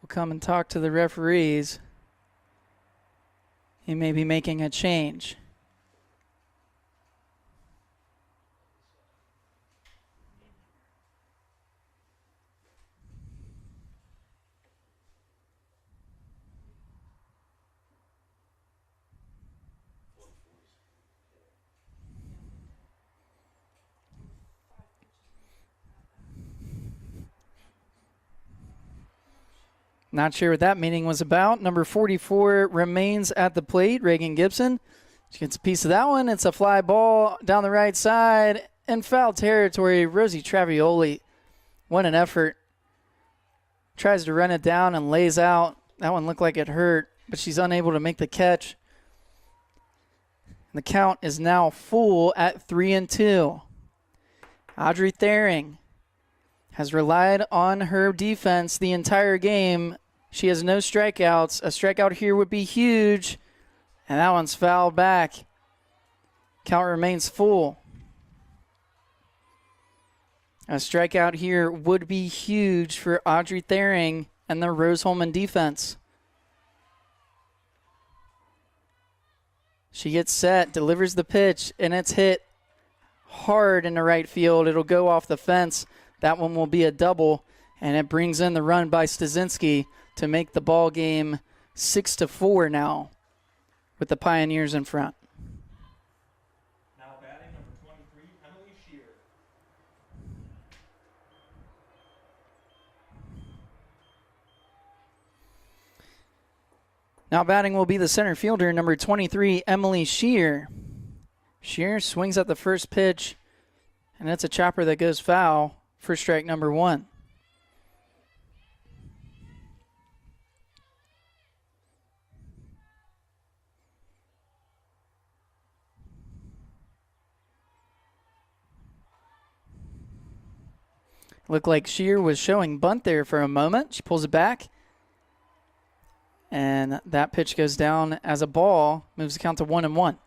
Speaker 2: will come and talk to the referees. He may be making a change. Not sure what that meeting was about. Number 44 remains at the plate, Reagan Gibson. She gets a piece of that one. It's a fly ball down the right side in foul territory. Rosie Travioli, what an effort. Tries to run it down and lays out. That one looked like it hurt, but she's unable to make the catch. And the count is now full at 3-2. Audrey Thering has relied on her defense the entire game. She has no strikeouts. A strikeout here would be huge, and that one's fouled back. Count remains full. A strikeout here would be huge for Audrey Thering and the Rose-Hulman defense. She gets set, delivers the pitch, and it's hit hard in the right field. It'll go off the fence. That one will be a double, and it brings in the run by Stasinski to make the ball game 6-4 now with the Pioneers in front.
Speaker 1: Now batting number 23, Emily Shear.
Speaker 2: Now batting will be the center fielder, number 23, Emily Shear. Shear swings at the first pitch, and it's a chopper that goes foul for strike number 1. Looked like Shear was showing bunt there for a moment. She pulls it back, and that pitch goes down as a ball, moves the count to 1-1.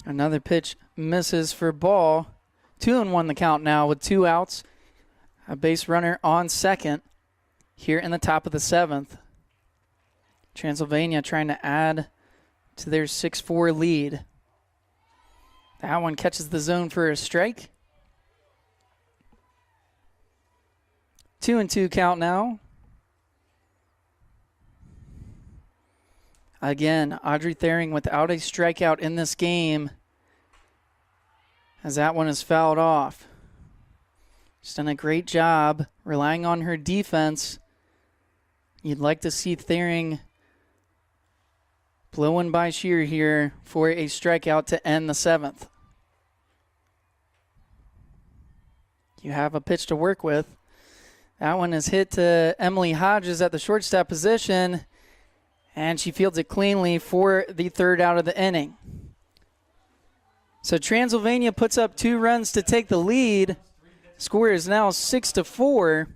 Speaker 2: Another pitch misses for ball. 2-1 the count now with 2 outs. A base runner on second here in the top of the 7th. Transylvania trying to add to their 6-4 lead. That one catches the zone for a strike. 2-2 count now. Again, Audrey Thering without a strikeout in this game, as that one is fouled off. She's done a great job relying on her defense. You'd like to see Thering blowing by Shear here for a strikeout to end the 7th. You have a pitch to work with. That one is hit to Emily Hodges at the shortstop position, and she fields it cleanly for the 3rd out of the inning. So Transylvania puts up 2 runs to take the lead. Score is now 6-4.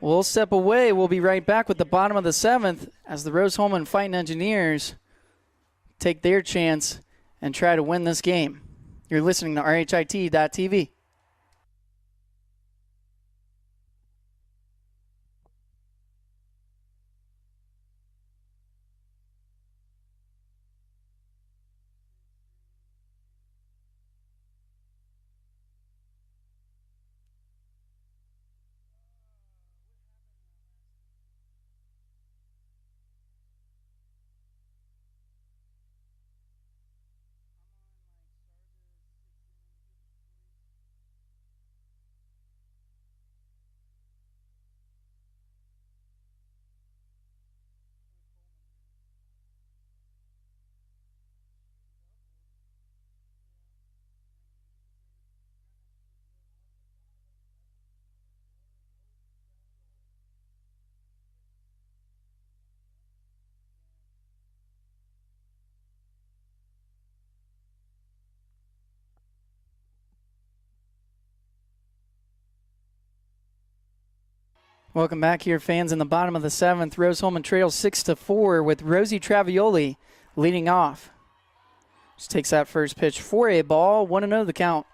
Speaker 2: We'll step away. We'll be right back with the bottom of the 7th as the Rose-Hulman Fighting Engineers take their chance and try to win this game. You're listening to RHIT.TV. Welcome back here, fans. In the bottom of the 7th, Rose-Hulman trails 6-4 with Rosie Travioli leading off. She takes that first pitch for a ball, 1-0 the count.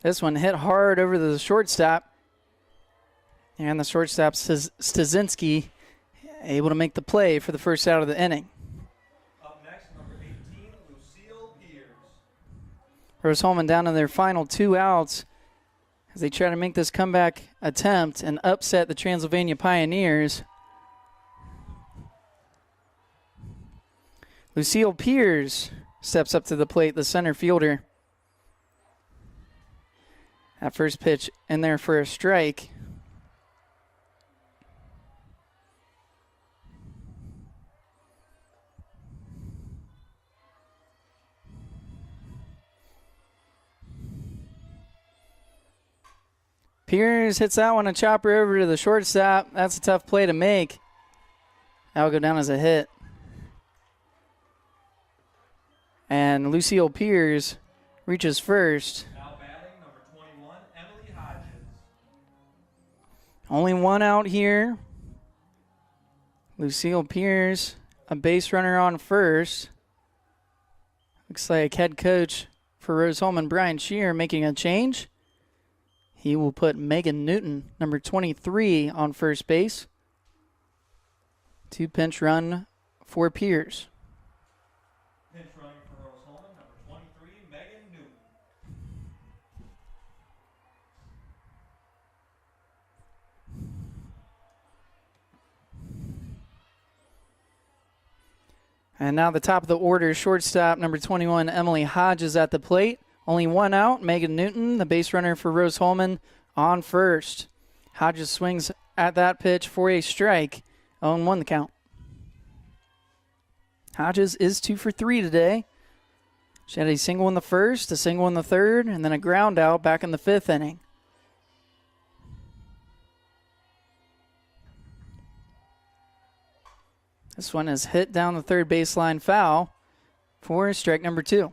Speaker 2: This one hit hard over the shortstop. And the shortstop, Stasinski, able to make the play for the first out of the inning.
Speaker 1: Up next, number 18, Lucille Pierce.
Speaker 2: Rose-Hulman down to their final 2 outs as they try to make this comeback attempt and upset the Transylvania Pioneers. Lucille Pierce steps up to the plate, the center fielder. That first pitch in there for a strike. Pierce hits that one, a chopper over to the shortstop. That's a tough play to make. That'll go down as a hit. And Lucille Pierce reaches first.
Speaker 1: Now batting, number 21, Emily Hodges.
Speaker 2: Only 1 out here. Lucille Pierce, a base runner on first. Looks like head coach for Rose-Hulman, Brian Shear, making a change. He will put Megan Newton, number 23, on first base. 2 pinch run for Pierce.
Speaker 1: Pinch running for Rose-Hulman, number 23, Megan Newton.
Speaker 2: And now the top of the order, shortstop, number 21, Emily Hodges at the plate. Only 1 out. Megan Newton, the base runner for Rose-Hulman, on first. Hodges swings at that pitch for a strike. 0-1 the count. Hodges is 2 for 3 today. She had a single in the first, a single in the third, and then a ground out back in the 5th inning. This one is hit down the third baseline foul for strike number 2.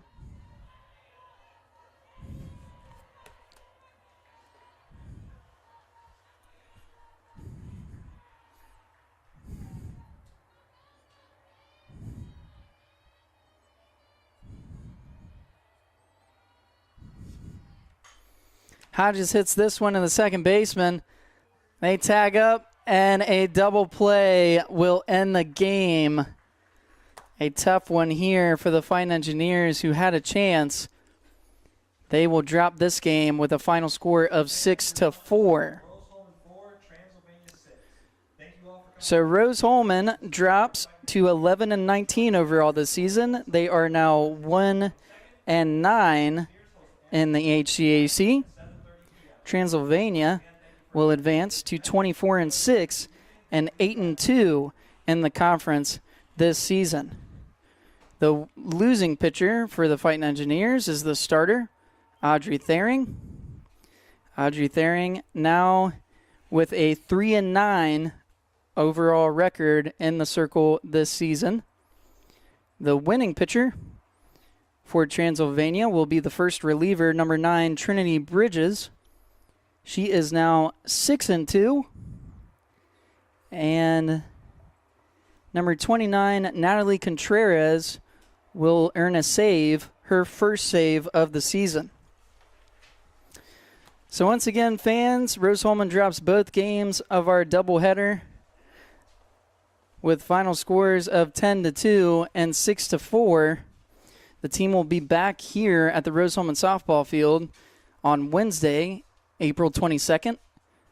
Speaker 2: Hodges hits this one to the second baseman. They tag up, and a double play will end the game. A tough one here for the Fighting Engineers, who had a chance. They will drop this game with a final score of 6-4. So Rose-Hulman drops to 11-19 overall this season. They are now 1-9 in the HCAC. Transylvania will advance to 24-6 and 8-2 in the conference this season. The losing pitcher for the Fighting Engineers is the starter, Audrey Thering. Audrey Thering now with a 3-9 overall record in the circle this season. The winning pitcher for Transylvania will be the first reliever, number 9, Trinity Bridges. She is now 6-2. And number 29, Natalie Contreras, will earn a save, her first save of the season. So once again, fans, Rose-Hulman drops both games of our doubleheader with final scores of 10-2 and 6-4. The team will be back here at the Rose-Hulman softball field on Wednesday, April 22nd,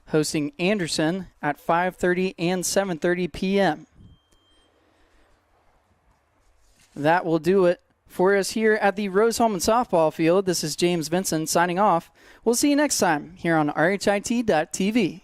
Speaker 2: hosting Anderson at 5:30 and 7:30 p.m. That will do it for us here at the Rose-Hulman softball field. This is James Vincent signing off. We'll see you next time here on RHIT.TV.